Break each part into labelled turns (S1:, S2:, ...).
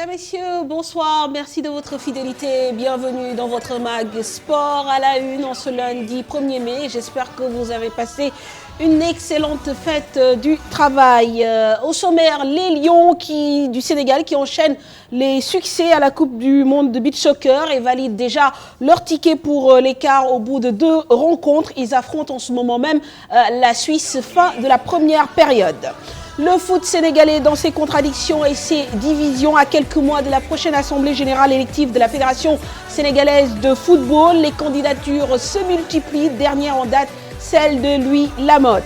S1: Mesdames, Messieurs, bonsoir. Merci de votre fidélité. Bienvenue dans votre mag Sport à la une en ce lundi 1er mai. J'espère que vous avez passé une excellente fête du travail. Au sommaire, les Lions du Sénégal qui enchaînent les succès à la Coupe du Monde de beach soccer et valident déjà leur ticket pour les quarts au bout de 2 rencontres. Ils affrontent en ce moment même la Suisse, fin de la première période. Le foot sénégalais dans ses contradictions et ses divisions à quelques mois de la prochaine assemblée générale élective de la Fédération sénégalaise de football. Les candidatures se multiplient, dernière en date, celle de Louis Lamotte.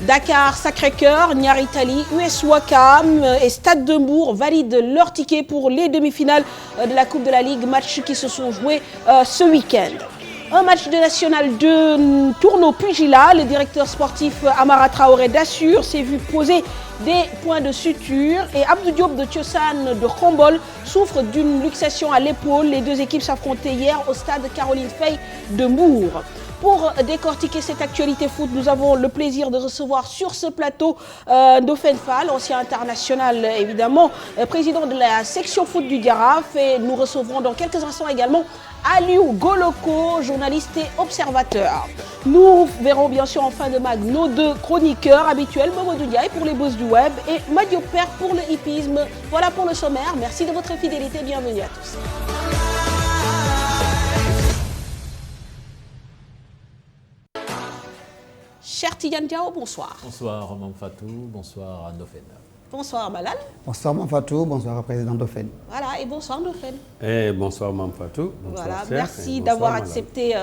S1: Dakar, Sacré-Cœur, Niary Tally, US Ouakam et Stade de Mbour valident leur ticket pour les demi-finales de la Coupe de la Ligue, matchs qui se sont joués ce week-end. Un match de National 2 tourne au pugilat. Le directeur sportif Amara Traoré d'Assur s'est vu poser des points de suture et Abdou Diop de Thiossane de Khombol souffre d'une luxation à l'épaule. Les deux équipes s'affrontaient hier au stade Caroline Faye de Mbour. Pour décortiquer cette actualité foot, nous avons le plaisir de recevoir sur ce plateau Ndofène Fall, ancien international évidemment, président de la section foot du Jaraaf, et nous recevrons dans quelques instants également Aliou Goloko, journaliste et observateur. Nous verrons bien sûr en fin de mag nos deux chroniqueurs habituels, Mamadou Ndiaye pour les boss du web et Madio Père pour le hippisme. Voilà pour le sommaire. Merci de votre fidélité. Bienvenue à tous. Cher Tidiane Diao, bonsoir.
S2: Bonsoir Mme Fatou, bonsoir Ndofène.
S1: Bonsoir Malal.
S3: Bonsoir Mme Fatou, bonsoir Président Ndofène.
S1: Voilà, et bonsoir Ndofène.
S4: Et bonsoir Mme Fatou. Bonsoir
S1: voilà,
S4: Serge,
S1: merci d'avoir accepté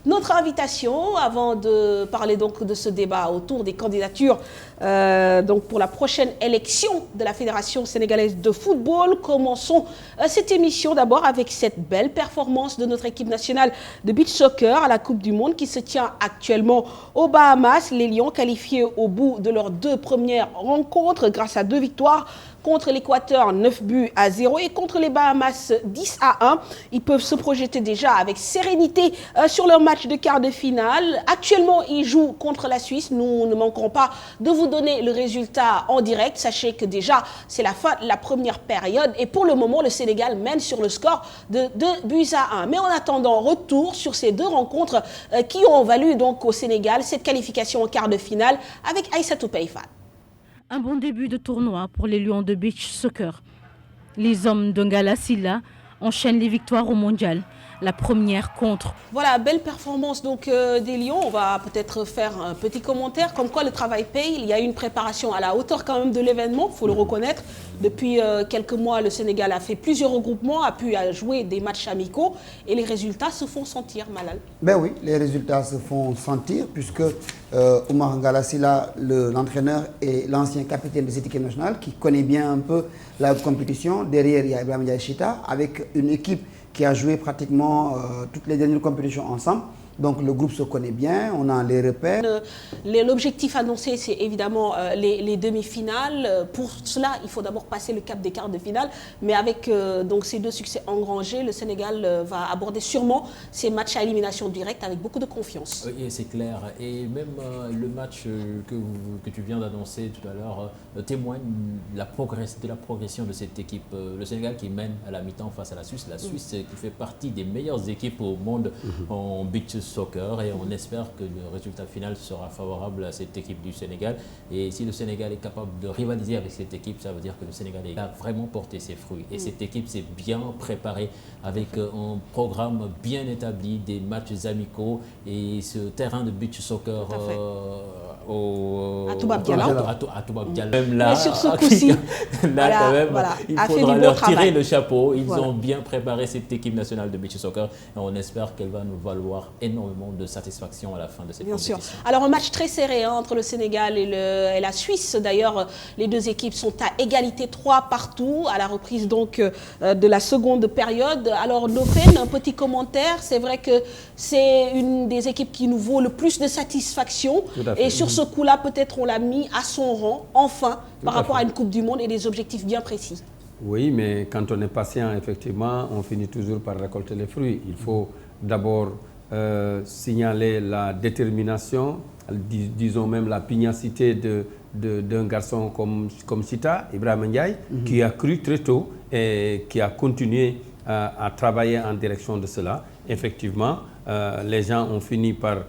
S1: notre invitation. Avant de parler donc de ce débat autour des candidatures donc pour la prochaine élection de la Fédération sénégalaise de football, commençons cette émission d'abord avec cette belle performance de notre équipe nationale de beach soccer à la Coupe du Monde qui se tient actuellement aux Bahamas. Les Lions qualifiés au bout de leurs 2 premières rencontres grâce à 2 victoires contre l'Équateur 9-0 et contre les Bahamas 10-1. Ils peuvent se projeter déjà avec sérénité sur leur match de quart de finale. Actuellement, ils jouent contre la Suisse. Nous ne manquerons pas de vous donner le résultat en direct. Sachez que déjà, c'est la fin de la première période et pour le moment, le Sénégal mène sur le score de 2-1. Mais en attendant, retour sur ces 2 rencontres qui ont valu donc au Sénégal cette qualification en quart de finale avec Aïssatou Payfan.
S5: Un bon début de tournoi pour les Lions de beach soccer. Les hommes de Ngala Sylla enchaînent les victoires au mondial. La première contre.
S1: Voilà, belle performance donc des Lions. On va peut-être faire un petit commentaire comme quoi le travail paye. Il y a eu une préparation à la hauteur quand même de l'événement, il faut le reconnaître. Depuis quelques mois, le Sénégal a fait plusieurs regroupements, a pu jouer des matchs amicaux et les résultats se font sentir, Malal.
S3: Ben oui, les résultats se font sentir puisque Oumar Ngala Sylla, l'entraîneur et l'ancien capitaine de cette équipe nationale qui connaît bien un peu la compétition. Derrière, il y a Ibrahima Ndiaye Chita avec une équipe qui a joué pratiquement toutes les dernières compétitions ensemble. Donc le groupe se connaît bien, on a les repères.
S1: L'objectif annoncé, c'est évidemment les demi-finales. Pour cela, il faut d'abord passer le cap des quarts de finale. Mais avec donc ces 2 succès engrangés, le Sénégal va aborder sûrement ces matchs à élimination directe avec beaucoup de confiance.
S2: Oui, c'est clair. Et même le match que tu viens d'annoncer tout à l'heure témoigne de la progression de cette équipe. Le Sénégal qui mène à la mi-temps face à la Suisse. La Suisse qui fait partie des meilleures équipes au monde en beach soccer et on espère que le résultat final sera favorable à cette équipe du Sénégal. Et si le Sénégal est capable de rivaliser avec cette équipe, ça veut dire que le Sénégal a vraiment porté ses fruits. Et cette équipe s'est bien préparée avec un programme bien établi, des matchs amicaux et ce terrain de beach soccer
S1: à Toubab Diallo.
S2: À Toubab Diallo. Même là,
S1: mais sur ce coup-ci,
S2: il faudra leur tirer le chapeau. Ils ont bien préparé cette équipe nationale de beach soccer et on espère qu'elle va nous valoir énormément de satisfaction à la fin de cette compétition.
S1: Bien sûr. Alors un match très serré entre le Sénégal et la Suisse. D'ailleurs, les 2 équipes sont à égalité 3 partout à la reprise donc de la seconde période. Alors Ndofène, un petit commentaire. C'est vrai que c'est une des équipes qui nous vaut le plus de satisfaction. Et sur ce coup-là, peut-être on l'a mis à son rang, enfin, par rapport à une Coupe du Monde et des objectifs bien précis.
S4: Oui, mais quand on est patient, effectivement, on finit toujours par récolter les fruits. Il faut d'abord signaler la détermination, disons même la pugnacité d'un garçon comme Chita, Ibrahima Ndiaye, qui a cru très tôt et qui a continué à travailler en direction de cela. Effectivement, les gens ont fini par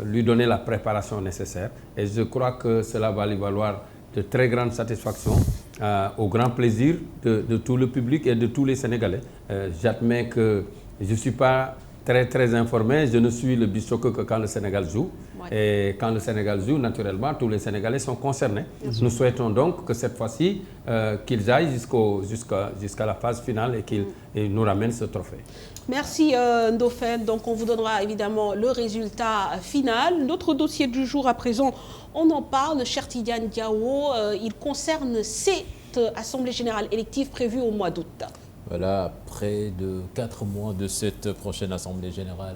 S4: lui donner la préparation nécessaire et je crois que cela va lui valoir de très grandes satisfactions, au grand plaisir de tout le public et de tous les Sénégalais. J'admets que je ne suis pas très informé, je ne suis le beach soccer que quand le Sénégal joue. Ouais. Et quand le Sénégal joue, naturellement, tous les Sénégalais sont concernés. Nous souhaitons donc que cette fois-ci, qu'ils aillent jusqu'à la phase finale et qu'ils nous ramènent ce trophée.
S1: Merci Ndofène. Donc on vous donnera évidemment le résultat final. Notre dossier du jour à présent, on en parle, Cheikh Tidiane Diawo, il concerne cette Assemblée générale élective prévue au mois d'août.
S2: Voilà, près de 4 mois de cette prochaine Assemblée générale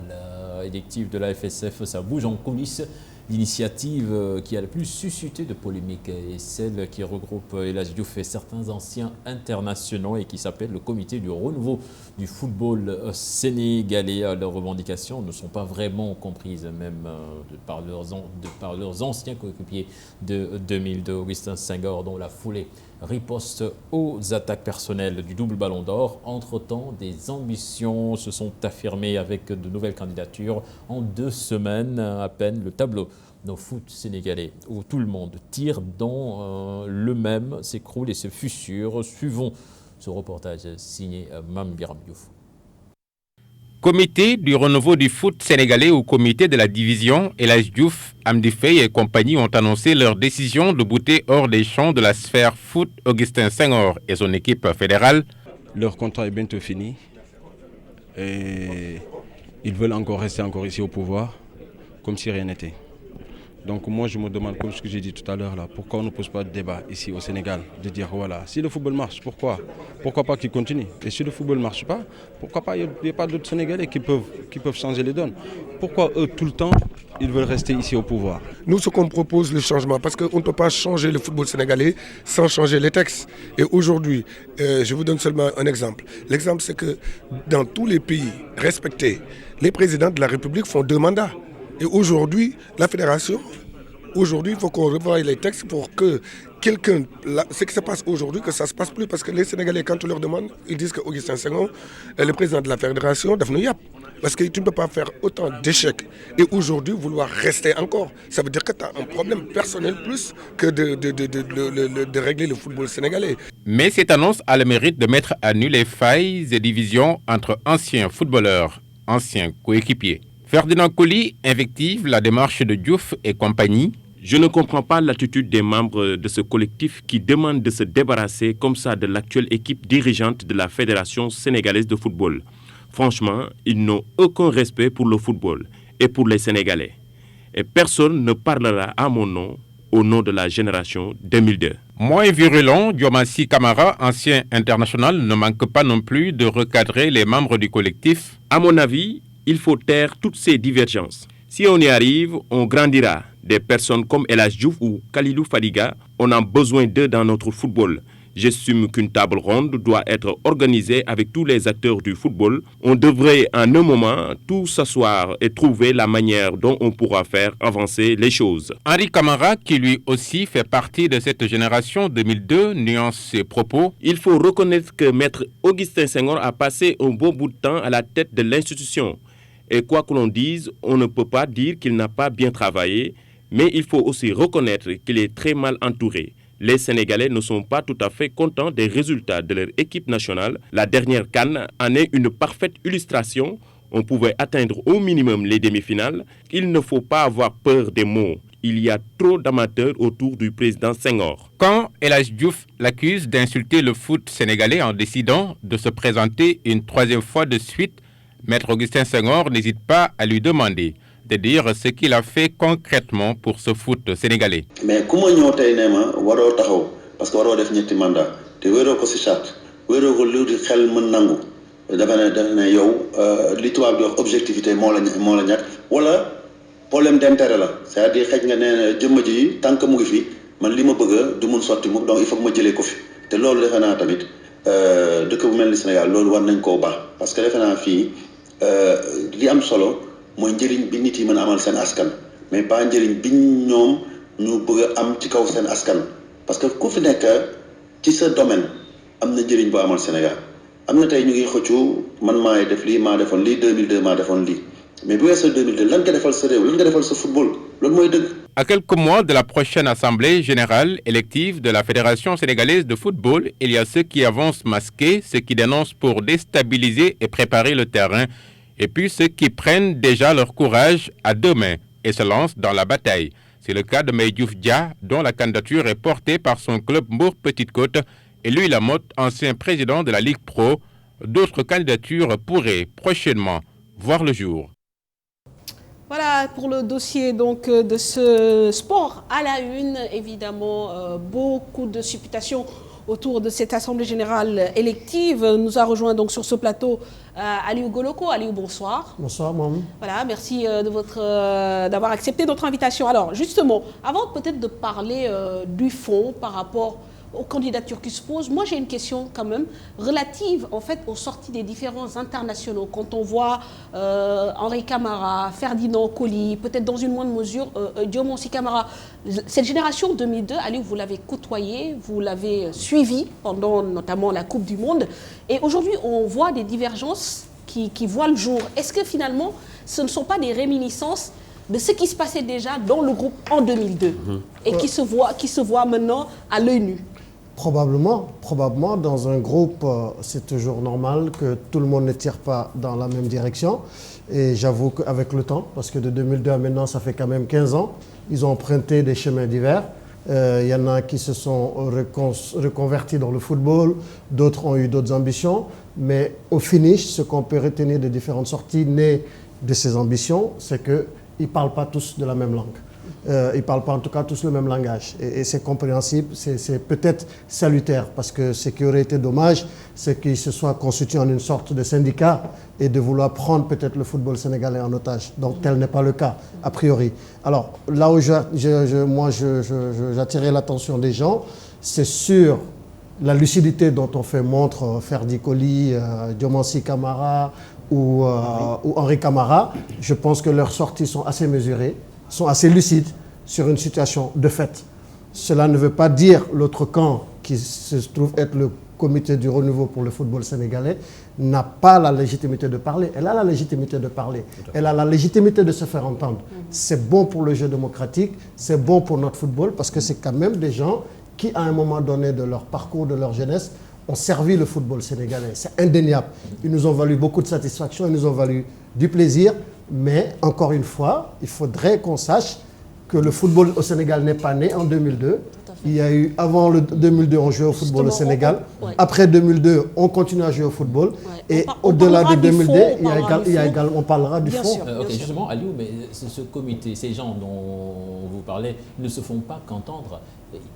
S2: élective de la FSF, ça bouge en coulisses. L'initiative qui a le plus suscité de polémiques est celle qui regroupe El Hadji Diouf et certains anciens internationaux et qui s'appelle le comité du renouveau du football sénégalais. Leurs revendications ne sont pas vraiment comprises, même par leurs anciens coéquipiers de 2002, Augustin Senghor, dont la foulée riposte aux attaques personnelles du double ballon d'or. Entre-temps, des ambitions se sont affirmées avec de nouvelles candidatures. En 2 semaines à peine, le tableau au foot sénégalais, où tout le monde tire dans le même, s'écroule et se fissure. Suivons ce reportage signé Mame Biram Diouf.
S6: Comité du renouveau du foot sénégalais au comité de la division, El Hadji Diouf, Amdi Faye et compagnie ont annoncé leur décision de bouter hors des champs de la sphère foot Augustin Senghor et son équipe fédérale.
S7: Leur contrat est bientôt fini et ils veulent rester ici au pouvoir comme si rien n'était. Donc moi je me demande, comme ce que j'ai dit tout à l'heure là, pourquoi on ne pose pas de débat ici au Sénégal, de dire voilà, si le football marche, pourquoi pas qu'il continue? Et si le football ne marche pas, pourquoi pas il n'y a pas d'autres Sénégalais qui peuvent changer les donnes? Pourquoi eux tout le temps ils veulent rester ici au pouvoir?
S8: Nous ce qu'on propose le changement, parce qu'on ne peut pas changer le football sénégalais sans changer les textes. Et aujourd'hui, je vous donne seulement un exemple. L'exemple c'est que dans tous les pays respectés, les présidents de la République font 2 mandats. Et aujourd'hui, la fédération, il faut qu'on revoie les textes pour que ce qui se passe aujourd'hui, que ça ne se passe plus. Parce que les Sénégalais, quand on leur demande, ils disent qu'Augustin Senghor est le président de la fédération, Dafnou Yap. Parce que tu ne peux pas faire autant d'échecs et aujourd'hui vouloir rester encore. Ça veut dire que tu as un problème personnel plus que de régler le football sénégalais.
S6: Mais cette annonce a le mérite de mettre à nu les failles et divisions entre anciens footballeurs, anciens coéquipiers. Ferdinand Coly invective la démarche de Diouf et compagnie.
S9: Je ne comprends pas l'attitude des membres de ce collectif qui demandent de se débarrasser comme ça de l'actuelle équipe dirigeante de la Fédération sénégalaise de football. Franchement, ils n'ont aucun respect pour le football et pour les Sénégalais. Et personne ne parlera à mon nom, au nom de la génération 2002.
S6: Moins virulent, Diomansy Kamara, ancien international, ne manque pas non plus de recadrer les membres du collectif.
S9: À mon avis, il faut taire toutes ces divergences. Si on y arrive, on grandira. Des personnes comme El Hadji Diouf ou Kalilou Fadiga, on a besoin d'eux dans notre football. J'estime qu'une table ronde doit être organisée avec tous les acteurs du football. On devrait en un moment tous s'asseoir et trouver la manière dont on pourra faire avancer les choses.
S6: Henri Camara, qui lui aussi fait partie de cette génération 2002, nuance ses propos.
S9: Il faut reconnaître que Maître Augustin Senghor a passé un bon bout de temps à la tête de l'institution. Et quoi que l'on dise, on ne peut pas dire qu'il n'a pas bien travaillé, mais il faut aussi reconnaître qu'il est très mal entouré. Les Sénégalais ne sont pas tout à fait contents des résultats de leur équipe nationale. La dernière CAN en est une parfaite illustration. On pouvait atteindre au minimum les demi-finales. Il ne faut pas avoir peur des mots. Il y a trop d'amateurs autour du président Senghor.
S6: Quand El Hadji Diouf l'accuse d'insulter le foot sénégalais en décidant de se présenter une 3e fois de suite, Maître Augustin Senghor n'hésite pas à lui demander de dire ce qu'il a fait concrètement pour ce foot sénégalais.
S10: Mais comment ñëw tay néma waro taxaw parce que waro def ñetti mandat té wéro ko ci charte wéro ko lu di xel mën nangu dafa né yow li tubaab di wax objectivité mo la ñak wala problème d'intérêt la c'est-à-dire xej nga né jëm ji tank mu ngi fi man lima bëgg du mun sotti mu donc il faut que ma jëlé ko fi té lolu défé na tamit dëkk bu melni Sénégal lolu war nañ ko baax parce que défé na fi li am solo mooy njëriñ bi nit yi mën a amal seen askan mais pas njëriñ bi ñoom ñu bëgg a am ci kaw seen askan parce que ku fi nekk ci sa domaine am na njëriñ bu amal Sénégal am na tey ñu ngi xëccu man maay def lii maa defoon lii 2002 maa defoon lii mais bu weesoo 2002 lan nga defal sa réew lan nga defal sa football loolu mooy dëgg.
S6: À quelques mois de la prochaine assemblée générale élective de la Fédération sénégalaise de football, il y a ceux qui avancent masqués, ceux qui dénoncent pour déstabiliser et préparer le terrain, et puis ceux qui prennent déjà leur courage à deux mains et se lancent dans la bataille. C'est le cas de Maïdiouf Dia, dont la candidature est portée par son club Mbour Petite Côte, et Louis Lamotte, ancien président de la Ligue Pro. D'autres candidatures pourraient prochainement voir le jour.
S1: Voilà pour le dossier donc de ce sport à la une. Évidemment, beaucoup de supputations autour de cette assemblée générale élective. Nous a rejoint donc sur ce plateau Aliou Goloko. Aliou, bonsoir.
S11: Bonsoir, maman.
S1: Voilà, merci d'avoir accepté notre invitation. Alors, justement, avant peut-être de parler du fond par rapport aux candidatures qui se posent, moi j'ai une question quand même relative en fait aux sorties des différents internationaux. Quand on voit Henri Camara, Ferdinand Coly, peut-être dans une moindre mesure Diomonsy Camara, cette génération 2002, Aliou, vous l'avez côtoyé, vous l'avez suivi pendant notamment la Coupe du Monde, et aujourd'hui on voit des divergences qui voient le jour. Est-ce que finalement ce ne sont pas des réminiscences de ce qui se passait déjà dans le groupe en 2002 et qui se voit maintenant à l'œil nu?
S11: Probablement, dans un groupe, c'est toujours normal que tout le monde ne tire pas dans la même direction. Et j'avoue qu'avec le temps, parce que de 2002 à maintenant, ça fait quand même 15 ans, ils ont emprunté des chemins divers. Il y en a qui se sont reconvertis dans le football, d'autres ont eu d'autres ambitions. Mais au finish, ce qu'on peut retenir des différentes sorties nées de ces ambitions, c'est qu'ils ne parlent pas tous de la même langue. Ils ne parlent pas en tout cas tous le même langage. Et c'est compréhensible, c'est peut-être salutaire, parce que ce qui aurait été dommage, c'est qu'ils se soient constitués en une sorte de syndicat et de vouloir prendre peut-être le football sénégalais en otage. Donc tel n'est pas le cas, a priori. Alors là où j'attirais l'attention des gens, c'est sur la lucidité dont on fait montre Ferdi Coly, Diomonsy Camara ou Henri Camara. Je pense que leurs sorties sont assez mesurées, sont assez lucides sur une situation de fait. Cela ne veut pas dire l'autre camp, qui se trouve être le comité du renouveau pour le football sénégalais, n'a pas la légitimité de parler. Elle a la légitimité de parler. Elle a la légitimité de se faire entendre. C'est bon pour le jeu démocratique, c'est bon pour notre football, parce que c'est quand même des gens qui, à un moment donné de leur parcours, de leur jeunesse, ont servi le football sénégalais. C'est indéniable. Ils nous ont valu beaucoup de satisfaction, ils nous ont valu du plaisir. Mais encore une fois, il faudrait qu'on sache que le football au Sénégal n'est pas né en 2002. Il y a eu, avant le 2002, on jouait au football au Sénégal. Après 2002, on continue à jouer au football. Et au-delà de 2002, on parlera du fond.
S2: Ok, justement, Aliou, mais ce comité, ces gens dont vous parlez, ne se font pas qu'entendre.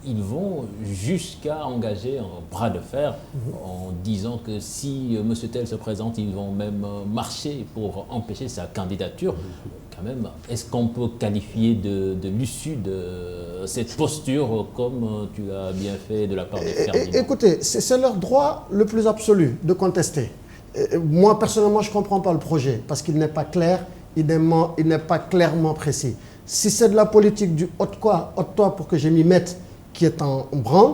S2: Ils vont jusqu'à engager un bras de fer en disant que si M. Tel se présente, ils vont même marcher pour empêcher sa candidature. Quand même, est-ce qu'on peut qualifier de l'issue de cette posture comme tu l'as bien fait de la part de Ferdinand?
S11: Écoutez, c'est leur droit le plus absolu de contester. Moi, personnellement, je ne comprends pas le projet parce qu'il n'est pas clair, il n'est pas clairement précis. Si c'est de la politique du haute-toi pour que je m'y mette, qui est en branle,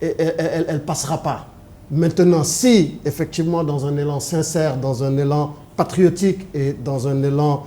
S11: elle ne passera pas. Maintenant, si, effectivement, dans un élan sincère, dans un élan patriotique et dans un élan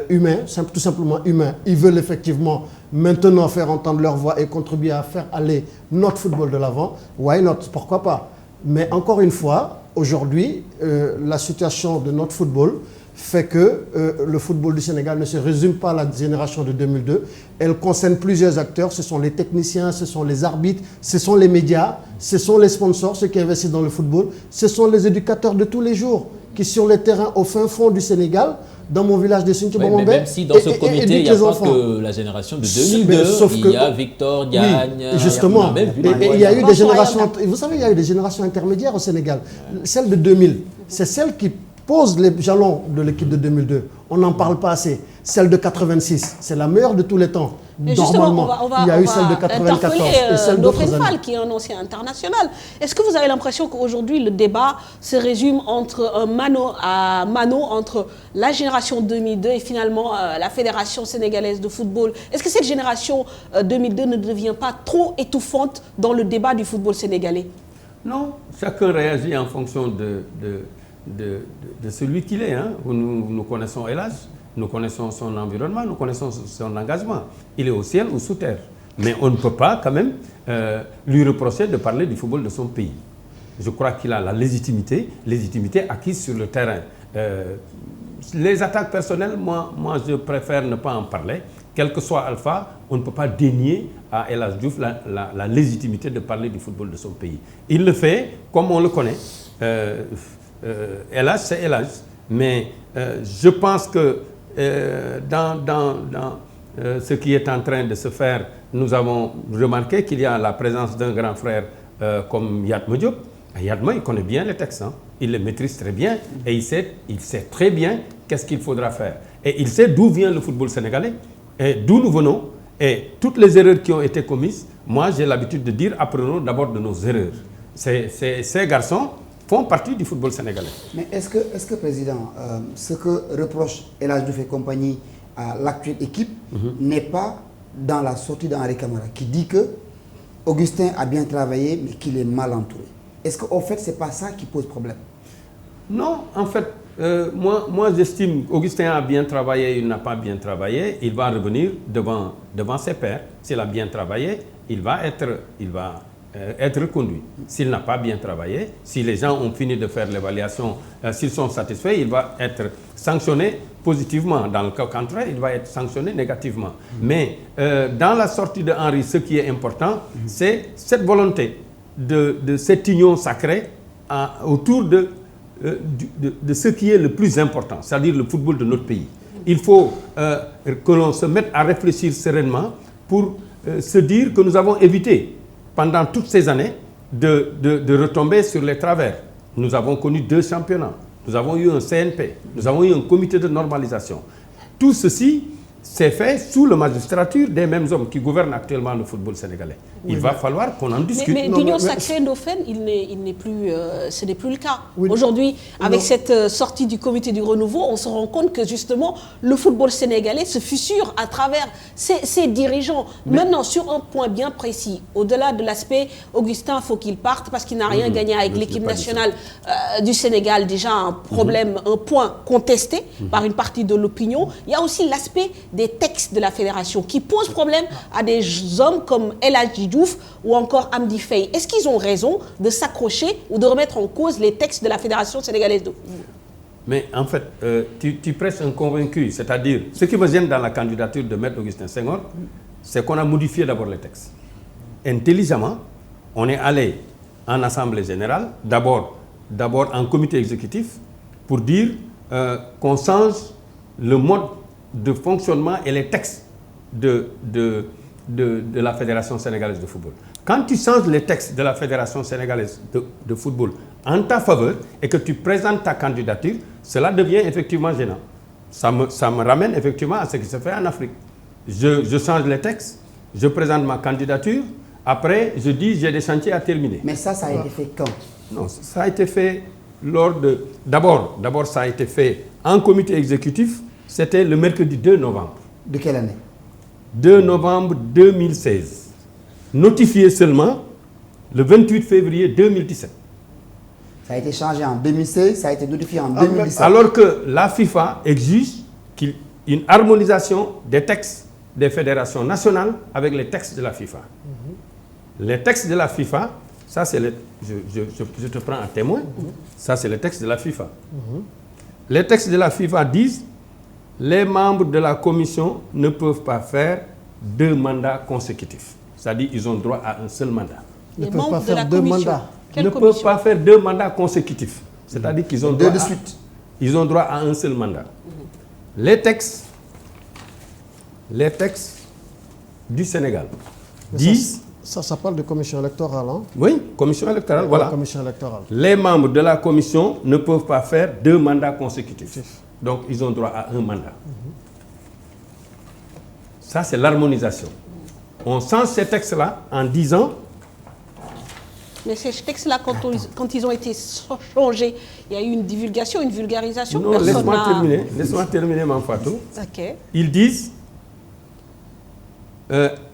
S11: humain, tout simplement humain, ils veulent effectivement maintenant faire entendre leur voix et contribuer à faire aller notre football de l'avant, why not? Pourquoi pas? Mais encore une fois, aujourd'hui, la situation de notre football fait que le football du Sénégal ne se résume pas à la génération de 2002. Elle concerne plusieurs acteurs. Ce sont les techniciens, ce sont les arbitres, ce sont les médias, ce sont les sponsors, ceux qui investissent dans le football. Ce sont les éducateurs de tous les jours qui, sur les terrains au fin fond du Sénégal, dans mon village de Sinthiou-Bamambé,
S2: même si dans ce comité, il n'y a pas que la génération de 2002, il y a Victor Diagne,
S11: oui, justement, il y a eu des générations, vous savez, il y a eu des générations intermédiaires au Sénégal. Celle de 2000, c'est celle qui pose les jalons de l'équipe de 2002. On n'en parle pas assez. Celle de 86, c'est la meilleure de tous les temps. Normalement, il y a eu celle de 94 et celle d'autres années.
S1: Qui est un ancien international. Est-ce que vous avez l'impression qu'aujourd'hui, le débat se résume entre un mano à mano entre la génération 2002 et finalement la Fédération sénégalaise de football? Est-ce que cette génération 2002 ne devient pas trop étouffante dans le débat du football sénégalais?
S4: Non, chacun réagit en fonction de celui qu'il est. Hein. Nous connaissons El Hadj, nous connaissons son environnement, nous connaissons son engagement. Il est au ciel ou sous terre. Mais on ne peut pas quand même lui reprocher de parler du football de son pays. Je crois qu'il a la légitimité acquise sur le terrain. Les attaques personnelles, moi je préfère ne pas en parler. Quel que soit Alpha, on ne peut pas dénier à El Hadj Diouf la légitimité de parler du football de son pays. Il le fait comme on le connaît. El Hadj, c'est El Hadj. Mais je pense que dans ce qui est en train de se faire, nous avons remarqué qu'il y a la présence d'un grand frère comme Yatma Diop. Yatma, il connaît bien les textes. Hein. Il les maîtrise très bien et il sait très bien qu'est-ce qu'il faudra faire. Et il sait d'où vient le football sénégalais. Et d'où nous venons, et toutes les erreurs qui ont été commises, moi j'ai l'habitude de dire, apprenons d'abord de nos erreurs. Ces garçons font partie du football sénégalais.
S3: Mais est-ce que Président, ce que reproche El Hadj Diouf et compagnie à l'actuelle équipe n'est pas dans la sortie d'Henri Camara, qui dit que Augustin a bien travaillé, mais qu'il est mal entouré. Est-ce qu'au fait, ce n'est pas ça qui pose problème?
S4: Non, en fait, moi j'estime qu'Augustin a bien travaillé, il n'a pas bien travaillé, il va revenir devant ses pairs. S'il a bien travaillé, il va être reconduit. S'il n'a pas bien travaillé, si les gens ont fini de faire l'évaluation, s'ils sont satisfaits, il va être sanctionné positivement. Dans le cas contraire, il va être sanctionné négativement. Mais dans la sortie de Henri, ce qui est important, c'est cette volonté de cette union sacrée autour de ce qui est le plus important, c'est-à-dire le football de notre pays. Il faut que l'on se mette à réfléchir sereinement pour se dire que nous avons évité pendant toutes ces années de retomber sur les travers. Nous avons connu 2 championnats, nous avons eu un CNP, nous avons eu un comité de normalisation. Tout ceci s'est fait sous la magistrature des mêmes hommes qui gouvernent actuellement le football sénégalais. Il va falloir qu'on en discute.
S1: Mais d'union sacrée Ndofène, ce n'est plus le cas. Aujourd'hui, avec cette sortie du comité du renouveau, on se rend compte que justement, le football sénégalais se fissure à travers ses dirigeants. Maintenant, sur un point bien précis, au-delà de l'aspect Augustin, il faut qu'il parte parce qu'il n'a rien gagné avec l'équipe nationale du Sénégal. Déjà un problème, un point contesté par une partie de l'opinion. Il y a aussi l'aspect des textes de la fédération qui posent problème à des hommes comme El Hadj Diouf ou encore Amdi Faye. Est-ce qu'ils ont raison de s'accrocher ou de remettre en cause les textes de la fédération sénégalaise de football?
S4: Mais en fait, tu presses un convaincu, c'est-à-dire, ce qui me gêne dans la candidature de Maître Augustin Senghor, c'est qu'on a modifié d'abord les textes. Intelligemment, on est allé en Assemblée générale, d'abord en comité exécutif, pour dire qu'on change le mode de fonctionnement et les textes de la Fédération sénégalaise de football. Quand tu changes les textes de la Fédération sénégalaise de football en ta faveur et que tu présentes ta candidature, cela devient effectivement gênant. Ça me ramène effectivement à ce qui se fait en Afrique. Je change les textes, je présente ma candidature, après je dis j'ai des chantiers à terminer.
S3: Mais ça a été fait quand?
S4: Non, ça a été fait lors de... D'abord, ça a été fait en comité exécutif. C'était le mercredi 2 novembre.
S3: De quelle année?
S4: 2 novembre 2016. Notifié seulement le 28 février 2017.
S3: Ça a été changé en 2016, ça a été notifié en 2017.
S4: Alors que la FIFA exige une harmonisation des textes des fédérations nationales avec les textes de la FIFA. Les textes de la FIFA, ça c'est je te prends à témoin, ça c'est les textes de la FIFA. Les textes de la FIFA disent les membres de la commission ne peuvent pas faire 2 mandats consécutifs. C'est-à-dire qu'ils ont droit à un seul mandat.
S1: Les membres de la commission
S4: ne peuvent pas faire 2 mandats consécutifs. C'est-à-dire qu'ils ont droit
S3: de suite.
S4: Ils ont droit à un seul mandat. Les textes du Sénégal disent...
S11: Ça parle de commission électorale, hein?
S4: Oui, commission électorale, voilà.
S11: Commission électorale.
S4: Les membres de la commission ne peuvent pas faire 2 mandats consécutifs. Donc, ils ont droit à un mandat. Ça, c'est l'harmonisation. On change ces textes-là en disant...
S1: Mais ces textes-là, quand ils ont été changés, il y a eu une divulgation, une vulgarisation.
S4: Non, laisse-moi terminer, Manfatou.
S1: Okay.
S4: Ils disent,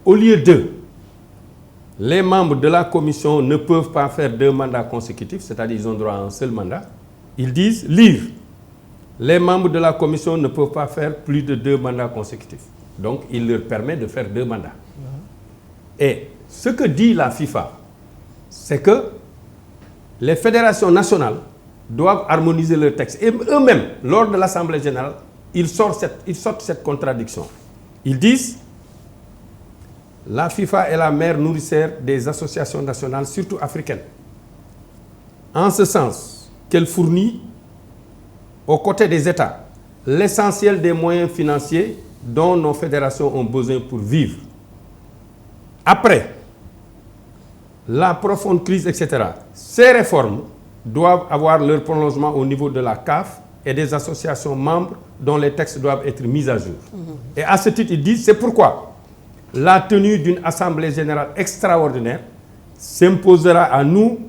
S4: au lieu de les membres de la commission ne peuvent pas faire 2 mandats consécutifs, c'est-à-dire ils ont droit à un seul mandat. Ils disent, lire, les membres de la commission ne peuvent pas faire plus de 2 mandats consécutifs. Donc, il leur permet de faire 2 mandats. Et ce que dit la FIFA, c'est que les fédérations nationales doivent harmoniser leurs textes. Et eux-mêmes, lors de l'Assemblée générale, ils sortent cette contradiction. Ils disent, la FIFA est la mère nourricière des associations nationales, surtout africaines. En ce sens qu'elle fournit, aux côtés des États, l'essentiel des moyens financiers dont nos fédérations ont besoin pour vivre. Après la profonde crise, etc., ces réformes doivent avoir leur prolongement au niveau de la CAF et des associations membres dont les textes doivent être mis à jour. Et à ce titre, ils disent, c'est pourquoi la tenue d'une assemblée générale extraordinaire s'imposera à nous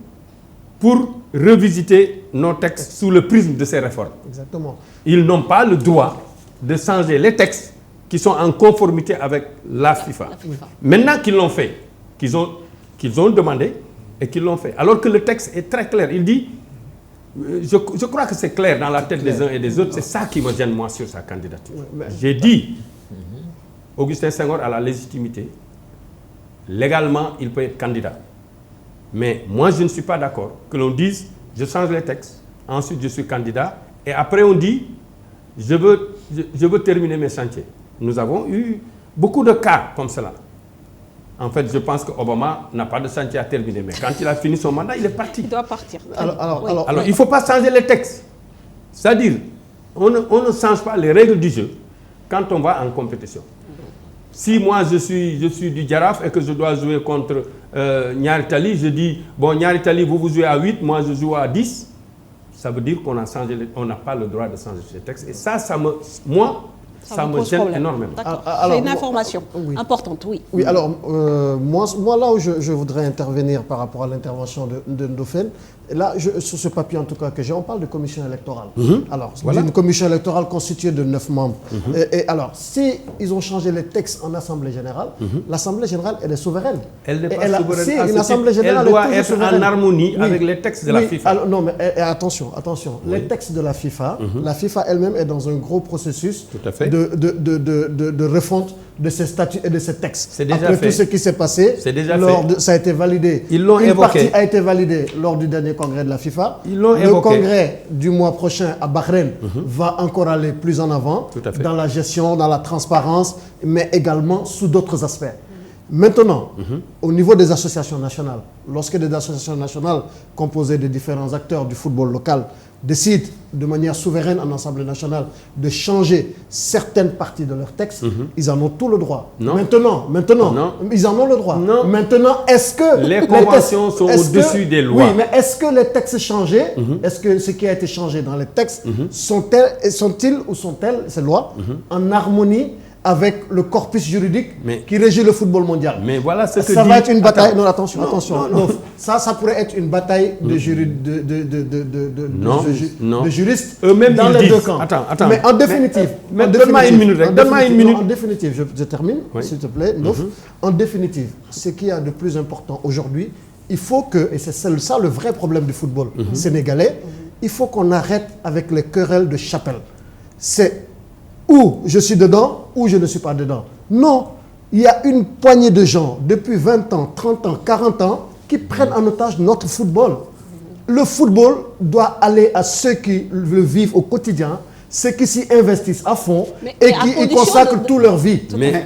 S4: pour revisiter nos textes sous le prisme de ces réformes.
S11: Exactement.
S4: Ils n'ont pas le droit de changer les textes qui sont en conformité avec la FIFA. Maintenant qu'ils l'ont fait, qu'ils ont demandé et qu'ils l'ont fait, alors que le texte est très clair. Il dit, je crois que c'est clair dans la tête des uns et des autres, c'est ça qui me gêne moi sur sa candidature. J'ai dit, Augustin Senghor a la légitimité, légalement il peut être candidat. Mais moi je ne suis pas d'accord que l'on dise, je change les textes, ensuite je suis candidat, et après on dit, je veux terminer mes chantiers. Nous avons eu beaucoup de cas comme cela. En fait, je pense qu'Obama n'a pas de chantier à terminer, mais quand il a fini son mandat, il est parti.
S1: Il doit partir.
S11: Alors,
S4: il ne faut pas changer les textes. C'est-à-dire, on ne change pas les règles du jeu quand on va en compétition. Si moi je suis du Jaraaf et que je dois jouer contre Niary Tally, je dis, bon, Niary Tally, vous jouez à 8, moi je joue à 10. Ça veut dire qu'on n'a pas le droit de changer ces textes. Et ça me gêne énormément.
S1: C'est une information importante, oui.
S11: Oui, alors, moi là où je voudrais intervenir par rapport à l'intervention de Ndofène, là, sur ce papier en tout cas que j'ai, on parle de commission électorale. Alors, voilà. Une commission électorale constituée de 9 membres. Et alors, si ils ont changé les textes en Assemblée générale, l'Assemblée générale, elle est souveraine.
S4: Elle n'est pas souveraine.
S11: Si une Assemblée générale
S4: elle doit être en harmonie avec les textes de la FIFA.
S11: Alors, non, mais attention. Les textes de la FIFA elle-même est dans un gros processus de refonte de ses statuts et de ses textes.
S4: C'est déjà
S11: Après
S4: fait.
S11: Tout ce qui s'est passé, ça a été validé.
S4: Ils l'ont évoqué.
S11: Une partie a été validée lors du dernier congrès de la FIFA. Le congrès du mois prochain à Bahreïn va encore aller plus en avant dans la gestion, dans la transparence, mais également sous d'autres aspects. Maintenant, au niveau des associations nationales, lorsque des associations nationales composées de différents acteurs du football local décident de manière souveraine en Assemblée nationale de changer certaines parties de leurs textes, ils en ont tout le droit.
S4: Non.
S11: Maintenant, ils en ont le droit.
S4: Non.
S11: Maintenant, est-ce que
S4: les conventions sont au-dessus des lois?
S11: Oui, mais est-ce que les textes changés, est-ce que ce qui a été changé dans les textes sont-ils ou sont-elles, ces lois, en harmonie avec le corpus juridique qui régit le football mondial?
S4: Mais voilà ce que
S11: ça
S4: dit...
S11: va être une bataille. Non, attention.
S4: Non.
S11: Ça pourrait être une bataille de juristes
S4: eux-mêmes
S11: dans les deux camps.
S4: Attends.
S11: Mais en définitive,
S4: donne-moi une minute.
S11: En définitive, je termine, s'il te plaît. En définitive, ce qu'il y a de plus important aujourd'hui, il faut que, et c'est ça le vrai problème du football sénégalais, il faut qu'on arrête avec les querelles de chapelle. C'est ou je suis dedans, ou je ne suis pas dedans. Non, il y a une poignée de gens, depuis 20 ans, 30 ans, 40 ans, qui prennent en otage notre football. Le football doit aller à ceux qui le vivent au quotidien, ceux qui s'y investissent à fond et qui y consacrent toute leur vie.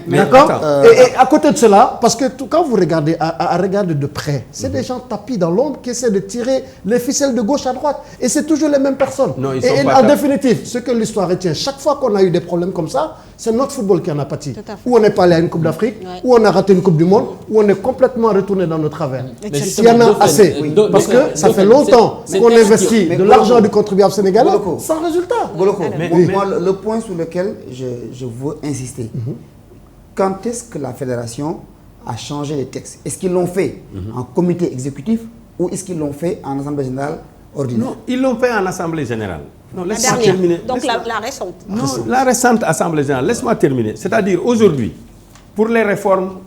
S11: D'accord. Et à côté de cela, parce que quand vous regardez, à regarder de près, c'est des gens tapis dans l'ombre qui essaient de tirer les ficelles de gauche à droite. Et c'est toujours les mêmes personnes.
S4: Non,
S11: et en définitive, ce que l'histoire retient, chaque fois qu'on a eu des problèmes comme ça, c'est notre football qui en a pâti. Ou on n'est pas allé à une Coupe d'Afrique, ou on a raté une Coupe du Monde, ou on est complètement retourné dans nos travers. Il y en a assez. Parce que ça fait longtemps qu'on investit de l'argent du contribuable sénégalais sans résultat.
S3: Moi, le point sur lequel je veux insister, quand est-ce que la fédération a changé les textes? Est-ce qu'ils l'ont fait en comité exécutif ou est-ce qu'ils l'ont fait en assemblée générale ordinaire?
S4: Non, ils l'ont fait en assemblée générale. Non,
S1: la dernière, donc la récente.
S4: Non, la récente assemblée générale, laisse-moi terminer. C'est-à-dire aujourd'hui, pour les réformes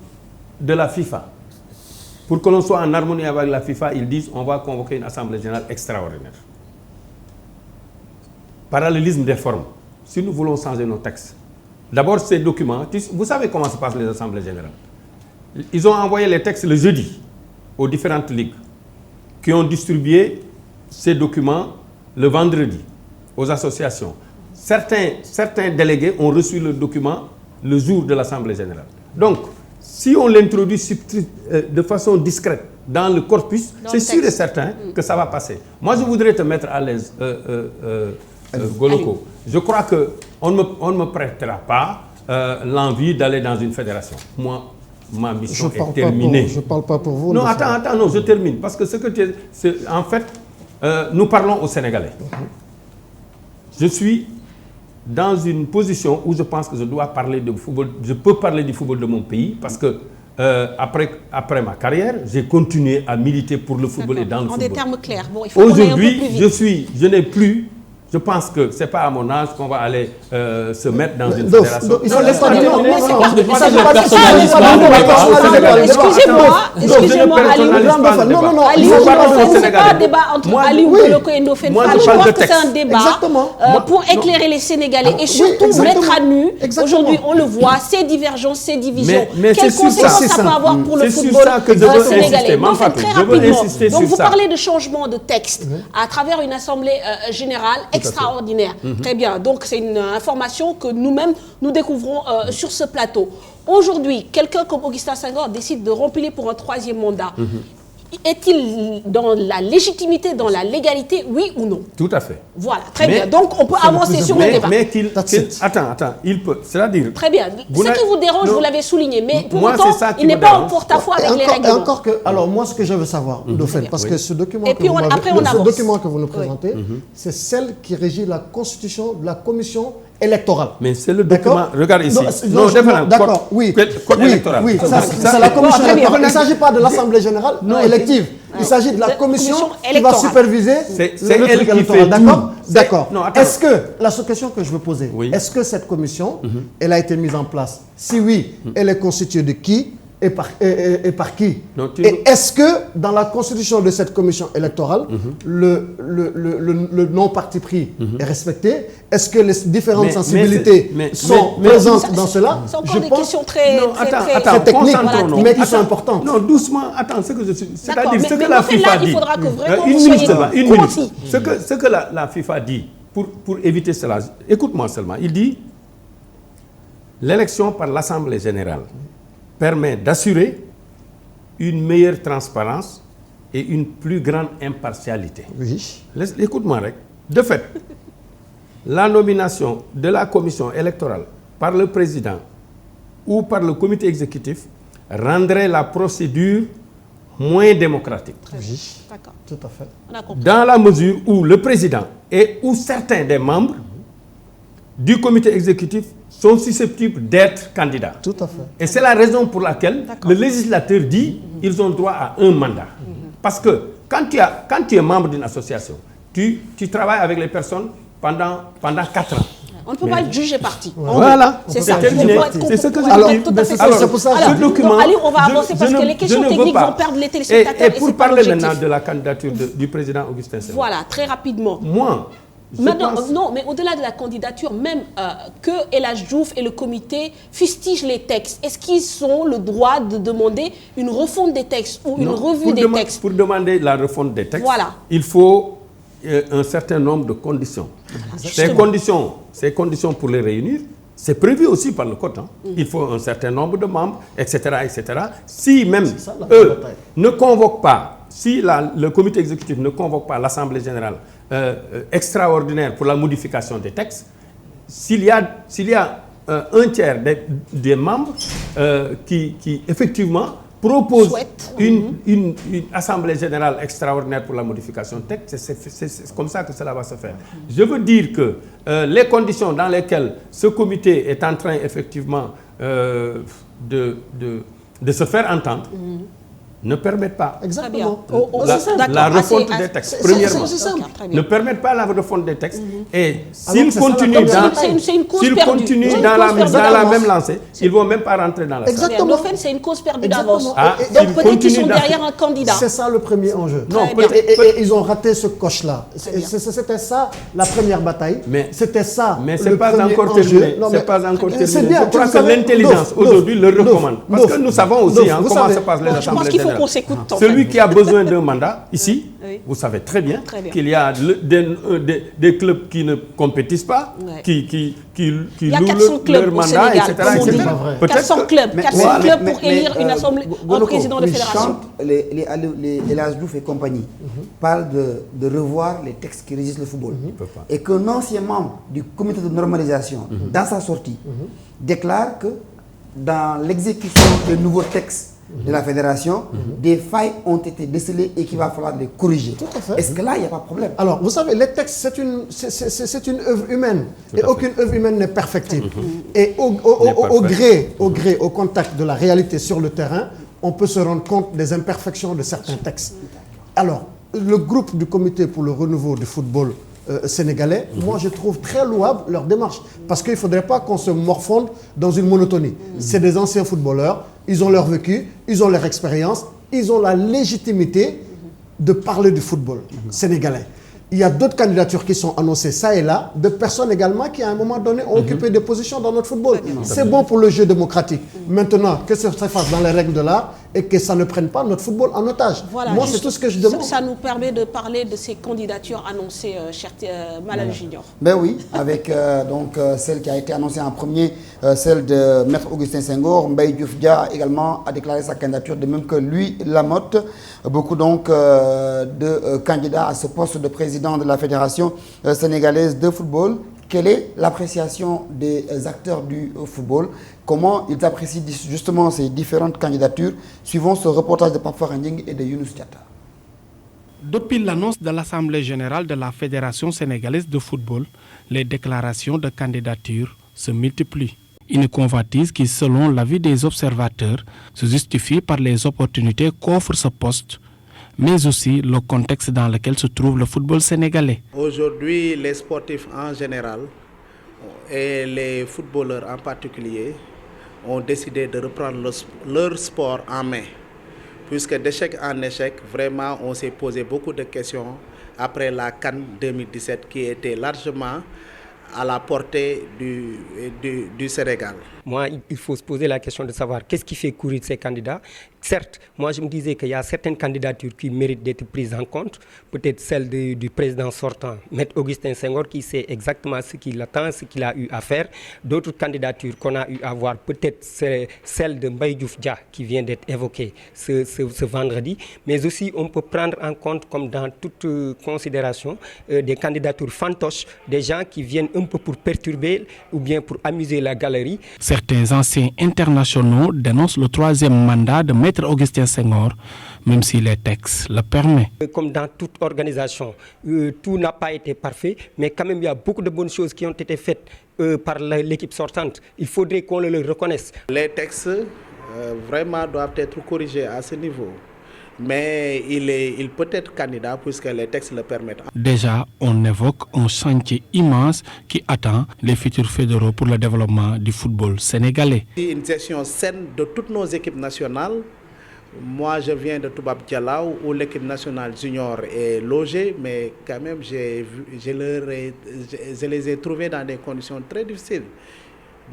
S4: de la FIFA, pour que l'on soit en harmonie avec la FIFA, ils disent on va convoquer une assemblée générale extraordinaire. Parallélisme des formes. Si nous voulons changer nos textes, d'abord ces documents, vous savez comment se passent les assemblées générales. Ils ont envoyé les textes le jeudi aux différentes ligues qui ont distribué ces documents le vendredi aux associations. Certains délégués ont reçu le document le jour de l'assemblée générale. Donc, si on l'introduit de façon discrète dans le corpus, c'est sûr et certain que ça va passer. Moi, je voudrais te mettre à l'aise, Goloko. Je crois qu'on ne me prêtera pas l'envie d'aller dans une fédération. Moi, ma mission est terminée.
S11: Je ne parle pas pour vous.
S4: Non, attends, non, je termine. Parce que en fait, nous parlons aux Sénégalais. Je suis dans une position où je pense que je dois parler de football. Je peux parler du football de mon pays parce que après ma carrière, j'ai continué à militer pour le football et dans le football.
S1: En des termes clairs. Bon, il faut qu'on aille un peu plus vite.
S4: Je n'ai plus. Je pense que ce n'est pas à mon âge qu'on va aller se mettre dans une fédération.
S1: Excusez-moi, Aliou, ce n'est pas un débat entre Aliou Goloko et Ndofène Fall. Je pense que c'est un débat pour éclairer les Sénégalais et surtout mettre à nu, aujourd'hui on le voit, ces divergences, ces divisions. Quelles conséquences ça peut avoir pour le football sénégalais? Ndofène, très rapidement. Donc vous parlez de changement de texte à travers une assemblée générale extraordinaire. Très bien. Donc, c'est une information que nous-mêmes, nous découvrons sur ce plateau. Aujourd'hui, quelqu'un comme Augustin Senghor décide de remplir pour un 3e mandat. Est-il dans la légitimité, dans la légalité, oui ou non?
S4: Tout à fait.
S1: Voilà, très bien. Donc, on peut avancer sur le débat.
S4: Mais attends, il peut. C'est-à-dire.
S1: Très bien. Ce qui vous dérange, vous l'avez souligné. Mais pour autant, il n'est pas en porte-à-faux avec les règlements.
S11: Alors, moi, ce que je veux savoir, Ndofène, parce que ce document que vous nous présentez, c'est celle qui régit la constitution de la commission électorale.
S4: Mais c'est le document. Regarde ici.
S11: D'accord, oui. C'est la commission électorale. Il ne s'agit pas de l'Assemblée générale élective. Il s'agit de la commission qui va superviser le truc électoral. D'accord. Est-ce que, la question que je veux poser, est-ce que cette commission, elle a été mise en place? Si oui, elle est constituée de qui et par qui? Et est-ce que dans la constitution de cette commission électorale, le non-parti pris est respecté? Est-ce que les différentes sensibilités sont présentes dans cela?
S1: C'est encore des questions très
S11: techniques, mais qui sont importantes.
S4: Non, doucement, attends, ce que je suis... C'est-à-dire ce que la
S1: FIFA dit... Il faudra que vraiment vous soyez concis.
S4: Ce que la FIFA dit, pour éviter cela, écoute-moi seulement, il dit l'élection par l'Assemblée générale permet d'assurer une meilleure transparence et une plus grande impartialité.
S11: Oui.
S4: Écoute-moi, Rek. De fait, la nomination de la commission électorale par le président ou par le comité exécutif rendrait la procédure moins démocratique.
S11: Oui, d'accord. Tout à fait.
S4: Dans la mesure où le président et ou certains des membres du comité exécutif sont susceptibles d'être candidats.
S11: Tout à fait.
S4: Et c'est la raison pour laquelle le législateur dit qu'ils ont droit à un mandat. Parce que quand tu es membre d'une association, tu travailles avec les personnes pendant 4 ans.
S1: On ne peut pas être jugé parti.
S4: Voilà,
S1: c'est ça.
S4: C'est ce que je dis.
S11: C'est pour ça que
S1: ce document... Allez, on va avancer parce que les questions techniques vont perdre les téléspectateurs.
S4: Et pour parler maintenant de la candidature du président Augustin Senghor.
S1: Voilà, très rapidement.
S4: Moi...
S1: Non, mais au-delà de la candidature, même que El Hadj Diouf et le comité fustigent les textes, est-ce qu'ils ont le droit de demander une refonte des textes ou une revue des textes?
S4: Pour demander la refonte des textes,
S1: voilà.
S4: Il faut un certain nombre de conditions. Ces conditions pour les réunir, c'est prévu aussi par le code. Il faut un certain nombre de membres, etc. etc. Si même eux ne convoquent pas, si le comité exécutif ne convoque pas l'Assemblée générale extraordinaire pour la modification des textes, s'il y a un tiers des membres qui effectivement proposent une assemblée générale extraordinaire pour la modification de texte, c'est comme ça que cela va se faire. Je veux dire que les conditions dans lesquelles ce comité est en train effectivement de se faire entendre ne permettent pas.
S11: Exactement.
S4: La refonte des textes, premièrement. Ne permettent pas la refonte des textes. Et s'ils continuent dans la même lancée, ils ne vont même pas rentrer dans la salle.
S1: Exactement. C'est une cause perdue d'avance. Donc peut-être qu'ils sont derrière un candidat.
S11: C'est ça le premier enjeu. Et ils ont raté ce coche-là. C'était ça la première bataille. C'était ça.
S4: Mais ce n'est pas encore terminé. C'est pas encore terminé. Je crois que l'intelligence aujourd'hui le recommande. Parce que nous savons aussi comment se passent les assemblées générales. Celui qui a besoin d'un mandat, ici, vous savez très bien qu'il y a des clubs qui ne compétissent pas, qui louent leur mandat, etc.
S1: 400 clubs pour élire une assemblée, un président de fédération.
S3: Les Elhadji Diouf et compagnie parlent de revoir les textes qui régissent le football. Et qu'un ancien membre du comité de normalisation, dans sa sortie, déclare que dans l'exécution des nouveaux textes de la fédération, des failles ont été décelées et qu'il va falloir les corriger. Est-ce que là, il n'y a pas de problème?
S11: Alors, vous savez, les textes, c'est une œuvre humaine. Et aucune œuvre humaine n'est perfectible. Et au gré, au contact de la réalité sur le terrain, on peut se rendre compte des imperfections de certains textes. Alors, le groupe du comité pour le renouveau du football sénégalais, moi je trouve très louable leur démarche. Parce qu'il ne faudrait pas qu'on se morfonde dans une monotonie. C'est des anciens footballeurs, ils ont leur vécu, ils ont leur expérience, ils ont la légitimité de parler du football sénégalais. Il y a d'autres candidatures qui sont annoncées ça et là, de personnes également qui à un moment donné ont occupé des positions dans notre football. C'est bon pour le jeu démocratique. Maintenant, que ça se fasse dans les règles de l'art et que ça ne prenne pas notre football en otage.
S1: Voilà,
S11: moi, c'est tout ce que je demande.
S1: Ça nous permet de parler de ces candidatures annoncées, cher Malal Junior.
S3: Ben oui, avec celle qui a été annoncée en premier, celle de Maître Augustin Senghor. Mbaye Diouf Dia également a déclaré sa candidature, de même que lui, Lamotte. Beaucoup donc de candidats à ce poste de président de la Fédération sénégalaise de football. Quelle est l'appréciation des acteurs du football? Comment ils apprécient justement ces différentes candidatures? Suivons ce reportage de Pape Faranding et de Younous Diatta.
S12: Depuis l'annonce de l'Assemblée générale de la Fédération sénégalaise de football, les déclarations de candidature se multiplient. Une convoitise qui, selon l'avis des observateurs, se justifie par les opportunités qu'offre ce poste, mais aussi le contexte dans lequel se trouve le football sénégalais.
S13: Aujourd'hui, les sportifs en général et les footballeurs en particulier ont décidé de reprendre leur sport en main. Puisque d'échec en échec, vraiment, on s'est posé beaucoup de questions après la CAN 2017 qui était largement à la portée du Sénégal.
S14: Moi, il faut se poser la question de savoir qu'est-ce qui fait courir ces candidats. Certes, moi je me disais qu'il y a certaines candidatures qui méritent d'être prises en compte. Peut-être celle du président sortant, Maître Augustin Senghor, qui sait exactement ce qu'il attend, ce qu'il a eu à faire. D'autres candidatures qu'on a eu à voir, peut-être c'est celle de Mbaye Diouf Dia qui vient d'être évoquée ce vendredi. Mais aussi on peut prendre en compte, comme dans toute considération, des candidatures fantoches, des gens qui viennent un peu pour perturber ou bien pour amuser la galerie.
S12: Certains anciens internationaux dénoncent le troisième mandat de Maître Augustin Senghor, même si les textes le permettent.
S14: Comme dans toute organisation, tout n'a pas été parfait, mais quand même il y a beaucoup de bonnes choses qui ont été faites par l'équipe sortante. Il faudrait qu'on le reconnaisse.
S13: Les textes vraiment doivent être corrigés à ce niveau. Mais il peut être candidat puisque les textes le permettent.
S12: Déjà, on évoque un chantier immense qui attend les futurs fédéraux pour le développement du football sénégalais.
S13: Une gestion saine de toutes nos équipes nationales. Moi, je viens de Toubab Dialaw où l'équipe nationale junior est logée, mais quand même, je les ai trouvés dans des conditions très difficiles.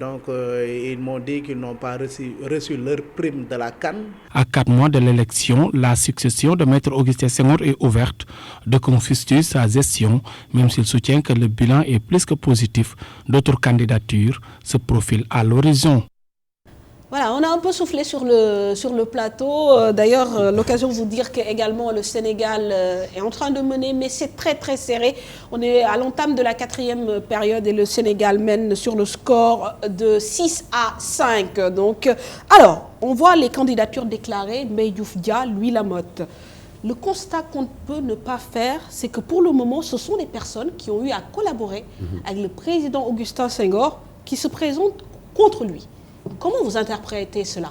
S13: Donc, ils m'ont dit qu'ils n'ont pas reçu leur prime de la CAN.
S12: À 4 mois de l'élection, la succession de Maître Augustin Senghor est ouverte. De confuster sa gestion, même s'il soutient que le bilan est plus que positif, d'autres candidatures se profilent à l'horizon.
S1: Voilà, on a un peu soufflé sur le plateau. D'ailleurs, l'occasion de vous dire que également le Sénégal est en train de mener, mais c'est très très serré. On est à l'entame de la 4e période et le Sénégal mène sur le score de 6-5. Donc, alors, on voit les candidatures déclarées. Mbaye Diouf Dia, Louis Lamotte. Le constat qu'on peut ne pas faire, c'est que pour le moment, ce sont des personnes qui ont eu à collaborer avec le président Augustin Senghor qui se présentent contre lui. Comment vous interprétez cela?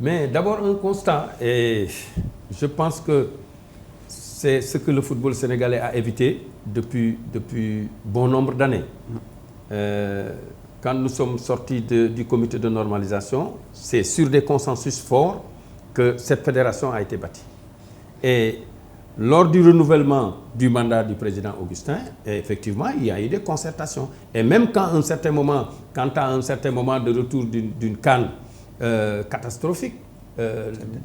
S4: Mais d'abord un constat, et je pense que c'est ce que le football sénégalais a évité depuis bon nombre d'années. Quand nous sommes sortis du comité de normalisation, c'est sur des consensus forts que cette fédération a été bâtie. Et lors du renouvellement du mandat du président Augustin, effectivement, il y a eu des concertations. Et même quand à un certain moment de retour d'une CAN catastrophique,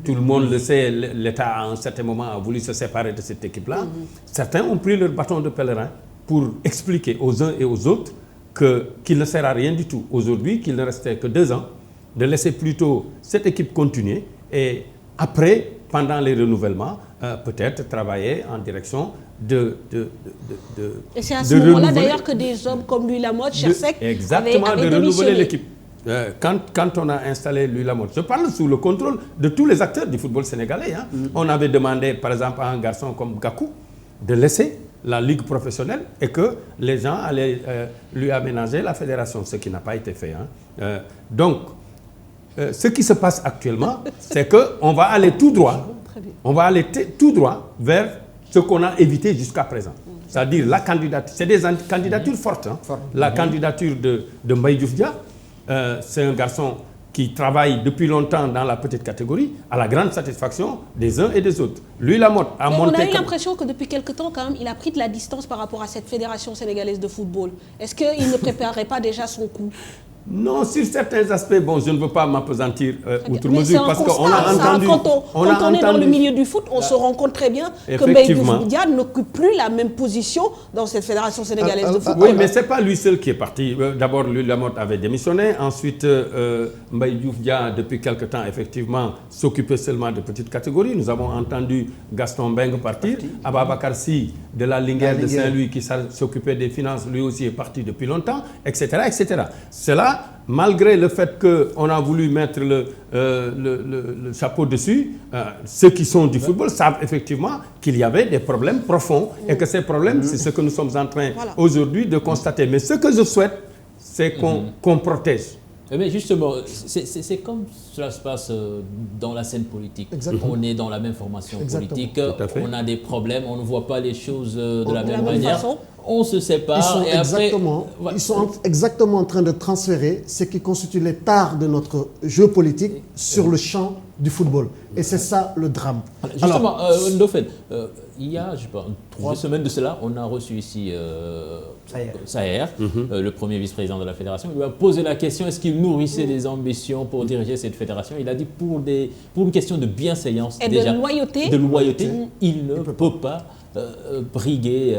S4: tout le monde le sait, l'État à un certain moment a voulu se séparer de cette équipe-là. Certains ont pris leur bâton de pèlerin pour expliquer aux uns et aux autres qu'il ne sert à rien du tout aujourd'hui, qu'il ne restait que 2 ans, de laisser plutôt cette équipe continuer et après, pendant les renouvellements, peut-être travailler en direction
S1: et c'est à ce moment-là d'ailleurs que des hommes comme Louis Lamotte, Chersek,
S4: exactement, de renouveler l'équipe. Quand on a installé Louis Lamotte, je parle sous le contrôle de tous les acteurs du football sénégalais. On avait demandé, par exemple, à un garçon comme Gakou de laisser la ligue professionnelle et que les gens allaient lui aménager la fédération, ce qui n'a pas été fait. Donc, ce qui se passe actuellement, c'est qu'on va aller tout droit. On va aller tout droit vers ce qu'on a évité jusqu'à présent. C'est-à-dire la candidature. C'est des candidatures fortes. La candidature de Mbaye Diouf Dia, c'est un garçon qui travaille depuis longtemps dans la petite catégorie, à la grande satisfaction des uns et des autres. Lui, Lamotte a monté...
S1: On a eu l'impression que depuis quelque temps, quand même, il a pris de la distance par rapport à cette fédération sénégalaise de football. Est-ce qu'il ne préparait pas déjà son coup?
S4: Non, sur certains aspects, bon, je ne veux pas m'appesantir outre mesure parce qu'on a entendu...
S1: Quand on est dans le milieu du foot, on se rend compte très bien que Mbaye Diouf Dia n'occupe plus la même position dans cette fédération sénégalaise de football.
S4: Oui, mais ce n'est pas lui seul qui est parti. D'abord, Louis Lamotte avait démissionné. Ensuite, Mbaye Diouf Dia, depuis quelque temps, effectivement, s'occupait seulement de petites catégories. Nous avons entendu Gaston Mbengue partir. Ababakar Sy, de la Linguère de Saint-Louis, qui s'occupait des finances, lui aussi est parti depuis longtemps, etc. etc. Cela, malgré le fait qu'on a voulu mettre le chapeau dessus, ceux qui sont du football savent effectivement qu'il y avait des problèmes profonds et que ces problèmes, c'est ce que nous sommes en train aujourd'hui de constater. Mais ce que je souhaite, c'est qu'on protège.
S2: Mais justement, c'est comme cela se passe dans la scène politique.
S11: Exactement.
S2: On est dans la même formation politique,
S4: on
S2: a des problèmes, on ne voit pas les choses de la même manière. On se sépare
S11: ils sont exactement en train de transférer ce qui constitue les tares de notre jeu politique sur le champ du football. Et c'est ça le drame.
S2: Justement, Ndofène, il y a, je sais pas, 3 semaines de cela, on a reçu ici Saher, le premier vice-président de la fédération. Il lui a posé la question, est-ce qu'il nourrissait des ambitions pour diriger cette fédération? Il a dit pour une question de bienséance
S1: et
S2: déjà,
S1: de loyauté,
S2: il ne peut pas briguer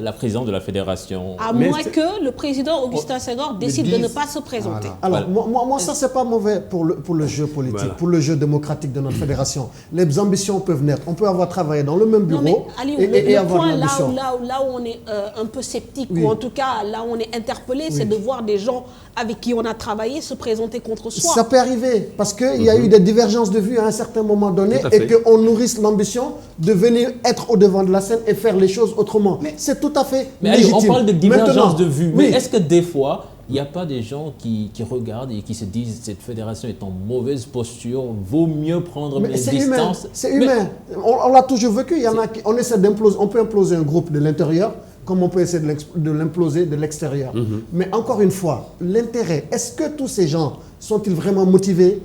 S2: la présidence de la fédération.
S1: À moins que le président Augustin Senghor décide de ne pas se présenter.
S11: Alors, moi ça, c'est pas mauvais pour le jeu politique, pour le jeu démocratique de notre fédération. Les ambitions peuvent naître. On peut avoir travaillé dans le même bureau et avoir une ambition.
S1: Là où on est un peu sceptique, ou en tout cas là où on est interpellé, c'est de voir des gens avec qui on a travaillé se présenter contre soi.
S11: Ça peut arriver, parce qu'il y a eu des divergences de vues à un certain moment donné et qu'on nourrisse l'ambition de venir être au devant de la scène et faire les choses autrement. C'est tout à fait légitime.
S2: On parle de divergences de vues, mais est-ce que des fois, il n'y a pas des gens qui regardent et qui se disent cette fédération est en mauvaise posture, vaut mieux prendre mes distances?
S11: C'est humain. On l'a toujours vécu. Il y en a qui, on essaie d'imploser. On peut imploser un groupe de l'intérieur comme on peut essayer de l'imploser de l'extérieur. Mais encore une fois, l'intérêt, est-ce que tous ces gens sont-ils vraiment motivés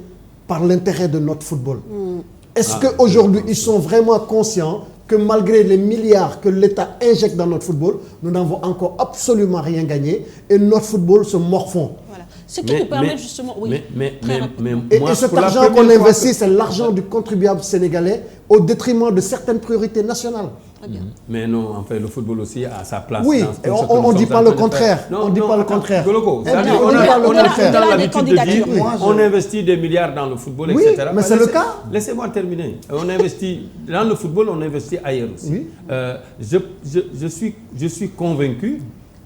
S11: par l'intérêt de notre football? Est-ce qu'aujourd'hui, ils sont vraiment conscients que malgré les milliards que l'État injecte dans notre football, nous n'avons encore absolument rien gagné et notre football se morfond.
S1: Voilà. Ce qui nous permet justement... Oui,
S11: et cet argent qu'on investit, c'est l'argent du contribuable sénégalais au détriment de certaines priorités nationales.
S4: Mais non, en fait, le football aussi a sa place.
S11: Oui, on ne dit pas le contraire. On ne dit pas le contraire.
S4: On investit des milliards dans le football,
S11: oui,
S4: etc.
S11: Mais c'est le cas.
S4: Laissez-moi terminer. On investit dans le football, on investit ailleurs aussi.
S11: Oui.
S4: Je suis convaincu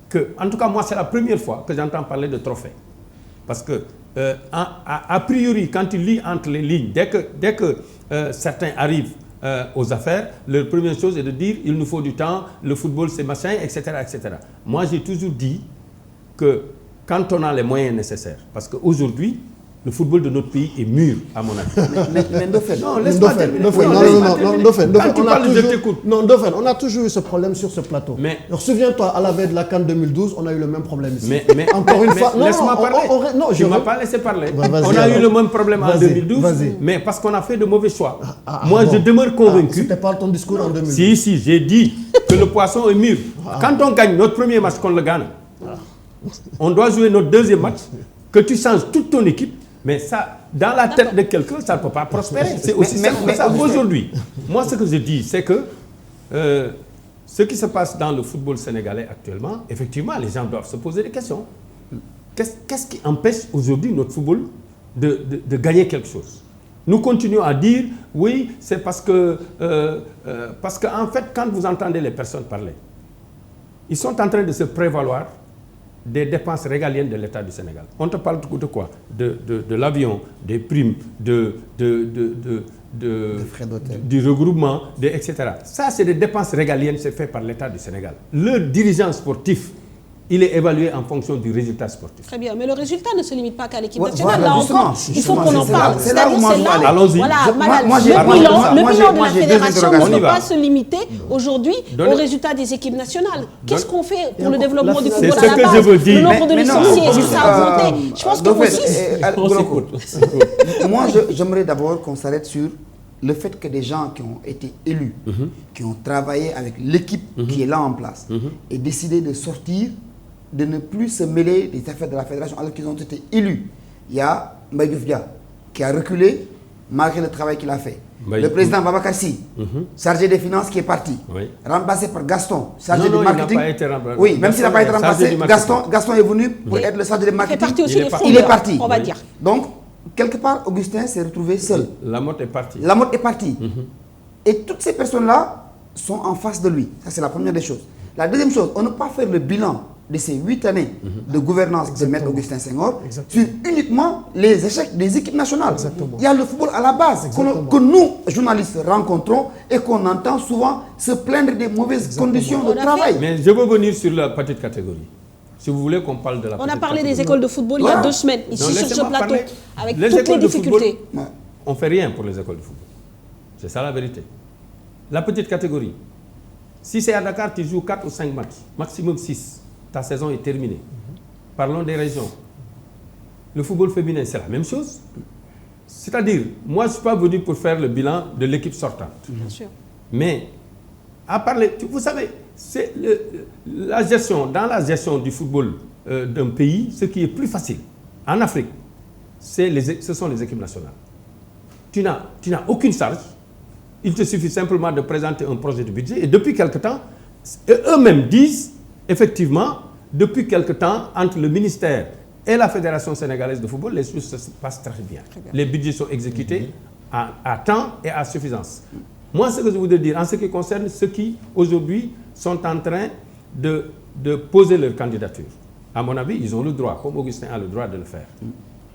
S4: que, en tout cas, moi, c'est la première fois que j'entends parler de trophée. Parce que, a priori, quand tu lis entre les lignes, dès que certains arrivent aux affaires, leur première chose est de dire il nous faut du temps, le football c'est machin, etc., etc. Moi j'ai toujours dit que quand on a les moyens nécessaires, parce qu'aujourd'hui, Le football de notre pays est mûr, à mon avis.
S3: Mais Ndofène,
S4: non, laisse-moi terminer.
S11: Ndofène, on a toujours eu ce problème sur ce plateau. Mais souviens-toi, à la veille de la CAN 2012, on a eu le même problème ici.
S4: Mais
S11: encore une fois,
S4: laisse-moi parler. Tu ne m'as pas laissé parler. On a eu le même problème en 2012, mais parce qu'on a fait de mauvais choix. Moi, je demeure convaincu.
S11: C'était pas ton discours en 2012.
S4: Si, j'ai dit que le poisson est mûr. Quand on gagne notre premier match contre le Ghana, on doit jouer notre deuxième match, que tu changes toute ton équipe. Mais ça, dans la tête de quelqu'un, ça ne peut pas prospérer. C'est aussi simple que ça. Aujourd'hui, moi, ce que je dis, c'est que ce qui se passe dans le football sénégalais actuellement, effectivement, les gens doivent se poser des questions. Qu'est-ce qui empêche aujourd'hui notre football de gagner quelque chose? Nous continuons à dire, oui, c'est parce que en fait, quand vous entendez les personnes parler, ils sont en train de se prévaloir des dépenses régaliennes de l'État du Sénégal. On te parle de quoi? De l'avion, des primes, du regroupement, etc. Ça, c'est des dépenses régaliennes, c'est fait par l'État du Sénégal. Le dirigeant sportif, il est évalué en fonction du résultat sportif.
S1: Très bien, mais le résultat ne se limite pas qu'à l'équipe nationale. Là encore, il faut qu'on en parle.
S3: C'est là où moi je veux aller.
S4: Allons-y.
S1: Voilà, le bilan de la fédération ne peut pas se limiter aujourd'hui aux résultats des équipes nationales. Qu'est-ce qu'on fait pour le développement du football à la base?
S4: C'est ce que je veux dire.
S1: Le nombre de licenciés, est-ce que ça a augmenté? Je pense que aussi...
S3: Moi, j'aimerais d'abord qu'on s'arrête sur le fait que des gens qui ont été élus, qui ont travaillé avec l'équipe qui est là en place, aient décidé de sortir, de ne plus se mêler des affaires de la fédération alors qu'ils ont été élus. Il y a Mbaye Diouf Dia qui a reculé malgré le travail qu'il a fait. Le président Babacar Sy, chargé des finances, qui est parti, remplacé par Gaston, chargé du marketing. Oui, même s'il n'a pas été remplacé, Gaston est venu pour être le chargé de marketing.
S1: Il est parti, on va dire.
S3: Donc, quelque part, Augustin s'est retrouvé seul.
S4: Lamotte est parti.
S3: Lamotte est parti. Et toutes ces personnes-là sont en face de lui. Ça, c'est la première des choses. La deuxième chose, on ne peut pas faire le bilan de ces 8 années de gouvernance de Maître Augustin Senghor sur uniquement les échecs des équipes nationales. Il y a le football à la base que nous, journalistes, rencontrons et qu'on entend souvent se plaindre des mauvaises conditions de travail.
S4: Mais je veux venir sur la petite catégorie. Si vous voulez qu'on parle de la petite catégorie.
S1: On a parlé des écoles de football il y a 2 semaines, ici sur ce plateau, avec toutes les difficultés.
S4: On ne fait rien pour les écoles de football. C'est ça la vérité. La petite catégorie. Si c'est à Dakar, tu joues 4 ou 5 matchs, maximum 6. Ta saison est terminée. Parlons des régions. Le football féminin, c'est la même chose. C'est-à-dire, moi, je ne suis pas venu pour faire le bilan de l'équipe sortante.
S1: Bien sûr.
S4: Mais, à parler, vous savez, c'est dans la gestion du football d'un pays, ce qui est plus facile, en Afrique, ce sont les équipes nationales. Tu n'as aucune charge. Il te suffit simplement de présenter un projet de budget. Et depuis quelque temps, eux-mêmes disent, effectivement, depuis quelque temps, entre le ministère et la Fédération sénégalaise de football, les choses se passent très bien. Les budgets sont exécutés à temps et à suffisance. Moi, ce que je voudrais dire, en ce qui concerne ceux qui, aujourd'hui, sont en train de poser leur candidature, à mon avis, ils ont le droit, comme Augustin a le droit de le faire.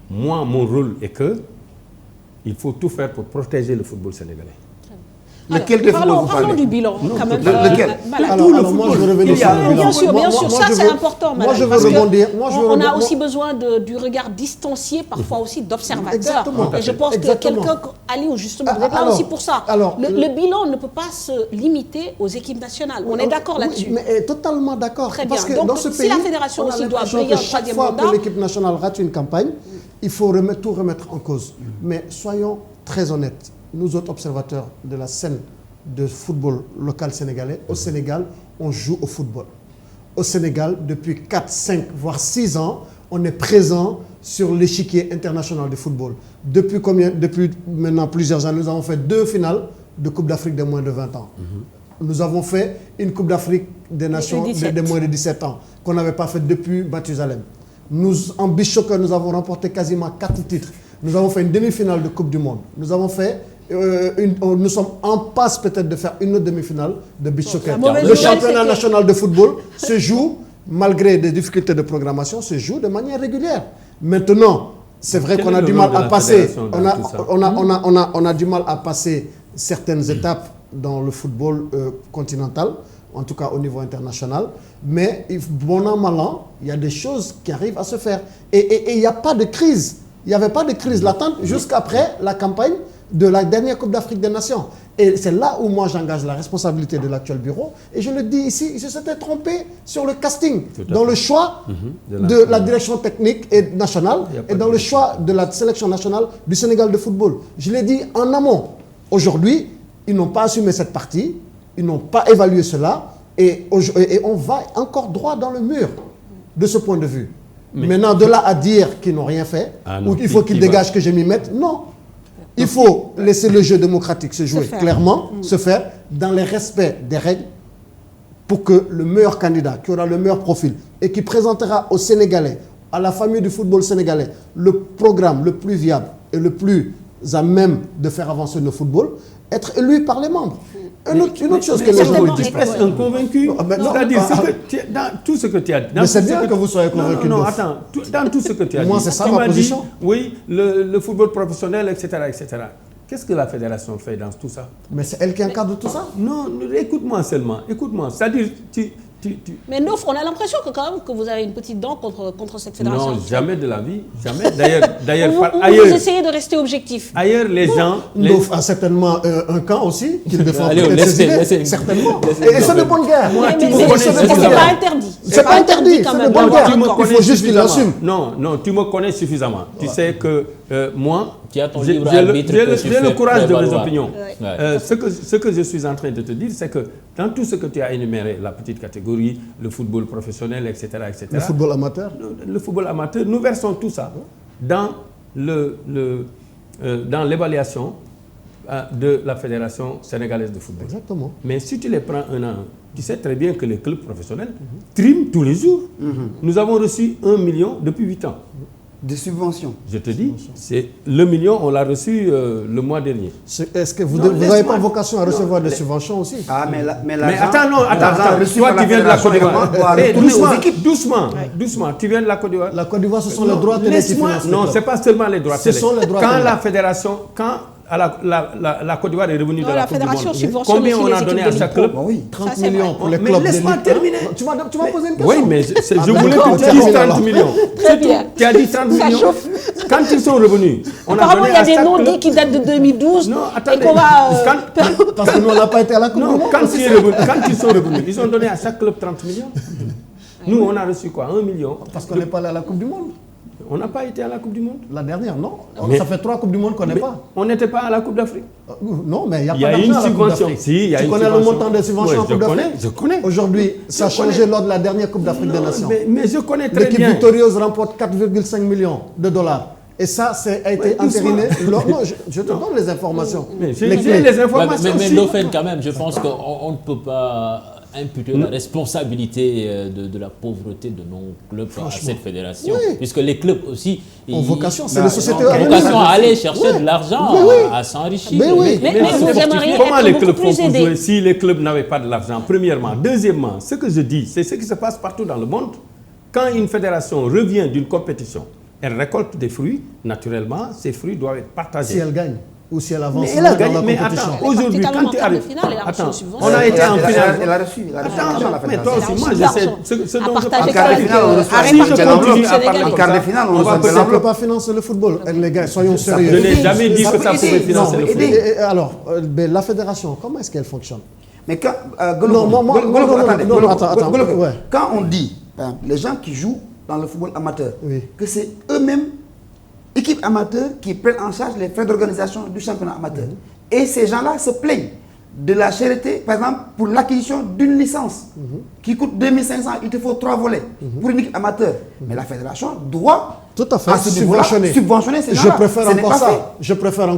S4: Moi, mon rôle est que il faut tout faire pour protéger le football sénégalais.
S3: Lequel des footballs vous parlez?
S1: Parlons du bilan, quand même.
S3: Lequel?
S11: Alors, moi, je veux revenir sur le bilan.
S1: Bien sûr, ça c'est important, madame.
S11: Moi, je veux rebondir.
S1: On a aussi besoin du regard distancié, parfois aussi d'observateur. Et je pense que quelqu'un, Ali, justement, vous êtes là aussi pour ça. Le bilan ne peut pas se limiter aux équipes nationales. On est d'accord là-dessus.
S11: Mais totalement d'accord.
S1: Très bien.
S11: Parce que
S1: donc,
S11: dans ce pays,
S1: si la fédération aussi doit briller en troisième mandat...
S11: Chaque fois que l'équipe nationale rate une campagne, il faut tout remettre en cause. Mais soyons très honnêtes. Nous autres observateurs de la scène de football local sénégalais, au Sénégal, on joue au football. Au Sénégal, depuis 4, 5, voire 6 ans, on est présent sur l'échiquier international de football. Depuis maintenant plusieurs années, nous avons fait 2 finales de Coupe d'Afrique de moins de 20 ans. Nous avons fait une Coupe d'Afrique des Nations de moins de 17 ans, qu'on n'avait pas fait depuis Mathusalem. En beach soccer, nous avons remporté quasiment 4 titres. Nous avons fait une demi-finale de Coupe du Monde. Nous avons fait... nous sommes en passe peut-être de faire une autre demi-finale de beach soccer. Le championnat national de football se joue, malgré des difficultés de programmation, se joue de manière régulière. Maintenant, c'est vrai qu'on a du mal à passer. On a du mal à passer certaines étapes dans le football continental, en tout cas au niveau international. Mais bon an, mal an, il y a des choses qui arrivent à se faire. Et il n'y a pas de crise. Il n'y avait pas de crise latente jusqu'après la campagne de la dernière Coupe d'Afrique des Nations. Et c'est là où moi j'engage la responsabilité de l'actuel bureau. Et je le dis ici, ils se s'étaient trompés sur le casting, dans le choix de la direction technique et nationale et dans le choix de la sélection nationale du Sénégal de football. Je l'ai dit en amont. Aujourd'hui, ils n'ont pas assumé cette partie, ils n'ont pas évalué cela et on va encore droit dans le mur de ce point de vue. Maintenant, de là à dire qu'ils n'ont rien fait, ou qu'il faut qu'ils dégagent que je m'y mette, non. Il faut laisser le jeu démocratique se jouer clairement, se faire dans le respect des règles pour que le meilleur candidat, qui aura le meilleur profil et qui présentera aux Sénégalais, à la famille du football sénégalais, le programme le plus viable et le plus à même de faire avancer le football, être élu par les membres. Une autre chose que les gens
S4: disent. Tu es presque un convaincu. C'est-à-dire, dans tout ce que tu as dit.
S11: Mais c'est bien que vous soyez convaincu.
S4: Non, attends. Dans tout ce que tu as dit.
S11: Moi, c'est ça ma position.
S4: Oui, le football professionnel, etc. Qu'est-ce que la fédération fait dans tout ça?
S11: Mais c'est elle qui encadre tout ça?
S4: Non, écoute-moi seulement. Écoute-moi. C'est-à-dire,
S1: Mais Nof, on a l'impression que quand même que vous avez une petite dent contre cette fédération.
S4: Non, jamais de la vie. Jamais. D'ailleurs,
S1: ailleurs. Vous essayez de rester objectif.
S4: Ailleurs, les gens...
S11: Nof a certainement un camp aussi qu'il défend ses idées. Certainement. Et c'est de bonne guerre.
S1: Mais c'est pas interdit.
S11: C'est pas interdit, c'est de bonne guerre. Il faut juste qu'il l'assume.
S4: Non, tu me connais suffisamment. Tu sais que moi...
S2: J'ai
S4: le courage de mes opinions. Ce que je suis en train de te dire, c'est que dans tout ce que tu as énuméré, la petite catégorie, le football professionnel, etc.
S11: Le football amateur.
S4: Le football amateur, nous versons tout ça dans l'évaluation de la Fédération sénégalaise de football.
S11: Exactement.
S4: Mais si tu les prends un à un, tu sais très bien que les clubs professionnels triment tous les jours. Nous avons reçu 1 million depuis 8 ans.
S3: Des subventions.
S4: Je te dis, c'est le million, on l'a reçu le mois dernier.
S11: Est-ce que vous n'avez pas vocation à recevoir des subventions aussi?
S4: Mais attends, toi tu viens de la Côte d'Ivoire. Doucement, tu viens de la Côte d'Ivoire.
S11: La Côte d'Ivoire, ce sont les droits télé qui financent.
S4: Non, ce n'est pas seulement les droits télé.
S11: Ce sont les droits
S4: télé.
S11: Quand
S4: la fédération, la Côte d'Ivoire est revenue de la Coupe du Monde, combien on a donné à chaque club?
S11: 30 millions pour les clubs.
S4: Mais laisse-moi terminer.
S11: Tu m'as posé une question.
S4: Oui, mais je voulais que tu dises 30 millions.
S1: Très bien.
S4: Tu as dit 30 millions. Quand ils sont revenus,
S1: apparemment, il y a des non-dits qui datent de 2012.
S4: Non, attendez.
S11: Parce que nous, on n'a pas été à la Coupe du Monde.
S4: Quand ils sont revenus, ils ont donné à chaque club 30 millions. Nous, on a reçu quoi? 1 million.
S11: Parce qu'on n'est pas allé à la Coupe du Monde.
S4: On n'a pas été à la Coupe du Monde.
S11: La dernière, non. Ça fait 3 Coupes du Monde qu'on n'est pas.
S4: On n'était pas à la Coupe d'Afrique.
S11: Non, mais il n'y a pas
S4: d'argent à la Coupe d'Afrique. Tu
S11: connais le montant des subventions en Coupe d'Afrique?
S4: Je connais.
S11: Aujourd'hui, ça a changé lors de la dernière Coupe d'Afrique des Nations.
S4: Mais je connais très bien.
S11: L'équipe victorieuse remporte 4,5 millions de dollars. Et ça, a été entériné. Non, je te donne les informations.
S4: Mais les informations.
S2: Mais Ndofène, quand même, je pense qu'on ne peut pas imputer la responsabilité de la pauvreté de nos clubs à cette fédération.
S11: Oui.
S2: Puisque les clubs aussi
S11: ont vocation, c'est les sociétés
S2: vocation à aller chercher de l'argent, à s'enrichir.
S1: Mais vous aimeriez
S4: comment les clubs
S1: font
S4: pour jouer si les clubs n'avaient pas de l'argent, premièrement. Deuxièmement, ce que je dis, c'est ce qui se passe partout dans le monde. Quand une fédération revient d'une compétition, elle récolte des fruits, naturellement, ces fruits doivent être partagés.
S11: Si elle gagne ou si elle avance
S4: dans la compétition. Mais attends, aujourd'hui, quand tu arrives...
S1: Attends,
S4: on a été en finale.
S3: Elle a reçu.
S4: Mais toi aussi, moi, je sais ce dont je parle.
S3: Si je continue à parler en quart de finale, on
S11: ne peut pas financer le football. Les gars, soyons sérieux.
S4: Je n'ai jamais dit que ça pouvait financer le football.
S11: Alors, la fédération, comment est-ce qu'elle fonctionne?
S3: Mais quand... Quand on dit, les gens qui jouent dans le football amateur, que c'est eux-mêmes, équipe amateur, qui prennent en charge les frais d'organisation du championnat amateur. Et ces gens-là se plaignent de la cherté, par exemple, pour l'acquisition d'une licence qui coûte 2500, il te faut 3 volets pour une équipe amateur. Mais la fédération doit subventionner ces gens-là.
S11: Je préfère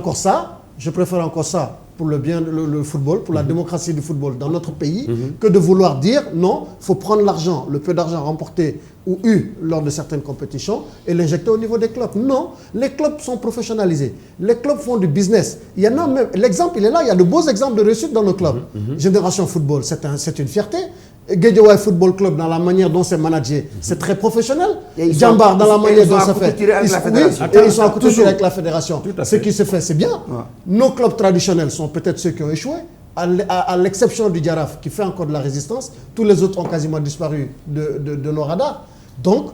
S11: encore ça pour le bien le football, pour la démocratie du football dans notre pays, que de vouloir dire non, il faut prendre l'argent, le peu d'argent remporté ou eu lors de certaines compétitions et l'injecter au niveau des clubs. Non, les clubs sont professionnalisés. Les clubs font du business. Il y en a même, l'exemple il est là, il y a de beaux exemples de réussite dans nos clubs. Génération Football, c'est une fierté. Guédiawaye Football Club, dans la manière dont c'est managé, c'est très professionnel. Jambar, dans la manière dont ça fait. Ils sont à couteau tiré avec la fédération. Ce qui se fait, c'est bien. Nos clubs traditionnels sont peut-être ceux qui ont échoué, à l'exception du Djaraf, qui fait encore de la résistance. Tous les autres ont quasiment disparu de nos radars. Donc,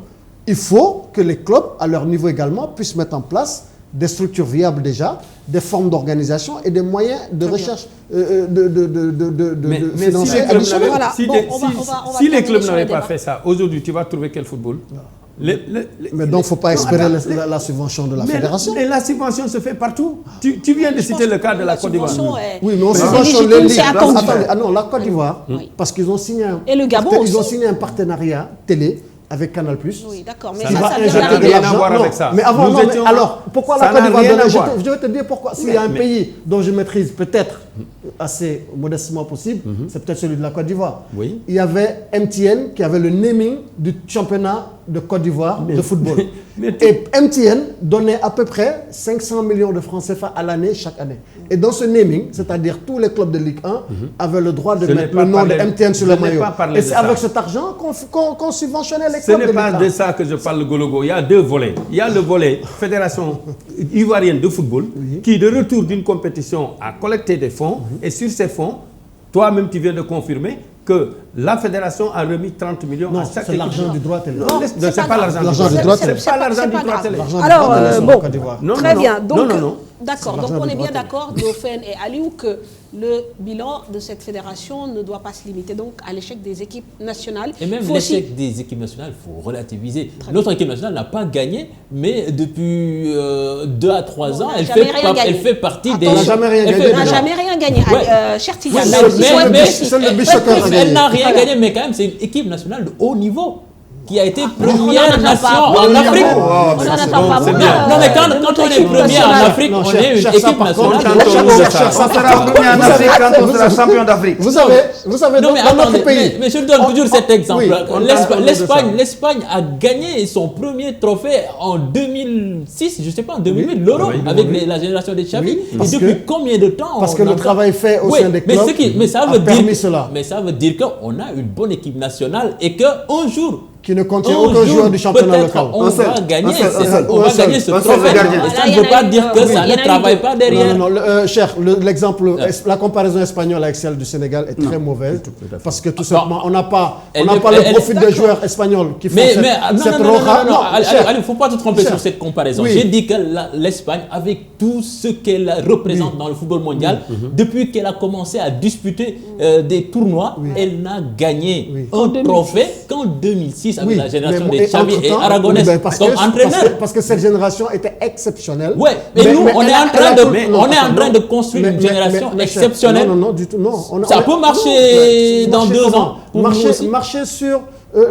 S11: il faut que les clubs, à leur niveau également, puissent mettre en place des structures viables déjà, des formes d'organisation et des moyens de recherche financiers additionnels.
S4: Si les clubs n'avaient pas fait ça, aujourd'hui, tu vas trouver quel football?
S11: Mais donc, il ne faut pas espérer la subvention de la fédération.
S4: Mais la subvention se fait partout. Tu viens de citer le cas de la Côte d'Ivoire.
S11: Oui, mais on subventionne les ligues. Ah non, la Côte d'Ivoire, parce qu'ils ont signé un partenariat télé avec Canal+.
S1: Oui, d'accord.
S4: Mais ça n'a rien à voir avec ça.
S11: Mais avant, alors, pourquoi la Côte d'Ivoire donne? Je vais te dire pourquoi. S'il y a un pays dont je maîtrise peut-être assez modestement possible, c'est peut-être celui de la Côte d'Ivoire.
S4: Oui.
S11: Il y avait MTN qui avait le naming du championnat de Côte d'Ivoire de football. Et MTN donnait à peu près 500 millions de francs CFA à l'année, chaque année. Et dans ce naming, c'est-à-dire tous les clubs de Ligue 1 avaient le droit de mettre le nom de MTN sur le maillot. Et c'est avec cet argent qu'on subventionnait les clubs de Ligue 1.
S4: Ce n'est pas de ça que je parle, Gologo. Il y a deux volets. Il y a le volet Fédération ivoirienne de football, qui de retour d'une compétition a collecté des fonds. Et sur ces fonds, toi-même tu viens de confirmer que la fédération a remis 30 millions à chaque équipe.
S11: C'est l'argent du droit télé.
S4: Non, c'est pas l'argent du droit télé. C'est pas l'argent du droit télé.
S1: Alors, bon, très bien. Donc, d'accord. Donc, on est bien d'accord, Dauphin et Aliou, que le bilan de cette fédération ne doit pas se limiter donc à l'échec des équipes nationales.
S2: Et même l'échec des équipes nationales, il faut relativiser. Notre équipe nationale n'a pas gagné, mais depuis 2 à 3 ans, elle fait partie des...
S11: Elle n'a jamais rien gagné.
S1: Elle n'a jamais rien gagné. Cher Tidiane,
S2: elle n'a rien gagné, mais quand même, c'est une équipe nationale de haut niveau qui a été première nation en Afrique. Non, mais quand on est premier en Afrique, on est une équipe nationale.
S3: Ça sera premier en Afrique quand on sera champion d'Afrique.
S11: Vous savez, dans notre pays...
S2: Mais je donne toujours cet exemple. L'Espagne a gagné son premier trophée en 2006, je ne sais pas, en 2008, l'Euro, avec la génération des Xavi. Et depuis combien de temps?
S11: Parce que le travail fait au sein des clubs a permis cela.
S2: Mais ça veut dire qu'on a une bonne équipe nationale et qu'un jour...
S11: qui ne contient aucun joueur du championnat local.
S2: On va gagner ce trophée. Et ça ne veut pas dire que ça ne travaille pas derrière.
S11: Non, cher, l'exemple, la comparaison espagnole avec celle du Sénégal est très mauvaise. Parce que tout simplement, on n'a pas le profil des joueurs espagnols qui font cette roja.
S2: Non, il ne faut pas te tromper sur cette comparaison. J'ai dit que l'Espagne, avec tout ce qu'elle représente dans le football mondial, depuis qu'elle a commencé à disputer des tournois, elle n'a gagné un trophée qu'en 2006. Avec la génération des Xavi et Aragonés comme entraîneur.
S11: Parce que cette génération était exceptionnelle.
S2: Oui, mais nous, on est en train de construire une génération exceptionnelle.
S11: Non, du tout. Non.
S2: Ça peut marcher dans 2 ans.
S11: Marcher sur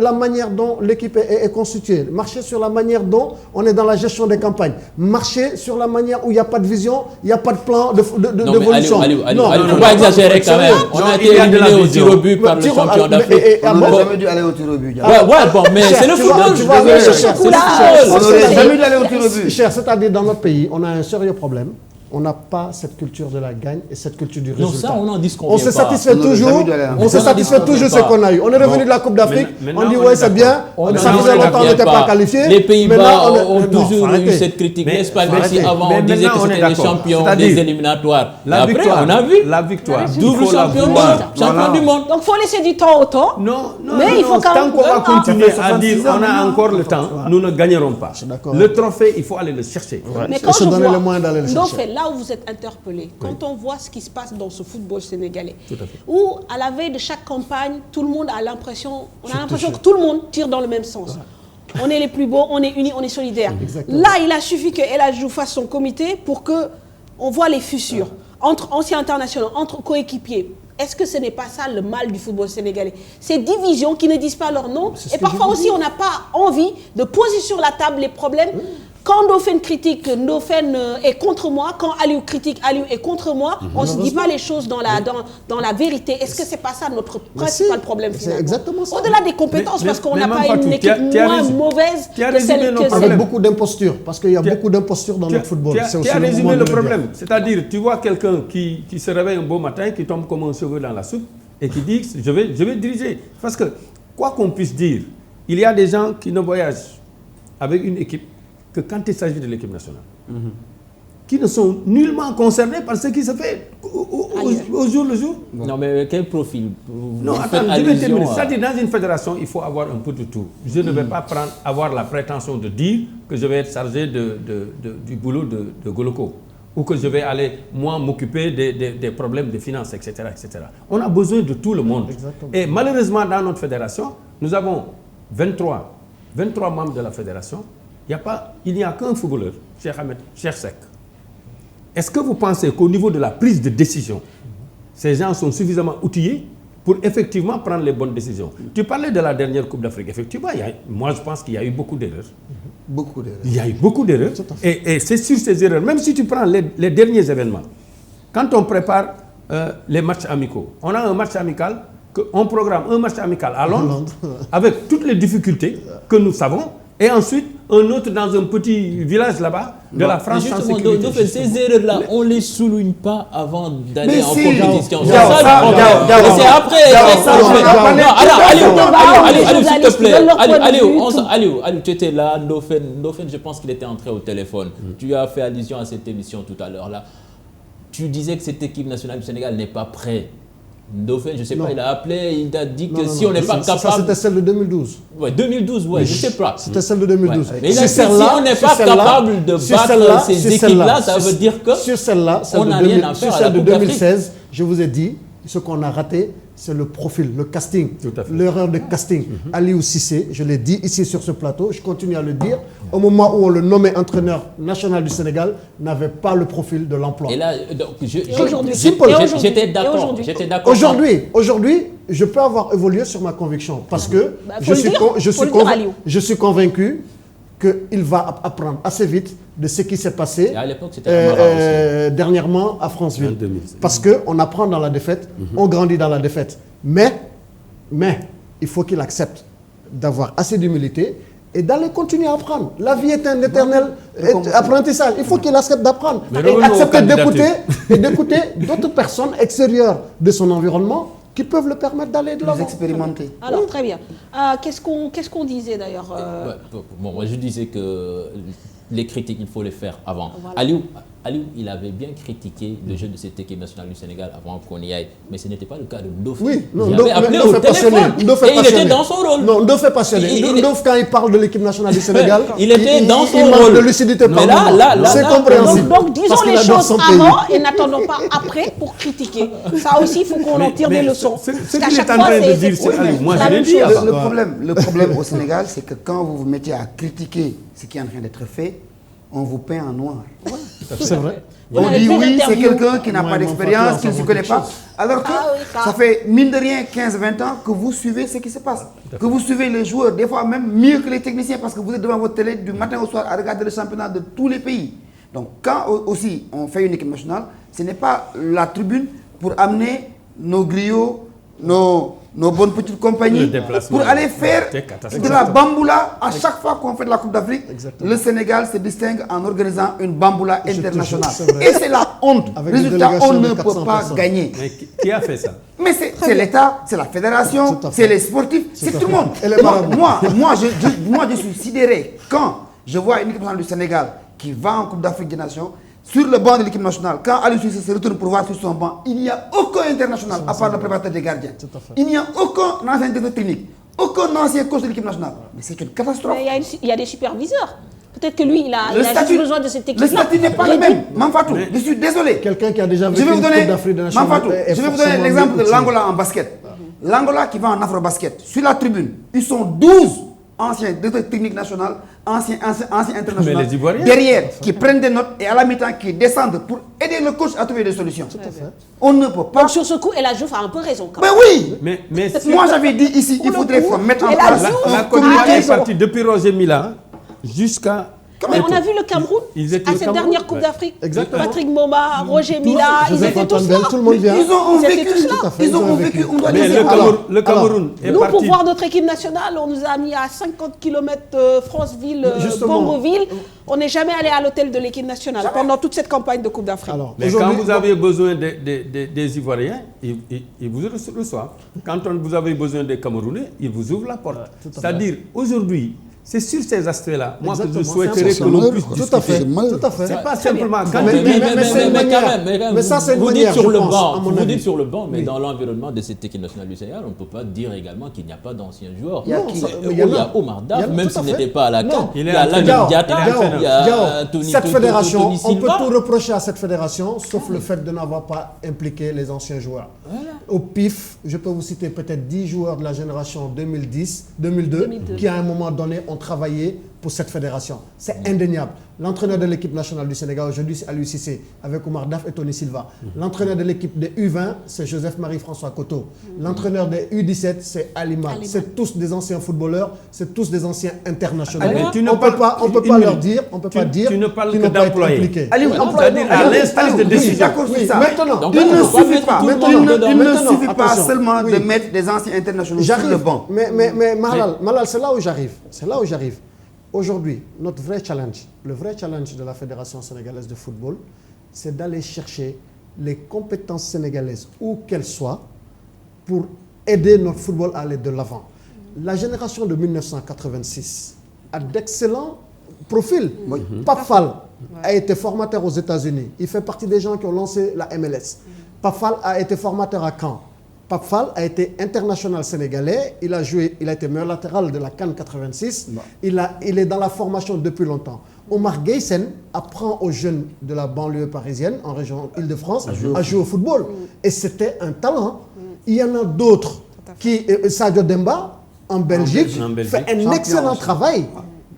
S11: la manière dont l'équipe est constituée, marcher sur la manière dont on est dans la gestion des campagnes, marcher sur la manière où il n'y a pas de vision, il n'y a pas de plan d'évolution.
S2: Non, il ne faut pas exagérer quand même. On a été éliminé au tir au but par le champion d'Afrique.
S3: On n'aurait jamais dû aller au tir au but.
S2: Ouais, bon, mais c'est le football.
S11: On n'aurait jamais dû aller au tir au but. Cher, c'est-à-dire dans notre pays, on a un sérieux problème. On n'a pas cette culture de la gagne et cette culture du résultat.
S2: Non, ça, on en dit
S11: on se satisfait toujours. On se satisfait toujours ce qu'on a eu. On est revenu de la Coupe d'Afrique. On dit ouais, c'est bien. Ça faisait longtemps qu'on n'était pas qualifié.
S2: Les Pays-Bas ont toujours eu cette critique. L'Espagne aussi, avant, on disait que c'était les champions des éliminatoires. Après, on a vu
S4: la victoire.
S2: Double champion du monde.
S1: Donc, il faut laisser du temps au temps.
S4: Non,
S1: mais il faut quand même.
S4: Tant qu'on va continuer à dire on a encore le temps, nous ne gagnerons pas. Le trophée, il faut aller le chercher.
S1: Mais quand je donne les moyens d'aller le chercher. Là où vous êtes interpellé, quand on voit ce qui se passe dans ce football sénégalais, où à la veille de chaque campagne, tout le monde a l'impression, que tout le monde tire dans le même sens. On est les plus beaux, on est unis, on est solidaires. Là, il a suffi que El Hadji fasse son comité pour que on voit les fissures entre anciens internationaux, entre coéquipiers. Est-ce que ce n'est pas ça le mal du football sénégalais? Ces divisions qui ne disent pas leur nom. Et parfois aussi, on n'a pas envie de poser sur la table les problèmes. Quand Dauphin critique, Dauphin est contre moi. Quand Aliou critique, Aliou est contre moi. On ne se dit pas les choses dans la vérité. Est-ce que ce n'est pas ça notre principal problème finalement?
S11: C'est exactement ça.
S1: Au-delà des compétences, parce qu'on n'a pas une équipe moins mauvaise que celle que c'est.
S11: Avec beaucoup d'imposture, parce qu'il y a beaucoup d'imposture dans notre football.
S4: Tu as résumé le problème. C'est-à-dire, tu vois quelqu'un qui se réveille un beau matin, qui tombe comme un cheveu dans la soupe, et qui dit je vais diriger. Parce que, quoi qu'on puisse dire, il y a des gens qui ne voyagent avec une équipe que quand il s'agit de l'équipe nationale. qui ne sont nullement concernés par ce qui se fait au jour le jour.
S2: Non, mais quel profil?
S4: Non, attends, je vais terminer. C'est-à-dire, dans une fédération, il faut avoir un peu de tout. Je ne vais pas avoir la prétention de dire que je vais être chargé du boulot de Goloko, ou que je vais aller, moi, m'occuper des problèmes de finances, etc., etc. On a besoin de tout le monde. Exactement. Et malheureusement, dans notre fédération, nous avons 23 membres de la fédération. Il n'y a qu'un footballeur, Cheikh Seck. Est-ce que vous pensez qu'au niveau de la prise de décision, ces gens sont suffisamment outillés pour effectivement prendre les bonnes décisions? Tu parlais de la dernière Coupe d'Afrique. Effectivement, moi je pense qu'il y a eu beaucoup d'erreurs.
S3: Beaucoup d'erreurs.
S4: Il y a eu beaucoup d'erreurs. Et c'est sur ces erreurs, même si tu prends les derniers événements, quand on prépare les matchs amicaux, on a un match amical, on programme un match amical à Londres, avec toutes les difficultés que nous savons, et ensuite un autre dans un petit village là-bas de la France sans sécurité.
S2: Donc, ces erreurs-là, on ne les souligne pas avant d'aller en compétition.
S3: C'est après.
S2: Allez, s'il te plaît. Allez, tu étais là. Ndofène, je pense qu'il était entré au téléphone. Tu as fait allusion à cette émission tout à l'heure là. Tu disais que cette équipe nationale du Sénégal n'est pas prête. Ndofène, je ne sais pas, il a appelé, il t'a dit que si on n'est pas capable...
S11: Ça, c'était celle de 2012.
S2: Ouais, 2012, ouais, je ne sais pas.
S11: C'était celle de 2012.
S2: Ouais. Mais là, si on n'est pas capable de battre ces équipes-là, ça veut dire que
S11: sur celle-là,
S2: on n'a rien à faire à la
S11: celle de
S2: Coupe d'Afrique.
S11: 2016, je vous ai dit, ce qu'on a raté, c'est le profil, le casting, l'erreur de casting. Aliou Cissé, je l'ai dit ici sur ce plateau, je continue à le dire, au moment où on le nommait entraîneur national du Sénégal, n'avait pas le profil de l'emploi.
S2: Et là, donc,
S11: j'étais
S2: d'accord.
S11: Aujourd'hui, je peux avoir évolué sur ma conviction parce que je suis convaincu qu'il va apprendre assez vite de ce qui s'est passé dernièrement à Franceville. Parce qu'on apprend dans la défaite, on grandit dans la défaite. Mais il faut qu'il accepte d'avoir assez d'humilité et d'aller continuer à apprendre. La vie est un éternel apprentissage. Il faut qu'il accepte d'apprendre et accepter d'écouter d'autres personnes extérieures de son environnement qui peuvent le permettre d'aller de l'avant.
S3: Expérimenter.
S1: Alors, très bien. Qu'est-ce qu'on disait d'ailleurs
S2: Bon, moi je disais que les critiques, il faut les faire avant. Voilà. Aliou, il avait bien critiqué le jeu de cette équipe nationale du Sénégal avant qu'on y aille. Mais ce n'était pas le cas de Ndofène.
S11: Oui, non,
S2: il avait appelé au téléphone. Et il était dans son rôle.
S11: Non, Ndofène est passionné. Ndofène, quand il parle de l'équipe nationale du Sénégal,
S2: il était dans son
S11: rôle. Il manque de lucidité par moment. C'est compréhensible.
S1: Donc disons les choses avant et n'attendons pas après pour critiquer. Ça aussi, il faut qu'on en tire des leçons.
S4: Ce qu'il est en train de dire, c'est Aliou. Moi, je l'ai dit.
S3: Le problème au Sénégal, c'est que quand vous vous mettez à critiquer ce qui est en train d'être fait, on vous peint en noir.
S11: C'est vrai.
S3: On dit oui, c'est quelqu'un qui n'a pas d'expérience, qui ne se connaît pas. Alors que ça fait mine de rien 15-20 ans que vous suivez ce qui se passe. Que vous suivez les joueurs, des fois même mieux que les techniciens, parce que vous êtes devant votre télé du matin au soir à regarder le championnat de tous les pays. Donc quand aussi on fait une équipe nationale, ce n'est pas la tribune pour amener nos griots, nos bonnes petites compagnies, pour aller faire de la bamboula à chaque fois qu'on fait de la Coupe d'Afrique. Le Sénégal se distingue en organisant une bamboula internationale. Et c'est la honte. Résultat, on ne peut pas gagner.
S4: Mais qui a fait ça?
S3: Mais c'est l'État, c'est la fédération, c'est les sportifs, c'est tout le monde. Moi, je suis sidéré quand je vois une équipe nationale du Sénégal qui va en Coupe d'Afrique des Nations. Sur le banc de l'équipe nationale, quand Aliou Cissé se retourne pour voir sur son banc, il n'y a aucun international à part le préparateur des gardiens. Il n'y a aucun ancien directeur technique, aucun ancien coach de l'équipe nationale. Mais c'est une catastrophe.
S1: Mais il y a des superviseurs. Peut-être que lui, il a juste besoin de cette équipe-là.
S3: Le statut n'est pas le même. Mamfatou, je suis désolé.
S11: Quelqu'un qui a déjà vécu une Coupe d'Afrique des Nations.
S3: Mamfatou, je vais vous donner l'exemple de l'Angola en basket. L'Angola qui va en afro-basket, sur la tribune, ils sont 12 anciens directeurs techniques nationaux, anciens internationaux, derrière, qui prennent des notes et à la mi-temps qui descendent pour aider le coach à trouver des solutions. On ne peut pas.
S1: Donc sur ce coup, El Hadjouf a un peu raison quand
S3: même. Mais oui. Moi j'avais dit ici, il faudrait mettre en place.
S4: La Côte d'Ivoire est partie depuis Roger Mila jusqu'à...
S1: Mais on a vu le Cameroun à cette dernière Coupe d'Afrique. Patrick Mboma, Roger Mila, ils étaient tous là.
S11: Tout le monde vient.
S3: Ils ont vécu. On doit
S4: mais le Cameroun est
S1: nous,
S4: parti.
S1: pour voir notre équipe nationale, on nous a mis à 50 km Franceville, Bongoville. On n'est jamais allé à l'hôtel de l'équipe nationale pendant toute cette campagne de Coupe d'Afrique.
S4: Mais quand vous avez besoin des Ivoiriens, ils vous reçoivent. Quand vous avez besoin des Camerounais, ils vous ouvrent la porte. C'est-à-dire, aujourd'hui, C'est sur ces aspects-là, moi, que je
S11: Exactement,
S4: souhaiterais
S11: c'est
S4: que l'on
S11: malheureux,
S4: puisse
S11: quoi.
S4: discuter.
S11: Tout à fait.
S4: C'est pas simplement...
S11: Mais ça, c'est une
S2: vous
S11: manière,
S2: dites sur
S11: je
S2: le
S11: pense,
S2: banc,
S11: à mon
S2: vous
S11: avis.
S2: dites sur le banc, mais
S11: Oui.
S2: dans l'environnement de cette équipe nationale du Sénégal, on ne peut pas dire également qu'il n'y a pas d'anciens joueurs.
S11: Il y a
S2: Non,
S11: qui?
S2: il y a Omar Daf, même s'il n'était pas à la CAN. Il y a Lamine Diatta, il y a Tony
S11: Cette fédération,
S2: Tony
S11: on peut
S2: Silva.
S11: tout reprocher à cette fédération, sauf le fait de n'avoir pas impliqué les anciens joueurs. Au pif, je peux vous citer peut-être 10 joueurs de la génération 2002, qui à un moment donné ont travaillé pour cette fédération. C'est indéniable. L'entraîneur de l'équipe nationale du Sénégal aujourd'hui, c'est Aliou Cissé, avec Omar Daf et Tony Silva. L'entraîneur de l'équipe des U20, c'est Joseph-Marie-François Koto. L'entraîneur des U17, c'est Aliman. C'est tous des anciens footballeurs, c'est tous des anciens internationaux.
S4: Mais
S11: On ne peut pas leur dire, on peut pas dire
S4: tu ne parles
S11: qu'ils
S4: que
S11: n'ont pas été
S4: d'employés.
S11: impliqués.
S4: C'est-à-dire à l'instance de décision.
S11: Maintenant,
S3: il ne suffit pas. Il ne suffit pas
S11: attention.
S3: seulement de mettre des anciens internationaux sur le
S11: J'arrive,
S3: banc.
S11: mais Malal, c'est là où j'arrive. C'est là où j'arrive. Aujourd'hui, notre vrai challenge, le vrai challenge de la Fédération sénégalaise de football, c'est d'aller chercher les compétences sénégalaises, où qu'elles soient, pour aider notre football à aller de l'avant. La génération de 1986 a d'excellents profils. Pape Fall a été formateur aux États-Unis. Il fait partie des gens qui ont lancé la MLS. Pape Fall a été formateur à Caen. Pape Fall a été international sénégalais. Il a été meilleur latéral de la CAN 86. Il est dans la formation depuis longtemps. Omar Gueysen apprend aux jeunes de la banlieue parisienne, en région Île-de-France, à jouer au football. Et c'était un talent. Il y en a d'autres Sadio Demba, en Belgique, fait un excellent travail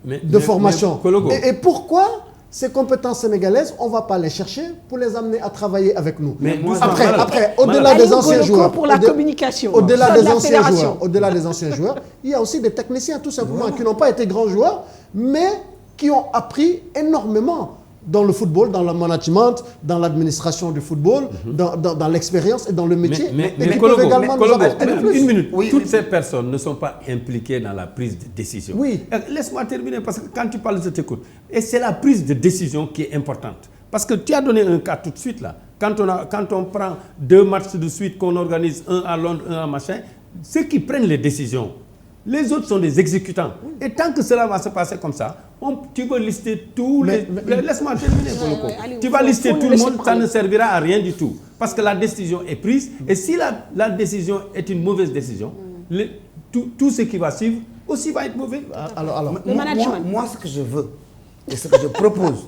S11: de formation. Et pourquoi ces compétences sénégalaises, on ne va pas les chercher pour les amener à travailler avec nous. Après, au-delà des anciens joueurs,
S1: pour la communication,
S11: au-delà des anciens joueurs, il y a aussi des techniciens tout simplement qui n'ont pas été grands joueurs, mais qui ont appris énormément dans le football, dans le management, dans l'administration du football, dans l'expérience et dans le métier.
S4: Mais une minute. Toutes ces personnes ne sont pas impliquées dans la prise de décision.
S11: Oui.
S4: Laisse-moi terminer parce que quand tu parles, je t'écoute. Et c'est la prise de décision qui est importante. Parce que tu as donné un cas tout de suite là. Quand on prend 2 matchs de suite, qu'on organise un à Londres, un à machin, ceux qui prennent les décisions, les autres sont des exécutants. Et tant que cela va se passer comme ça, tu vas lister tous les... Laisse-moi terminer, tu vas lister tout le monde, ça ne servira à rien du tout. Parce que la décision est prise. Et si la décision est une mauvaise décision, tout ce qui va suivre aussi va être mauvais.
S11: Alors,
S3: moi, ce que je veux et ce que je propose,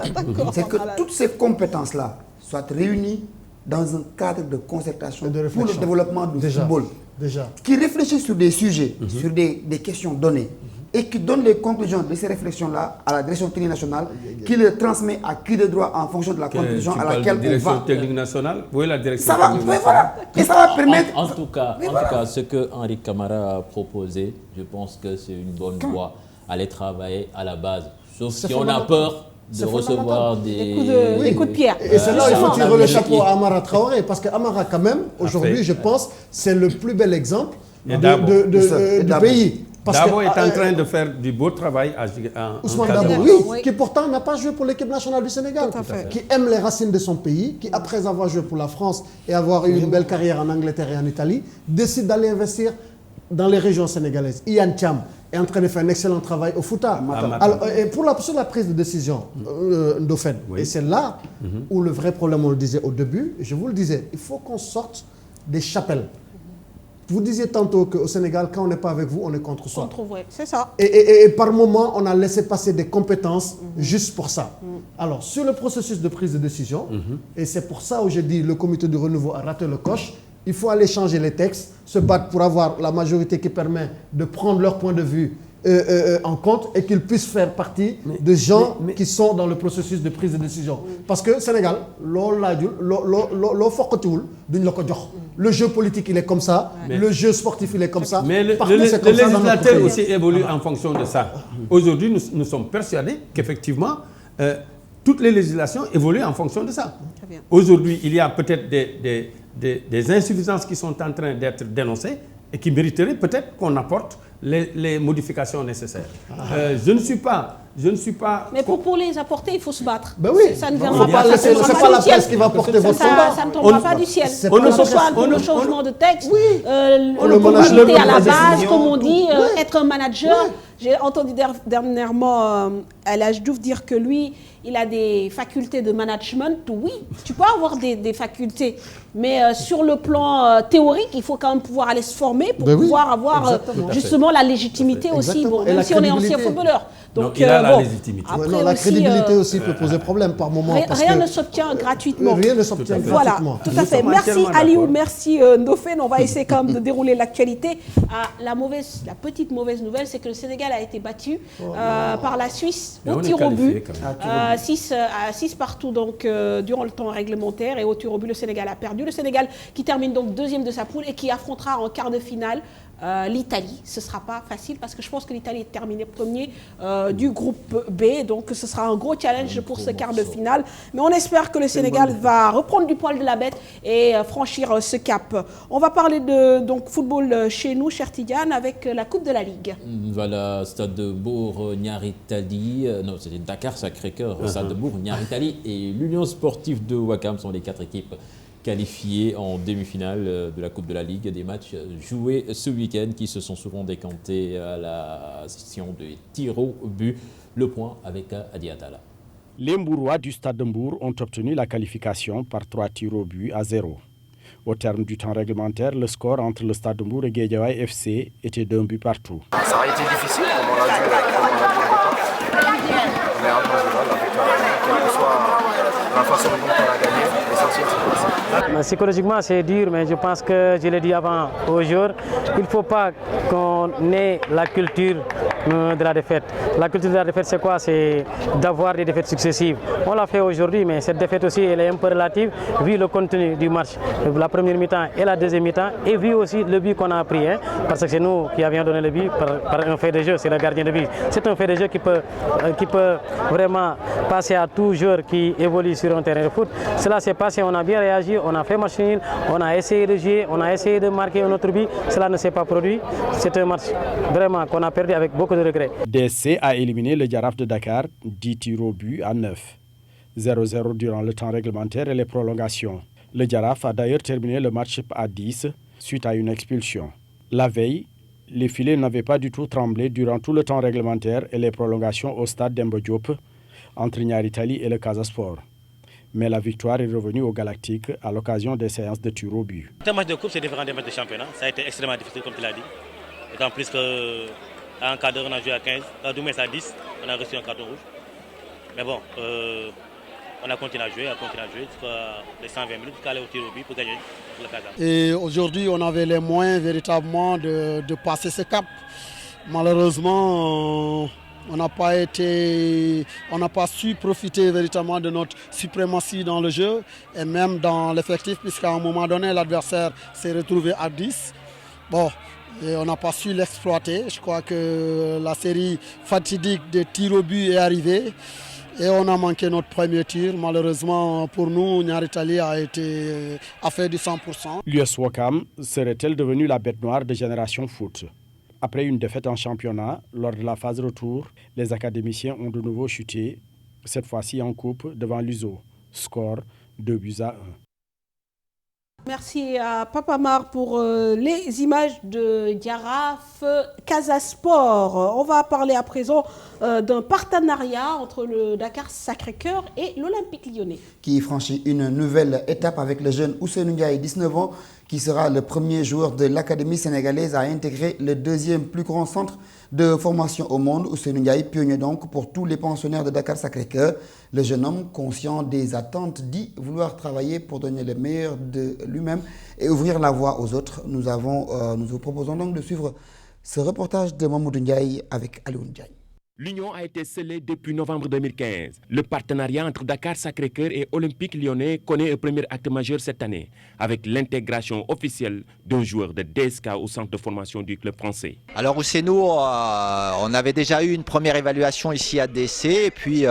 S3: c'est que toutes ces compétences-là soient réunies dans un cadre de concertation pour le développement du football. Qui réfléchit sur des sujets, sur des questions données, et qui donne les conclusions de ces réflexions-là à la direction technique nationale, qui les transmet à qui de droit en fonction de la conclusion à laquelle on va.
S4: Direction technique nationale, oui, la direction
S3: ça va,
S4: technique nationale.
S3: Et ça va permettre...
S2: En tout cas, ce que Henri Camara a proposé, je pense que c'est une bonne voie. Aller travailler à la base. Sauf si on a peur de recevoir des
S1: coups de pierre.
S11: Et c'est là où il faut tirer le chapeau à Amara Traoré, parce qu'Amara, quand même, aujourd'hui, je pense, c'est le plus bel exemple du pays.
S4: Dabo est en train de faire du beau travail
S11: Ousmane Dabo, oui, qui pourtant n'a pas joué pour l'équipe nationale du Sénégal, qui aime les racines de son pays, qui après avoir joué pour la France et avoir eu une belle carrière en Angleterre et en Italie, décide d'aller investir dans les régions sénégalaises. Ian Thiam est en train de faire un excellent travail au Fouta. Alors, et sur la prise de décision, Ndofène, et c'est là où le vrai problème, on le disait au début, je vous le disais, il faut qu'on sorte des chapelles. Vous disiez tantôt qu'au Sénégal, quand on n'est pas avec vous, on est contre soi.
S1: C'est ça.
S11: Et par moment, on a laissé passer des compétences juste pour ça. Alors, sur le processus de prise de décision, et c'est pour ça où j'ai dit le comité de renouveau a raté le coche, il faut aller changer les textes, se battre pour avoir la majorité qui permet de prendre leur point de vue en compte et qu'ils puissent faire partie de gens qui sont dans le processus de prise de décision. Parce que Sénégal, le jeu politique il est comme ça, le jeu sportif il est comme ça.
S4: Mais le législateur aussi évolue en fonction de ça. Aujourd'hui, nous sommes persuadés qu'effectivement, toutes les législations évoluent en fonction de ça. Aujourd'hui, il y a peut-être des insuffisances qui sont en train d'être dénoncées et qui mériteraient peut-être qu'on apporte les modifications nécessaires. Je ne suis pas...
S1: Mais pour les apporter, il faut se battre.
S11: Ben oui.
S1: Ça ne viendra pas.
S11: C'est pas la presse qui va porter votre combat.
S1: Ça ne tombera pas du ciel. Que ce soit pour le changement de texte,
S11: le
S1: comité à la base, comme on dit, être un manager. J'ai entendu dernièrement El Hadj Diouf dire que lui, il a des facultés de management. Oui, tu peux avoir des facultés, mais sur le plan théorique, il faut quand même pouvoir aller se former pour pouvoir avoir justement la légitimité aussi, même si on est ancien footballeur. Donc,
S4: il a la légitimité.
S11: Après la crédibilité aussi peut poser problème par moment.
S1: Rien ne s'obtient gratuitement.
S11: Rien ne s'obtient gratuitement.
S1: Voilà, tout à fait. Merci Aliou, merci Ndofène. On va essayer quand même de dérouler l'actualité. La petite mauvaise nouvelle, c'est que le Sénégal a été battu par la Suisse au tir au but. 6 partout donc, durant le temps réglementaire, et au tir au but, le Sénégal a perdu. Le Sénégal qui termine donc deuxième de sa poule et qui affrontera en quart de finale l'Italie. Ce ne sera pas facile parce que je pense que l'Italie est terminée premier du groupe B. Donc ce sera un gros challenge pour ce quart de finale. Mais on espère que le Sénégal va reprendre du poil de la bête et franchir ce cap. On va parler de football chez nous, cher Tidiane, avec la Coupe de la Ligue.
S2: Voilà, Stade de Bourg, Niaritali, non c'était Dakar Sacré-Cœur, Stade de Bourg, Niaritali et l'Union sportive de Ouakam sont les 4 équipes qualifiés en demi-finale de la Coupe de la Ligue. Des matchs joués ce week-end qui se sont souvent décantés à la session de tir au but. Le point avec Adi Atala.
S12: Les Mbourois du Stade de Mbour ont obtenu la qualification par 3 tirs au but à 0. Au terme du temps réglementaire, le score entre le Stade de Mbour et Guédiawaye FC était d'1 but partout.
S15: Ça a été difficile, comme on l'a dit au départ. Mais alhamdoulilah, la victoire, quelle que soit la façon dont on a gagné, l'essentiel c'est passé.
S16: Psychologiquement c'est dur, mais je pense que je l'ai dit avant aux joueurs, il ne faut pas qu'on ait la culture de la défaite. La culture de la défaite c'est quoi? C'est d'avoir des défaites successives. On l'a fait aujourd'hui, mais cette défaite aussi elle est un peu relative vu le contenu du match. La première mi-temps et la deuxième mi-temps, et vu aussi le but qu'on a pris, parce que c'est nous qui avions donné le but par un fait de jeu, c'est le gardien de but. C'est un fait de jeu qui peut vraiment passer à tout joueur qui évolue sur un terrain de foot. Cela s'est passé, on a bien réagi, on a fait match nul, on a essayé de jouer, on a essayé de marquer un autre but, cela ne s'est pas produit. C'est un match vraiment qu'on a perdu avec beaucoup de regrets.
S12: DSC a éliminé le Jaraaf de Dakar 10 tirs au but à 9. 0-0 durant le temps réglementaire et les prolongations. Le Jaraaf a d'ailleurs terminé le match à 10 suite à une expulsion. La veille, les filets n'avaient pas du tout tremblé durant tout le temps réglementaire et les prolongations au stade Demba Diop entre Niaritali et le Casa Sport. Mais la victoire est revenue au Galactique à l'occasion des séances de tir au but.
S17: Un match de coupe, c'est différent des matchs de championnat. Ça a été extrêmement difficile, comme tu l'as dit. D'autant plus qu'à un quart d'heure, on a joué à 15. Dans 2 matchs à 10, on a reçu un carton rouge. Mais bon, on a continué à jouer jusqu'à les 120 minutes, jusqu'à aller au tir au but pour gagner le Casa.
S18: Et aujourd'hui, on avait les moyens véritablement de passer ce cap. Malheureusement, on n'a pas su profiter véritablement de notre suprématie dans le jeu et même dans l'effectif, puisqu'à un moment donné, l'adversaire s'est retrouvé à 10. Bon, et on n'a pas su l'exploiter. Je crois que la série fatidique de tirs au but est arrivée et on a manqué notre premier tir. Malheureusement pour nous, Niaritali a fait du 100%.
S12: L'US Ouakam serait-elle devenue la bête noire de Génération Foot? Après une défaite en championnat, lors de la phase retour, les académiciens ont de nouveau chuté, cette fois-ci en coupe devant l'USO. Score 2-1.
S1: Merci à Papa Mar pour les images de Jaraaf Casa Sport. On va parler à présent d'un partenariat entre le Dakar Sacré-Cœur et l'Olympique Lyonnais.
S3: Qui franchit une nouvelle étape avec le jeune Ousseynou Ndiaye, 19 ans, qui sera le premier joueur de l'Académie sénégalaise à intégrer le deuxième plus grand centre de formation au monde. Ousseynou Ndiaye, pionnier donc pour tous les pensionnaires de Dakar Sacré-Cœur. Le jeune homme, conscient des attentes, dit vouloir travailler pour donner le meilleur de lui-même et ouvrir la voie aux autres. Nous vous proposons donc de suivre ce reportage de Mamoudou Ndiaye avec Alioune Ndiaye.
S9: L'union a été scellée depuis novembre 2015. Le partenariat entre Dakar Sacré-Cœur et Olympique Lyonnais connaît un premier acte majeur cette année, avec l'intégration officielle d'un joueur de DSK au centre de formation du club français.
S19: Alors Ousseynou, on avait déjà eu une première évaluation ici à DC, et puis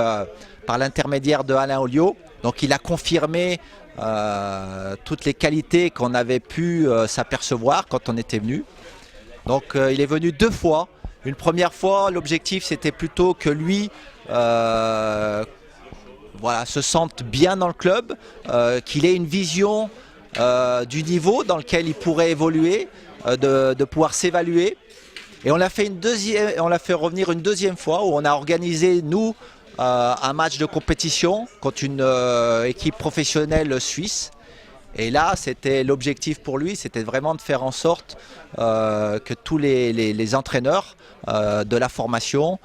S19: par l'intermédiaire de Alain Olio. Donc il a confirmé toutes les qualités qu'on avait pu s'apercevoir quand on était venu. Donc il est venu 2 fois. Une première fois, l'objectif c'était plutôt que lui se sente bien dans le club, qu'il ait une vision du niveau dans lequel il pourrait évoluer, de pouvoir s'évaluer. Et on l'a fait revenir une deuxième fois où on a organisé, nous, un match de compétition contre une équipe professionnelle suisse. Et là, c'était l'objectif pour lui, c'était vraiment de faire en sorte que tous les entraîneurs de la formation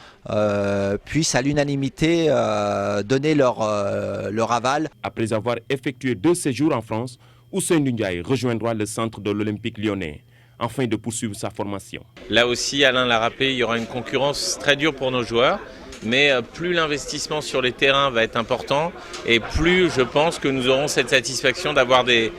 S19: puissent à l'unanimité donner leur aval.
S9: Après avoir effectué 2 séjours en France, Ousseynou Ndiaye rejoindra le centre de l'Olympique lyonnais, afin de poursuivre sa formation.
S20: Là aussi, Alain l'a rappelé, il y aura une concurrence très dure pour nos joueurs. Mais plus l'investissement sur les terrains va être important et plus je pense que nous aurons cette satisfaction d'avoir les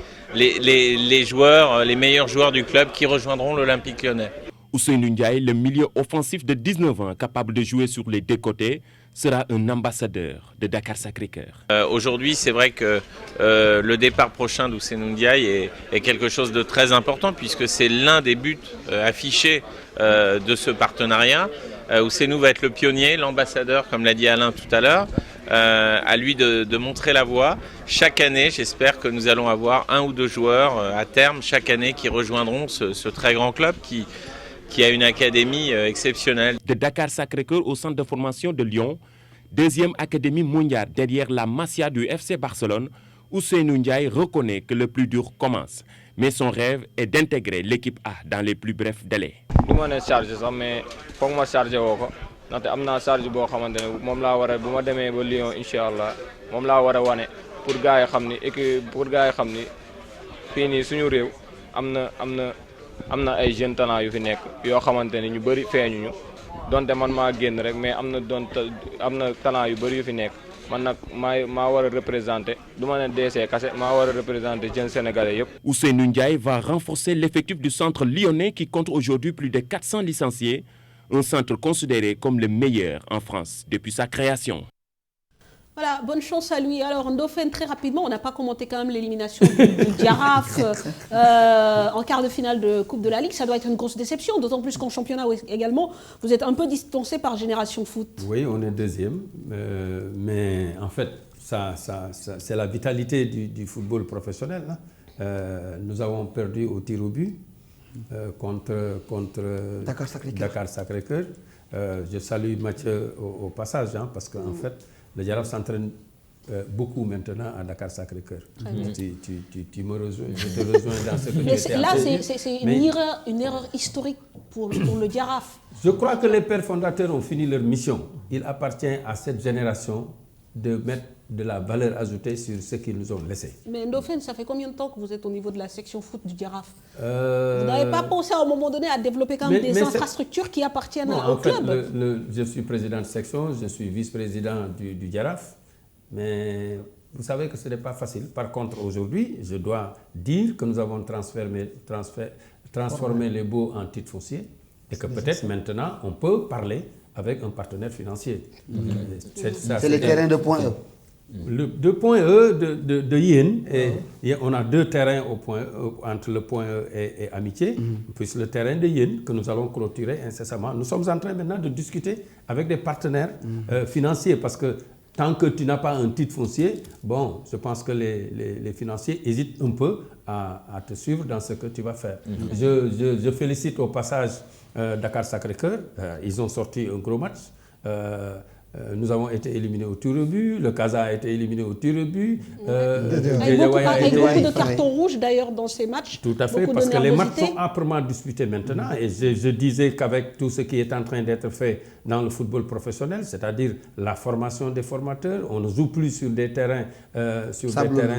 S20: joueurs, les meilleurs joueurs du club qui rejoindront l'Olympique lyonnais.
S9: Ousseynou Ndiaye, le milieu offensif de 19 ans, capable de jouer sur les 2 côtés, sera un ambassadeur de Dakar Sacré-Cœur.
S20: Aujourd'hui, c'est vrai que le départ prochain d'Ousseynou Ndiaye est quelque chose de très important puisque c'est l'un des buts affichés de ce partenariat. Ousseynou va être le pionnier, l'ambassadeur, comme l'a dit Alain tout à l'heure, à lui de montrer la voie. Chaque année, j'espère que nous allons avoir 1 ou 2 joueurs à terme, chaque année, qui rejoindront ce très grand club qui a une académie exceptionnelle.
S9: De Dakar Sacré-Cœur au centre de formation de Lyon, 2e académie mondiale derrière la Masia du FC Barcelone, Ousseynou Ndiaye reconnaît que le plus dur commence. Mais son rêve est d'intégrer l'équipe A dans les plus brefs délais.
S21: Je ne suis pas chargé, mais il faut que je charge. Je suis chargé pour que je me Lyon, Inch'Allah. Je suis chargé pour que les gens sachent amna ay jeunes talents yu fi nek yo xamanteni ñu bari feñu ñu donte man ma genn rek mais amna talent yu bari yu fi nek man nak ma wara représenter duma né DC kasse ma wara représenter jeunes sénégalais yépp.
S9: Ousseynou Ndiaye va renforcer l'effectif du centre lyonnais qui compte aujourd'hui plus de 400 licenciés, un centre considéré comme le meilleur en France depuis sa création.
S1: Voilà, bonne chance à lui. Alors, Ndofène, très rapidement, on n'a pas commenté quand même l'élimination du Jaraaf en quart de finale de Coupe de la Ligue. Ça doit être une grosse déception, d'autant plus qu'en championnat également, vous êtes un peu distancé par Génération Foot.
S4: Oui, on est 2e, mais en fait, c'est la vitalité du football professionnel. Nous avons perdu au tir au but contre Dakar Sacré-Cœur. Je salue Mathieu au passage, parce qu'en fait, le Jaraaf s'entraîne beaucoup maintenant à Dakar Sacré-Cœur. Tu me rejoins, je te rejoins dans ce que tu étais.
S1: Là, c'est une erreur historique pour le Jaraaf.
S4: Je crois que les pères fondateurs ont fini leur mission. Il appartient à cette génération de mettre de la valeur ajoutée sur ce qu'ils nous ont laissé.
S1: Mais Ndofène, ça fait combien de temps que vous êtes au niveau de la section foot du Jaraaf? Vous n'avez pas pensé à un moment donné à développer quand même des infrastructures qui appartiennent au club?
S4: Je suis président de section, je suis vice-président du Jaraaf, mais vous savez que ce n'est pas facile. Par contre, aujourd'hui, je dois dire que nous avons transformé les baux en titres fonciers et que peut-être maintenant, on peut parler avec un partenaire financier.
S3: C'est le terrain de Point E.
S4: De Point E de Yen, et on a 2 terrains au point E, entre le Point E et Amitié, puis le terrain de Yen que nous allons clôturer incessamment. Nous sommes en train maintenant de discuter avec des partenaires financiers parce que tant que tu n'as pas un titre foncier, bon, je pense que les financiers hésitent un peu à te suivre dans ce que tu vas faire. Je félicite au passage Dakar Sacré-Cœur, ils ont sorti un gros match. Nous avons été éliminés au tir au but, le Casa a été éliminé au tir au but.
S1: Avec beaucoup de cartons rouges d'ailleurs dans ces matchs.
S4: Tout à fait, parce que les matchs sont âprement disputés maintenant. Et je disais qu'avec tout ce qui est en train d'être fait dans le football professionnel, c'est-à-dire la formation des formateurs, on ne joue plus sur des terrains,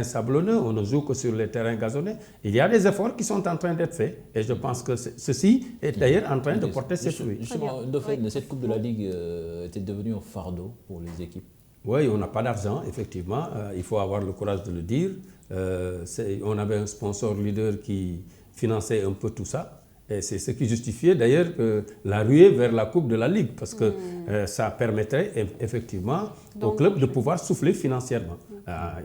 S4: sablonneux, on ne joue que sur les terrains gazonnés. Il y a des efforts qui sont en train d'être faits. Et je pense que ceci est d'ailleurs en train de porter ses fruits.
S2: Justement, cette Coupe de la Ligue était devenue un fardeau pour les équipes.
S4: Oui, on n'a pas d'argent, effectivement. Il faut avoir le courage de le dire. On avait un sponsor leader qui finançait un peu tout ça. Et c'est ce qui justifiait d'ailleurs la ruée vers la Coupe de la Ligue, parce que ça permettrait effectivement au club de pouvoir souffler financièrement.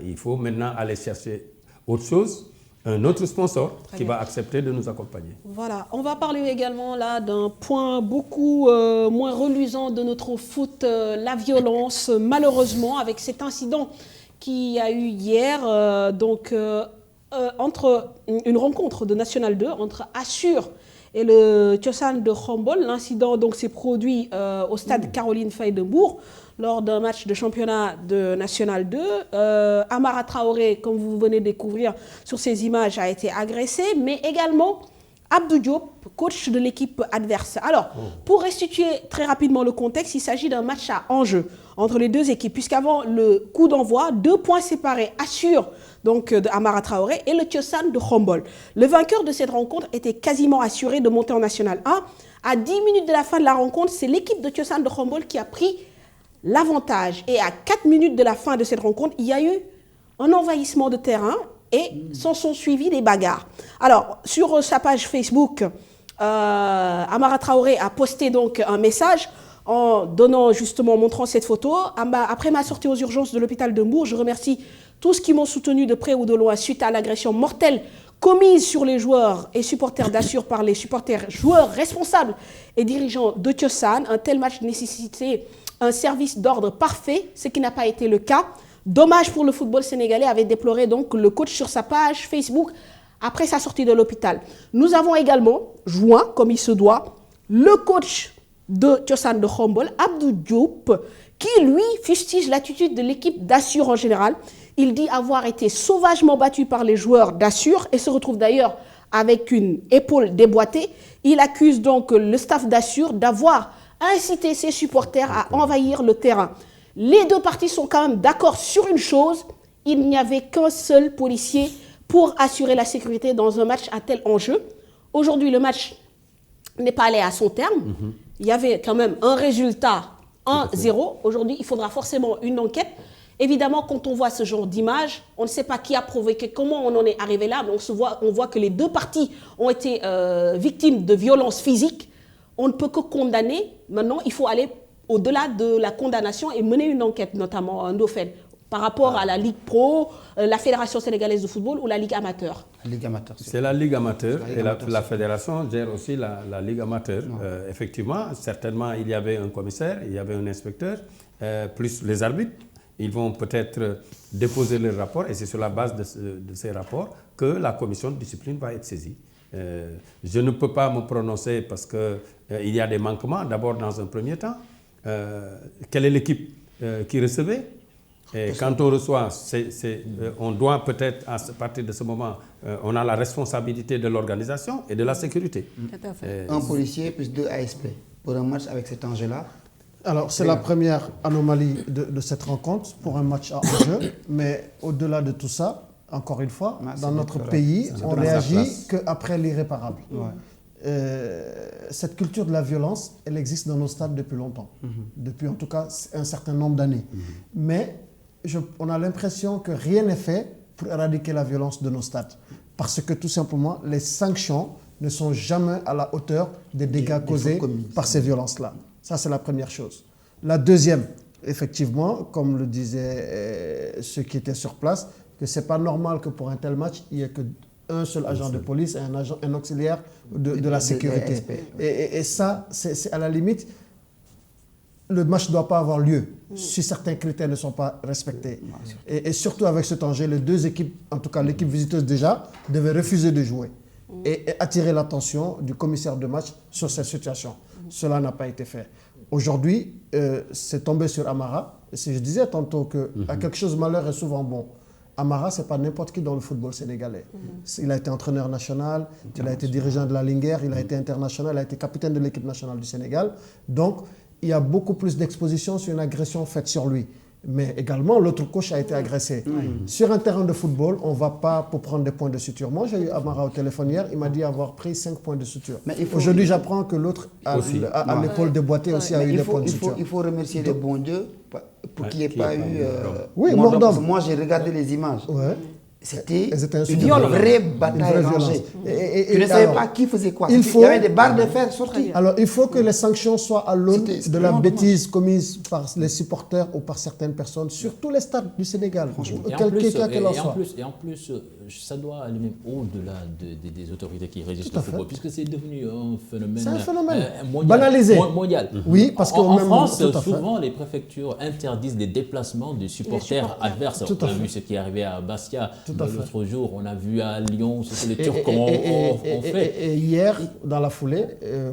S4: Il faut maintenant aller chercher autre chose. un autre sponsor qui va accepter de nous accompagner.
S1: Voilà, on va parler également là d'un point beaucoup moins reluisant de notre foot, la violence, malheureusement, avec cet incident qu'il y a eu hier, entre une rencontre de National 2 entre Assur et le Thiossane de Khombole. L'incident s'est produit au stade Caroline Faye de Bourg lors d'un match de championnat de National 2. Amara Traoré, comme vous venez de découvrir sur ces images, a été agressé, mais également Abdou Diop, coach de l'équipe adverse. Alors, pour restituer très rapidement le contexte, il s'agit d'un match à enjeu entre les deux équipes, puisqu'avant le coup d'envoi, 2 points séparés assurent donc de Amara Traoré et le Thiossane de Khombole. Le vainqueur de cette rencontre était quasiment assuré de monter en National 1. À 10 minutes de la fin de la rencontre, c'est l'équipe de Thiossane de Khombole qui a pris l'avantage. Et à 4 minutes de la fin de cette rencontre, il y a eu un envahissement de terrain et s'en sont suivis des bagarres. Alors, sur sa page Facebook, Amara Traoré a posté donc un message en montrant cette photo. Après ma sortie aux urgences de l'hôpital de Bourg, je remercie tous qui m'ont soutenu de près ou de loin suite à l'agression mortelle commise sur les joueurs et supporters d'Assur par les supporters, joueurs responsables et dirigeants de Thiossane. Un tel match nécessitait un service d'ordre parfait, ce qui n'a pas été le cas. Dommage pour le football sénégalais, avait déploré donc le coach sur sa page Facebook après sa sortie de l'hôpital. Nous avons également joint, comme il se doit, le coach de Thiossane de Khombole, Abdou Diop, qui lui fustige l'attitude de l'équipe d'Assur en général. Il dit avoir été sauvagement battu par les joueurs d'Assur et se retrouve d'ailleurs avec une épaule déboîtée. Il accuse donc le staff d'Assur d'avoir incité ses supporters à envahir le terrain. Les deux parties sont quand même d'accord sur une chose, il n'y avait qu'un seul policier pour assurer la sécurité dans un match à tel enjeu. Aujourd'hui, le match n'est pas allé à son terme. Il y avait quand même un résultat 1-0. Aujourd'hui, il faudra forcément une enquête. Évidemment, quand on voit ce genre d'image, on ne sait pas qui a provoqué, comment on en est arrivé là, mais on voit que les deux parties ont été victimes de violences physiques. On ne peut que condamner. Maintenant, il faut aller au-delà de la condamnation et mener une enquête, notamment un Dauphin, par rapport à la Ligue Pro, la Fédération sénégalaise de football ou la Ligue amateur.
S4: C'est la Ligue amateur et la Fédération gère aussi la Ligue amateur. Effectivement, certainement, il y avait un commissaire, il y avait un inspecteur, plus les arbitres. Ils vont peut-être déposer leur rapport et c'est sur la base de ces rapports que la commission de discipline va être saisie. Je ne peux pas me prononcer parce qu'il y a des manquements. D'abord, dans un premier temps, quelle est l'équipe qui recevait? Et quand on reçoit, on doit peut-être, à partir de ce moment, on a la responsabilité de l'organisation et de la sécurité.
S3: Un policier plus 2 ASP pour un match avec cet enjeu-là.
S11: Alors, c'est la première anomalie de cette rencontre pour un match à enjeu. Mais au-delà de tout ça, encore une fois, dans notre pays, on réagit qu'après l'irréparable. Cette culture de la violence, elle existe dans nos stades depuis longtemps. Depuis en tout cas un certain nombre d'années. Mais on a l'impression que rien n'est fait pour éradiquer la violence de nos stades. Parce que tout simplement, les sanctions ne sont jamais à la hauteur des dégâts causés par ces violences-là. Ça, c'est la première chose. La deuxième, effectivement, comme le disaient ceux qui étaient sur place, que ce n'est pas normal que pour un tel match, il n'y ait qu'un seul agent de police et un auxiliaire de la sécurité. Et ça, c'est à la limite, le match ne doit pas avoir lieu si certains critères ne sont pas respectés. Et surtout avec cet enjeu, les deux équipes, en tout cas l'équipe visiteuse déjà, devaient refuser de jouer et attirer l'attention du commissaire de match sur cette situation. Cela n'a pas été fait. Aujourd'hui, c'est tombé sur Amara. Et si je disais tantôt qu'à quelque chose, malheur est souvent bon. Amara, ce n'est pas n'importe qui dans le football sénégalais. Il a été entraîneur national, il a été dirigeant de la Linguère, il a été international, il a été capitaine de l'équipe nationale du Sénégal. Donc, il y a beaucoup plus d'exposition sur une agression faite sur lui. Mais également, l'autre coach a été agressé. Sur un terrain de football, on ne va pas pour prendre des points de suture. Moi, j'ai eu Amara au téléphone hier, il m'a dit avoir pris 5 points de suture. Aujourd'hui, j'apprends que l'autre, à l'épaule déboîtée aussi, a eu des points de suture.
S3: Il faut remercier le bon Dieu pour qu'il n'y ait pas eu...
S11: Oui, mort d'homme.
S3: Moi, j'ai regardé les images. C'était
S11: une
S3: vraie bataille rangée. Tu ne savais pas qui faisait quoi. Il y avait des barres de fer sorties.
S11: Alors, il faut que les sanctions soient à l'aune de la bêtise commise par les supporters ou par certaines personnes sur tous les stades du Sénégal, quel qu'en soit.
S2: Et en plus, ça doit aller même au-delà des autorités qui régissent le football, puisque c'est devenu un phénomène, mondial.
S11: Banalisé.
S2: Mondial.
S11: Oui, parce
S2: en
S11: même
S2: France, souvent, les préfectures interdisent les déplacements des supporters adverses. On a vu ce qui est arrivé à Bastia l'autre jour, on a vu à Lyon ce que les Turcs ont fait.
S11: Et hier, dans la foulée,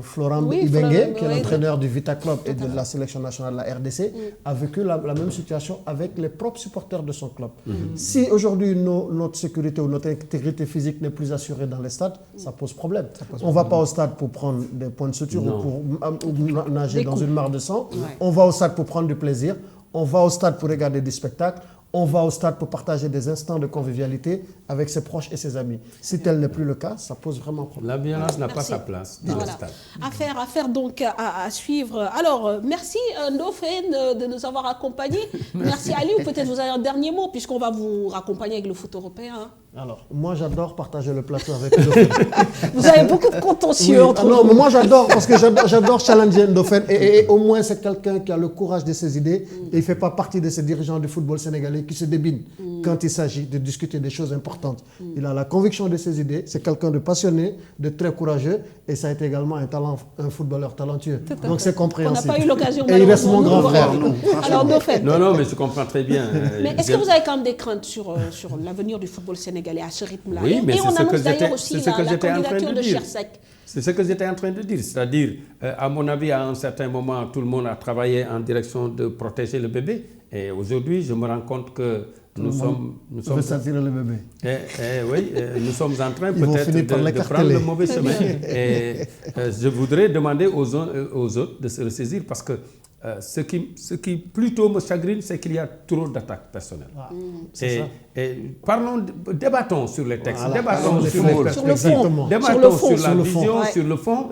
S11: Florent Ibenge, qui est l'entraîneur du Vita Club et de la sélection nationale de la RDC, a vécu la même situation avec les propres supporters de son club. Si aujourd'hui notre sécurité ou notre intégrité physique n'est plus assurée dans les stades, ça pose problème. On ne va pas au stade pour prendre des points de suture ou nager dans une mare de sang. On va au stade pour prendre du plaisir. On va au stade pour regarder du spectacle. On va au stade pour partager des instants de convivialité avec ses proches et ses amis. Si tel n'est plus le cas, ça pose vraiment problème.
S4: La violence n'a pas sa place dans le stade.
S1: Affaire donc à suivre. Alors, merci Ndofène de nous avoir accompagnés. Merci Aliou, peut-être vous avez un dernier mot puisqu'on va vous raccompagner avec le foot européen. Hein.
S11: Alors, moi j'adore partager le plateau avec Ndofène.
S1: Vous avez beaucoup de contentieux entre vous.
S11: Non, mais moi j'adore parce que j'adore challenger Ndofène et au moins c'est quelqu'un qui a le courage de ses idées et il ne fait pas partie de ces dirigeants du football sénégalais qui se débinent quand il s'agit de discuter des choses importantes. Il a la conviction de ses idées, c'est quelqu'un de passionné, de très courageux et ça a été également un footballeur talentueux. Donc c'est compréhensible.
S1: On n'a pas eu l'occasion
S11: et il reste mon grand frère.
S1: Alors Ndofène.
S4: Non, mais je comprends très bien.
S1: Mais est-ce que vous avez quand même des craintes sur l'avenir du football sénégalais à ce rythme-là?
S4: Oui, mais
S1: et on annonce d'ailleurs aussi la candidature de
S4: dire.
S1: Chersek.
S4: C'est ce que j'étais en train de dire. C'est-à-dire, à mon avis, à un certain moment, tout le monde a travaillé en direction de protéger le bébé. Et aujourd'hui, je me rends compte que nous sommes
S11: s'attirer le bébé.
S4: Oui, nous sommes en train peut-être de prendre le mauvais chemin. Et je voudrais demander aux autres de se ressaisir parce que ce qui plutôt me chagrine, c'est qu'il y a trop d'attaques personnelles. Et parlons, débattons sur les textes, débattons sur les perspectives, débattons sur la vision, sur le fond,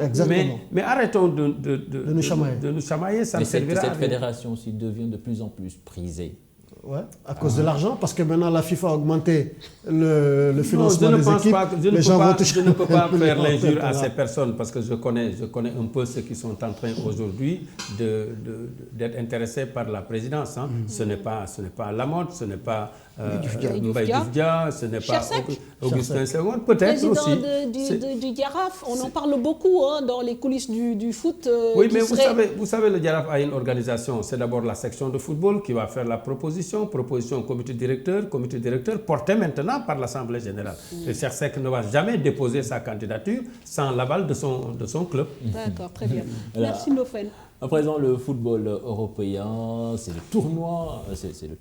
S4: mais arrêtons de nous chamailler, ça ne servira à rien.
S2: Cette fédération aussi devient de plus en plus prisée.
S11: Ouais, à cause de l'argent, parce que maintenant la FIFA a augmenté le financement des équipes.
S4: Je ne peux pas faire l'injure à ces personnes parce que je connais un peu ceux qui sont en train aujourd'hui d'être intéressés par la présidence. Hein. Ce n'est pas Lamotte, ce n'est pas Mbaye Diouf Dia, ce n'est pas Augustin Senghor, peut-être aussi.
S1: Président du Jaraaf, on en parle beaucoup dans les coulisses du foot.
S4: Oui, mais vous savez, le Jaraaf a une organisation. C'est d'abord la section de football qui va faire la proposition au comité directeur porté maintenant par l'Assemblée générale. Le Chersek ne va jamais déposer sa candidature sans l'aval de son club.
S1: D'accord, très bien. Merci Ndofène.
S2: À présent, le football européen, c'est le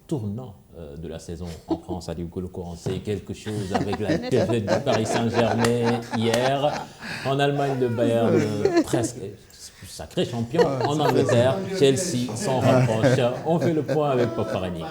S2: tournant de la saison en France. A dit que le courant, c'est quelque chose avec la défaite du Paris Saint-Germain hier. En Allemagne, le Bayern presque sacré champion. En Angleterre, Chelsea s'en rapproche. On fait le point avec Paparani.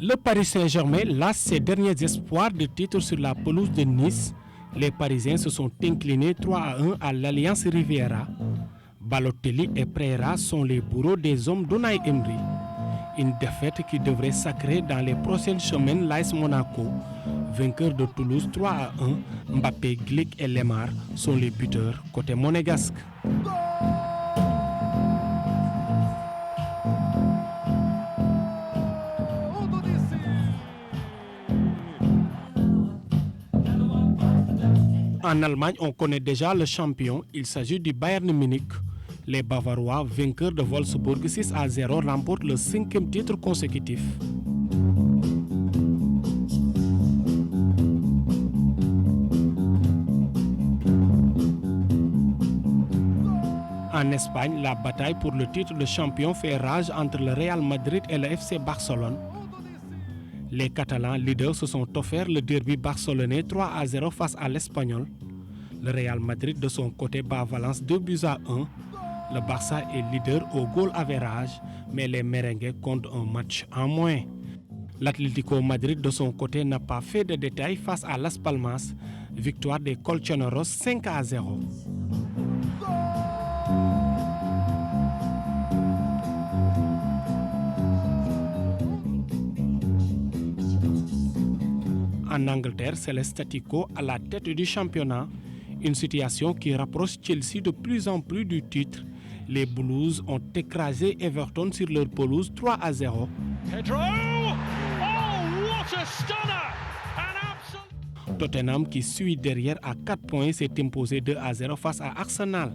S12: Le Paris Saint-Germain lasse ses derniers espoirs de titre sur la pelouse de Nice. Les Parisiens se sont inclinés 3-1 à l'Alliance Riviera. Balotelli et Pereira sont les bourreaux des hommes d'Unai Emery. Une défaite qui devrait sacrer dans les prochaines semaines l'AS Monaco. Vainqueur de Toulouse 3-1, Mbappé, Glick et Lemar sont les buteurs côté monégasque. En Allemagne, on connaît déjà le champion. Il s'agit du Bayern Munich. Les Bavarois, vainqueurs de Wolfsburg 6-0, remportent le 5e titre consécutif. En Espagne, la bataille pour le titre de champion fait rage entre le Real Madrid et le FC Barcelone. Les Catalans, leaders, se sont offerts le derby barcelonais 3-0 face à l'Espagnol. Le Real Madrid, de son côté, bat Valence 2-1. Le Barça est leader au goal average, mais les merengues comptent un match en moins. L'Atlético Madrid, de son côté, n'a pas fait de détails face à Las Palmas. Victoire des Colchoneros 5-0. En Angleterre, c'est le statu quo à la tête du championnat. Une situation qui rapproche Chelsea de plus en plus du titre. Les Blues ont écrasé Everton sur leur pelouse 3-0. Tottenham, qui suit derrière à 4 points, s'est imposé 2-0 face à Arsenal.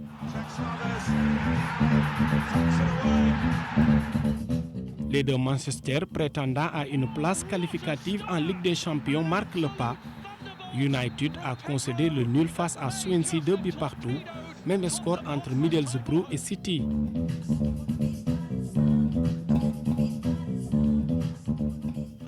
S12: Les deux Manchester, prétendant à une place qualificative en Ligue des Champions, marquent le pas. United a concédé le nul face à Swansea 2 buts partout. Même score entre Middlesbrough et City.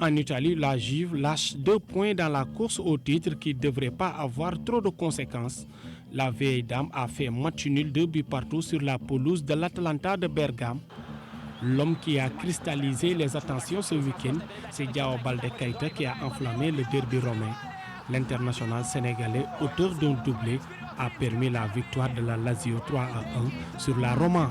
S12: En Italie, la Juve lâche 2 points dans la course au titre qui ne devrait pas avoir trop de conséquences. La vieille dame a fait match nul 2 buts partout sur la pelouse de l'Atalanta de Bergame. L'homme qui a cristallisé les attentions ce week-end, c'est Diao Baldé Keita qui a enflammé le derby romain. L'international sénégalais, auteur d'un doublé, a permis la victoire de la Lazio 3-1 sur la Roma.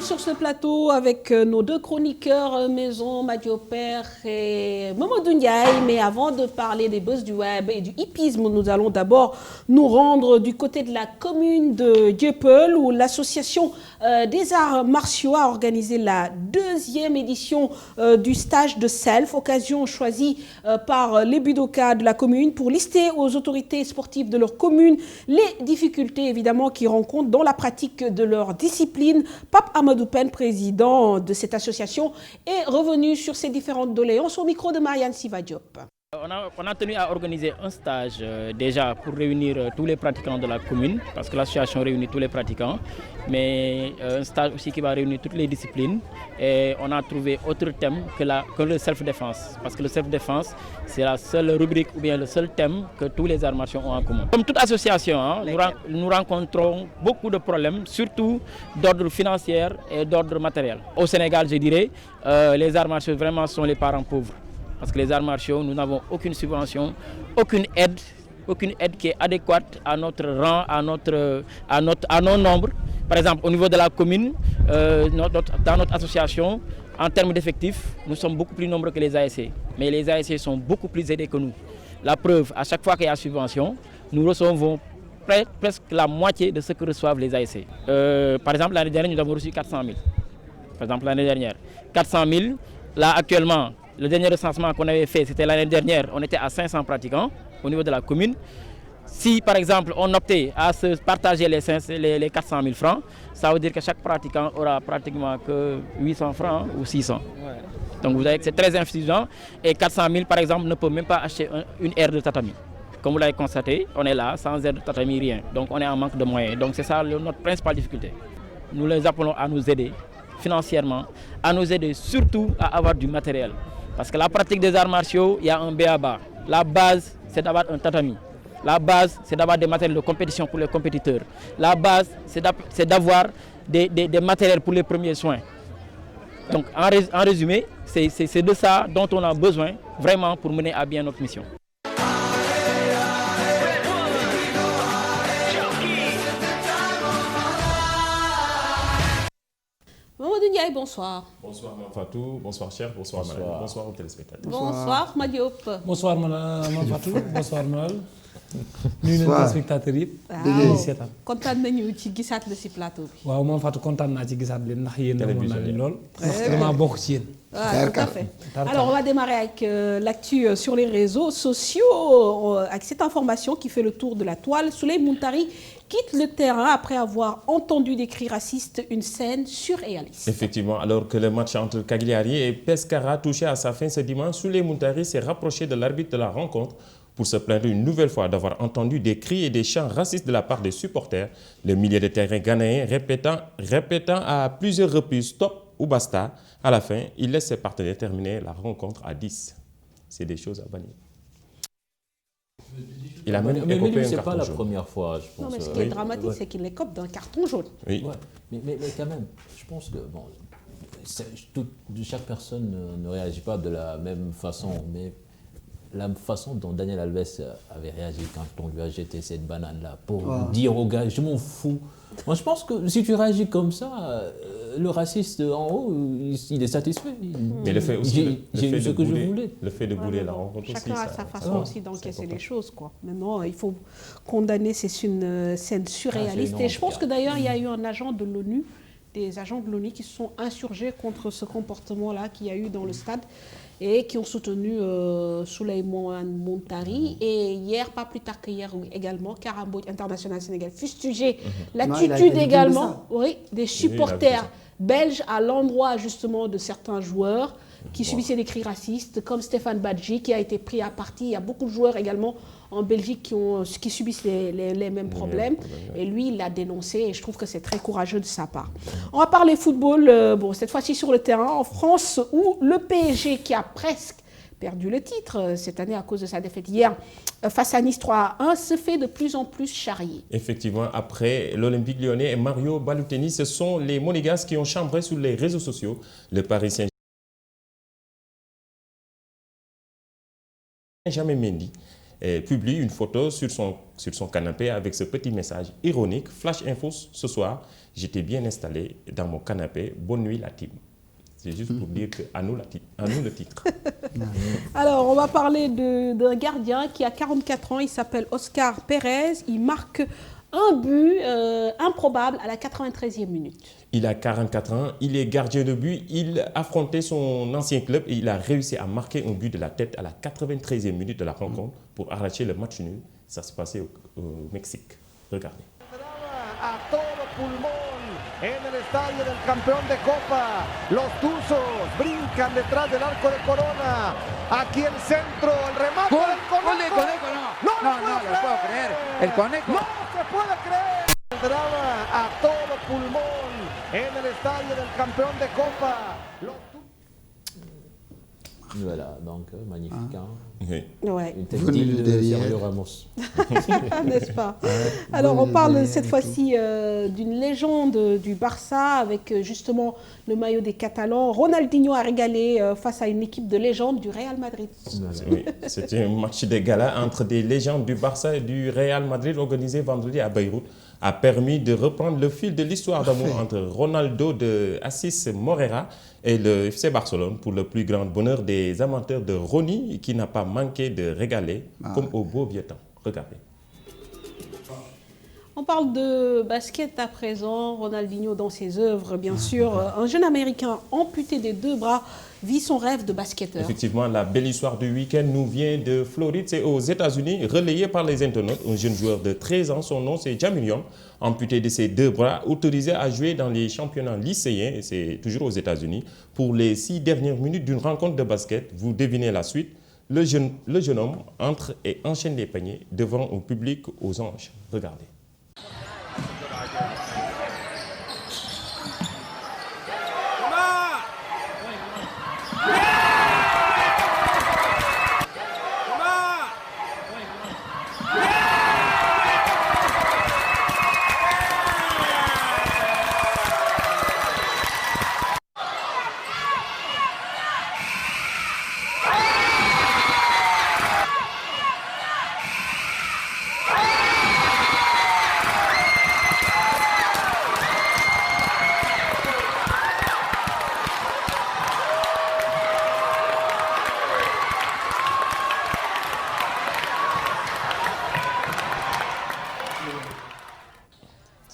S1: Sur ce plateau avec nos deux chroniqueurs maison, Madio Père et Mamadou Ndiaye. Mais avant de parler des buzz du web et du hippisme, nous allons d'abord nous rendre du côté de la commune de Dieuppeul où l'association des arts martiaux a organisé la 2e édition du stage de self, occasion choisie par les budokas de la commune pour lister aux autorités sportives de leur commune les difficultés évidemment qu'ils rencontrent dans la pratique de leur discipline. Pape Amadou Pen, président de cette association, est revenu sur ces différentes doléances au micro de Marianne Siva Diop.
S5: On a tenu à organiser un stage déjà pour réunir tous les pratiquants de la commune, parce que l'association réunit tous les pratiquants, mais un stage aussi qui va réunir toutes les disciplines. Et on a trouvé autre thème que le self-défense, parce que le self-défense, c'est la seule rubrique ou bien le seul thème que tous les arts martiaux ont en commun. Comme toute association, nous rencontrons beaucoup de problèmes, surtout d'ordre financier et d'ordre matériel. Au Sénégal, je dirais, les arts martiaux vraiment sont les parents pauvres. Parce que les arts martiaux, nous n'avons aucune subvention, aucune aide qui est adéquate à notre rang, à nos nombres. Par exemple, au niveau de la commune, dans notre association, en termes d'effectifs, nous sommes beaucoup plus nombreux que les ASC. Mais les ASC sont beaucoup plus aidés que nous. La preuve, à chaque fois qu'il y a subvention, nous recevons presque la moitié de ce que reçoivent les ASC. Par exemple, l'année dernière, nous avons reçu 400 000. Par exemple, l'année dernière, 400 000. Là, actuellement, le dernier recensement qu'on avait fait, c'était l'année dernière, on était à 500 pratiquants au niveau de la commune. Si par exemple on optait à se partager les 400 000 francs, ça veut dire que chaque pratiquant aura pratiquement que 800 francs ou 600. Ouais. Donc vous voyez que c'est très insuffisant et 400 000 par exemple ne peut même pas acheter une aire de tatami. Comme vous l'avez constaté, on est là sans aire de tatami, rien. Donc on est en manque de moyens. Donc c'est ça notre principale difficulté. Nous les appelons à nous aider financièrement, à nous aider surtout à avoir du matériel. Parce que la pratique des arts martiaux, il y a un B.A.B.A. La base, c'est d'avoir un tatami. La base, c'est d'avoir des matériels de compétition pour les compétiteurs. La base, c'est d'avoir des matériels pour les premiers soins. Donc, en résumé, c'est de ça dont on a besoin vraiment pour mener à bien notre mission.
S1: Mamadou Ndiaye, bonsoir.
S22: Bonsoir Fatou, bonsoir Cher, bonsoir Madame, bonsoir aux téléspectateurs.
S1: Bonsoir Madiop.
S23: Bonsoir Madame Fatou, bonsoir Noël. Nuyu nañu téléspectateurs yëpp.
S1: waaw kontaan nañu ci gisaat la ci plateau bi.
S23: waaw moom Fatou kontaan naa ci gisaat leen ndax yéen namoon naa leen lool. ndax vraiment bokk ci yéen.
S1: Tout à fait. Alors on va démarrer avec l'actu sur les réseaux sociaux avec cette information qui fait le tour de la toile. Souleymane Muntari quitte le terrain après avoir entendu des cris racistes, une scène surréaliste.
S22: Effectivement, alors que le match entre Cagliari et Pescara touchait à sa fin ce dimanche, Souleymane Muntari s'est rapproché de l'arbitre de la rencontre pour se plaindre une nouvelle fois d'avoir entendu des cris et des chants racistes de la part des supporters. Le milieu de terrain ghanéen répétant à plusieurs reprises « stop » ou « basta ». À la fin, il laisse ses partenaires terminer la rencontre à 10. C'est des choses à bannir. Il a même écopé un
S2: c'est
S22: carton
S2: pas la
S22: jaune.
S2: première fois, je pense.
S1: Non, mais ce qui est dramatique, c'est qu'il écope d'un carton jaune.
S22: Oui.
S2: Ouais. Mais quand même, je pense que bon, chaque personne ne réagit pas de la même façon, mais la façon dont Daniel Alves avait réagi quand on lui a jeté cette banane-là pour dire aux gars, je m'en fous. Moi, je pense que si tu réagis comme ça, le raciste en haut, il est satisfait.
S22: Mais le fait aussi,
S2: j'ai eu ce que je voulais.
S22: Le fait de bouler la rencontre aussi.
S1: Chacun a sa façon aussi d'encaisser les choses, quoi. Maintenant, il faut condamner, c'est une scène surréaliste. Et je pense que d'ailleurs, il y a eu un agent de l'ONU, des agents de l'ONU qui se sont insurgés contre ce comportement-là qu'il y a eu dans le stade et qui ont soutenu Souleymane Montari. Et hier, pas plus tard qu'hier également, Karambo International Sénégal fustigé l'attitude également des supporters belges à l'endroit justement de certains joueurs qui subissaient des cris racistes, comme Stéphane Badji qui a été pris à partie. Il y a beaucoup de joueurs également en Belgique qui subissent les mêmes problèmes. Et lui, il l'a dénoncé et je trouve que c'est très courageux de sa part. On va parler football, cette fois-ci sur le terrain, en France, où le PSG, qui a presque perdu le titre cette année à cause de sa défaite hier face à Nice 3-1, se fait de plus en plus charrier.
S22: Effectivement, après l'Olympique Lyonnais et Mario Balotelli, ce sont les Monégasques qui ont chambré sur les réseaux sociaux le Paris Saint-Germain. Mendy publie une photo sur son canapé avec ce petit message ironique. Flash Info ce soir, j'étais bien installé dans mon canapé. Bonne nuit la team. C'est juste pour dire qu'à nous le titre.
S1: Alors, on va parler d'un gardien qui a 44 ans. Il s'appelle Oscar Pérez. Il marque un but improbable à la 93e minute.
S22: Il a 44 ans, il est gardien de but, il affrontait son ancien club et il a réussi à marquer un but de la tête à la 93e minute de la rencontre pour arracher le match nul. Ça se passait au Mexique. Regardez.
S7: A todo pulmón en el estadio del campeón de Copa. Los Tuzos brincan detrás del arco de Corona. Aquí el centro, el remate del Conejo. No lo puedo creer. El Conejo. No se puede creer. Drama a todo pulmón en el estadio del campeón de Copa.
S2: Voilà, donc magnifique.
S1: Une
S2: technique de Sergio Ramos.
S1: N'est-ce pas? Alors on parle cette fois-ci d'une légende du Barça avec justement le maillot des Catalans. Ronaldinho a régalé face à une équipe de légendes du Real Madrid.
S22: Oui, c'était un match de gala entre des légendes du Barça et du Real Madrid organisé vendredi à Beyrouth. A permis de reprendre le fil de l'histoire d'amour entre Ronaldo de Assis Morera et le FC Barcelone pour le plus grand bonheur des amateurs de Ronny qui n'a pas manqué de régaler comme au beau vieux temps. Regardez.
S1: On parle de basket à présent, Ronaldinho dans ses œuvres, bien sûr. Un jeune Américain amputé des deux bras vit son rêve de basketteur.
S22: Effectivement, la belle histoire du week-end nous vient de Floride, c'est aux États-Unis, relayé par les internautes. Un jeune joueur de 13 ans, son nom c'est Jamil Young, amputé de ses deux bras, autorisé à jouer dans les championnats lycéens, et c'est toujours aux États-Unis, pour les 6 dernières minutes d'une rencontre de basket. Vous devinez la suite. Le jeune homme entre et enchaîne les paniers devant un public aux anges. Regardez.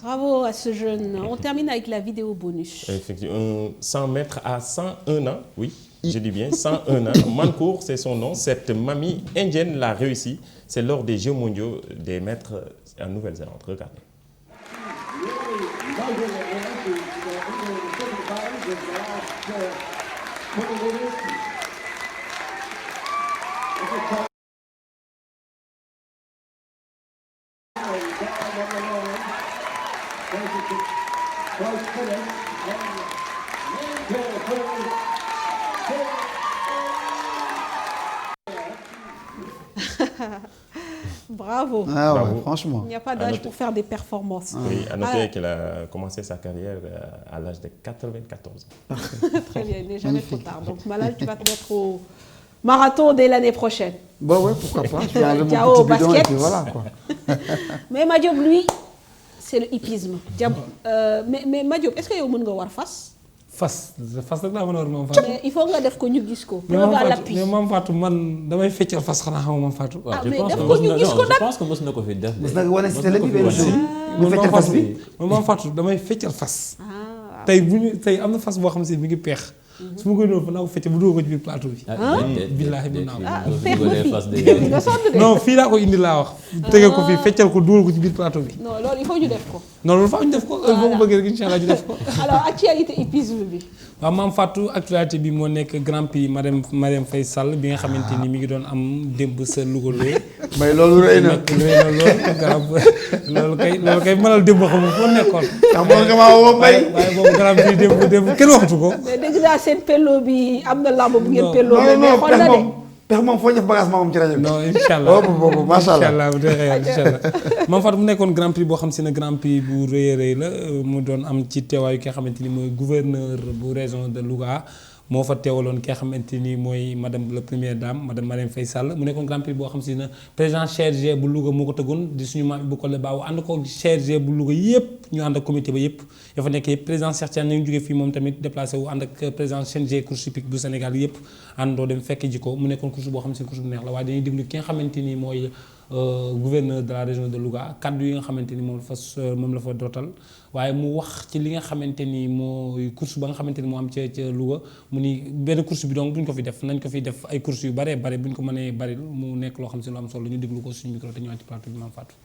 S1: Bravo à ce jeune. On termine avec la vidéo bonus.
S22: Effectivement, 100 mètres à 101 ans, oui, je dis bien 101 ans. Mancourt, c'est son nom. Cette mamie indienne l'a réussi. C'est lors des Jeux mondiaux des maîtres en Nouvelle-Zélande. Regardez.
S1: Bravo.
S3: Ah ouais,
S22: Bravo.
S3: franchement.
S1: Il n'y a pas d'âge pour faire des performances.
S22: Oui, à noter qu'il a commencé sa carrière à l'âge de 94 ans.
S1: Très bien, il n'est jamais trop tard. Donc Malal, tu vas te mettre au marathon dès l'année prochaine.
S3: Bon, ouais, pourquoi pas. Je vais enlever mon
S1: Ciao,
S3: petit bidon et
S1: basket.
S3: puis voilà, quoi.
S1: Mais Madiop, lui, c'est le hippisme. Mais Madiop, est-ce que yow mën nga war fas?
S23: fas rek laa mën a war moom Fatou.
S1: Mais il faut nga def ko ñu gis ko.
S23: mais
S1: preuve à l'appui.
S23: mais moom Fatou man damay feccal fas xanaa xam nga Fatou.
S1: Ah mais def ko ñu gis ko nag.
S2: Je pense que mos na ko fi def.
S3: mos na ko wane si télé bi benn jour. mu feccal fas bi.
S23: moom Fatou damay feccal fas. tey bu ñu tey am na fas boo xam si mi ngi peex. su ma koy doon fa naa ko fecce bu dugal ko ci biir plateau bi. billaahi mën naa ko.
S1: peex ba fii nga sonn de.
S23: non fii laa ko indi laa wax. tege ko fii feccal ko dugal ko ci biir plateau bi.
S1: non loolu il faut ñu def ko.
S23: non loolu faaw ñu def ko heure boo ko bëggee rek incha allah ñu def ko.
S1: alors actualité hippisme bi.
S23: waaw maam Fatou actualité bi moo nekk grand prix Marième Faye Sall bi nga xamante ni mi ngi doon am démb sa Louga looy.
S3: mais loolu rëy na
S23: loolu kay mënal démb xamul foo nekkoon.
S3: ndax mën nga maa woo Mbaye.
S23: waaye boobu grand prix démb kenn waxatu ko.
S1: mais dégg naa seen pello bi am na lamb bu ngeen pello.
S3: non pex moom foo def bagage moom ci rajo bi.
S23: non incha allah
S3: boobu macha allah
S23: bu dee xëy incha allah. maam Fatou mu nekkoon grand prix boo xam si ne grand prix bu rëy a rëy la mu doon am ci teewaayu ki nga xamante ni mooy gouverneur bu région de Louga. moo fa teewaloon ki nga xamante ni mooy madame la première dame madame Marième Faye Sall mu nekkoon grand prix boo xam si ne président CRG bu Louga moo ko tëggoon di suñu maam bu Kole Baaw ànd ko CRG bu Louga yëpp ñu ànd ak comité ba yëpp ya fa nekk yëpp président Cheikh Tidiane ñu jógee fii moom tamit déplacé wu ànd ak président CNG course hippique bu Sénégal yëpp àndoo dem fekk ji ko mu nekkoon course boo xam si course bu neex la waaye dañuy déglu ki nga xamante ni mooy gouverneur de la région de Louga kaddu yi nga xamante ni moom la fa dootal waaye mu wax ci li nga xamante ni mooy course ba nga xamante ni moo am ca Louga mu ni benn course bi donc bu ñu ko fi def nañ ko fi def ay course yu bare bare bu ñu ko mënee bari mu nekk loo xam si lu am solo ñu déglu ko suñu micro te ñëwaat ci plateau bi Mame Fatou.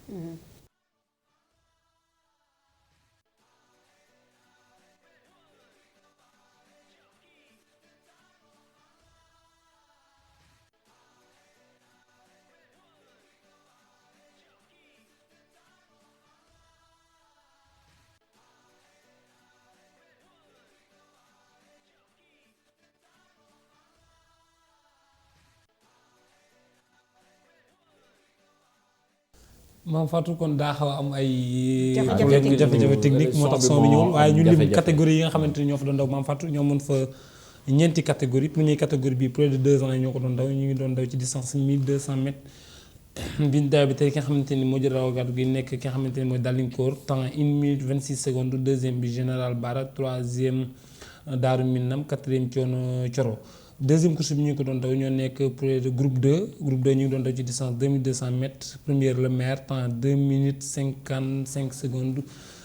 S23: Mame Fatou kon daa xaw a am ay jafe-jafe technique moo tax son bi ñëwul waaye ñu lim catégorie yi nga xamante ni ñoo fa doon daw Mame Fatou ñoo mën fa ñeenti catégorie première catégorie bi plus de 2 ans yi ñoo ko doon daw ñu ngi doon daw ci distance 1200 mètres biñ daw bi tey ki nga xamante ni moo jël raw gàddu gi nekk ki nga xamante ni mooy Dalinkoor temps 1 minute 26 secondes deuxième bi Général Bara troisième Daaru Minam quatrième Coro deuxième course bi ñu ngi ko doon daw ñoo nekk pour le groupe 2 ñu ngi doon daw ci distance 2200 mètres première le maire temps 2 minutes 55 secondes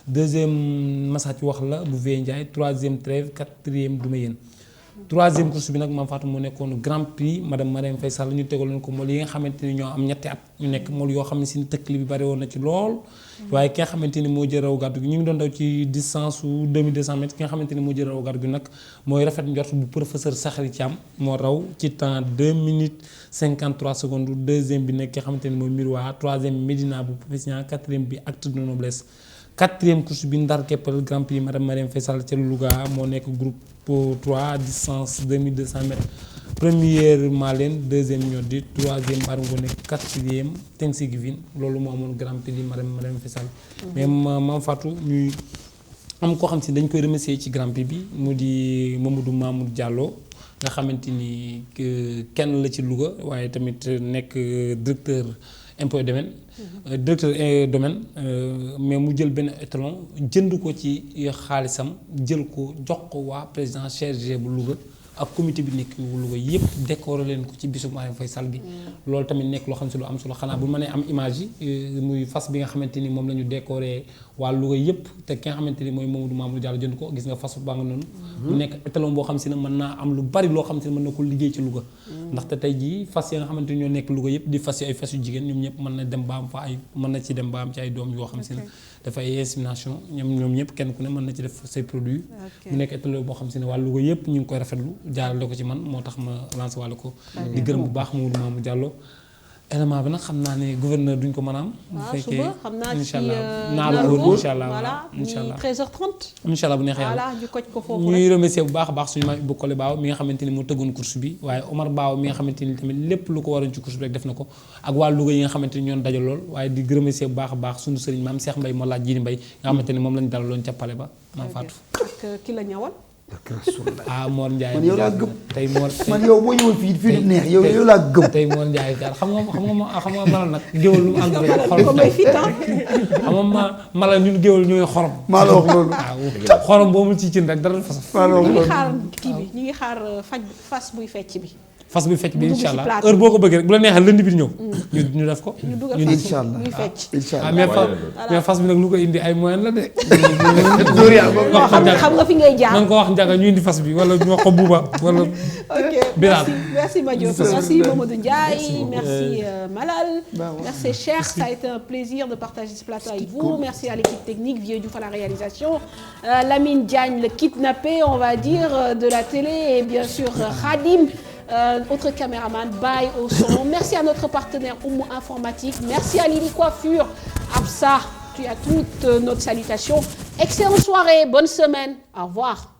S23: deuxième Massati wax la bu Vieux Ndiaye troisième Trève quatrième Douméyène troisième course bi nag Mame Fatou moo nekkoon grand prix madame Marième Faye Sall ñu tegaloon ko mool yi nga xamante ni ñoo am ñetti at ñu nekk mool yoo xam ne si tëkkli bi bari woon na ci lool waaye ki nga xamante ni moo jël raw gàddu gi ñu ngi doon daw ci distance su 2200 mètres ki nga xamante ni moo jël raw gàddu gi nag mooy rafet njort bu professeur Sakhari Thiam moo raw ci temps 2 minutes 53 secondes deuxième bi nekk ki nga xamante ni mooy Miroir troisième Médina bu Popesien quatrième bi Acte de Noblesse quatrième course bi Ndar Keppal grand prix madame Marième Faye Sall ca Louga moo nekk groupe 3 distance 2200 mètres première Malène deuxième Ñoddi troisième Barngone quatrième Tengsi Givine loolu moo amoon grand prix madame Marième Faye Sall mais Mame Fatou ñuy am koo xam si dañ koy remercier ci grand prix bi mu di Mamadou Mamour Diallo nga xamante ni kenn la ci Louga waaye tamit nekk directeur impôt domaine directeur domaine mais mu jël benn étalon jënd ko ci xaalisam jël ko jox ko waa président CRG bu Louga ak comité bi nekk bu Louga yëpp décoré leen ko ci bisu Marième Faye Sall bi loolu tamit nekk loo xam si lu am solo xanaa bu mënee am image yi muy fas bi nga xamante ni moom la ñu décoré waa Louga yëpp te ki nga xamante ni mooy Mamadou Mamour Diallo jënd ko gis nga fas baa nga noonu mu nekk étalon boo xam si ne mën naa am lu bari loo xam si ne mën na ko liggéey ci Louga ndaxte tey jii fas yi nga xamante ni ñoo nekk Louga yëpp di fas yi ay fas yu jigéen ñoom ñëpp mën na dem ba am fa ay mën na ci dem ba am ci ay doom yoo xam si ne dafa ay insémination ñoom ñëpp kenn ku ne mën na ci def say produits mu nekk étalon boo xam si ne waa Louga yëpp ñu ngi koy rafetlu jaarale ko ci man moo tax ma lancé wàlle ko di gërëm bu baax Mamadou Mamour Diallo élément bi nag xam naa ne gouverneur duñ ko mën a am. bu fekkee
S1: suba xam naa
S23: incha
S1: ci
S23: allah naaru incha allah
S1: voilà
S23: incha allah
S1: 13h30.
S23: incha allah bu neexee
S1: voilà
S23: yàlla
S1: ñu koj ko foofu
S23: ñuy remercier bu baax a baax suñu maam Ibou Kole Baaw mi nga xamante ni moo tëggoon course bi waaye Omar Baaw mi nga xamante ni tamit lépp lu ko waroon ci course bi rek def na ko ak waa Louga yi nga xamante ni ñoon dajal lool waaye di remercier bu baax a baax suñu sëriñ maam Cheikh Mbaye moo laaj Jini Mbaye nga xamante ni moom lañu dalaloon ca Palais ba maam Fatou.
S1: ak ki la ñawal.
S23: ah Mor Ndiaye
S3: man yow laa gëm
S23: tey Mor
S3: man yow boo ñëwoon fii du neex yow laa gëm.
S23: tey Mor Ndiaye jaar xam nga mala nag géwal lu mu ànd rek xorom xam nga mala ñun géwal ñooy xorom.
S3: maa la wax loolu
S23: waaw xorom boo mu ci cin rek dara fas.
S3: maa la wax loolu
S1: ñu ngi xaar kii bi ñu ngi xaar fas buy fecc bi.
S23: fas buy fecc bi incha allah heure boo ko bëggee rek bu la neexee lënd bi di ñëw. ñu def ko.
S1: ñu dugal
S3: incha allah
S1: muy fecc.
S3: incha allah
S23: mais fas bi nag lu ko indi ay moyen la de.
S1: xam nga fi ngay jaar.
S23: nañ ko wax Ndiaga ñu indi fas bi wala ñu wax ko Bouba wala.
S1: ok merci Madiop, merci Mamadou Ndiaye, merci Malal, merci Cheikh, ça a été un plaisir de partager ce plateau avec vous. Merci à l'équipe technique, Vieux Diouf à la réalisation, Lamine Diagne, le kidnappé, on va dire, de la télé, et bien sûr Khadim. Autre caméraman, Baye au son. Merci à notre partenaire Oumou Informatique. Merci à Lily Coiffure. Absa, tu as toute notre salutation. Excellente soirée, bonne semaine. Au revoir.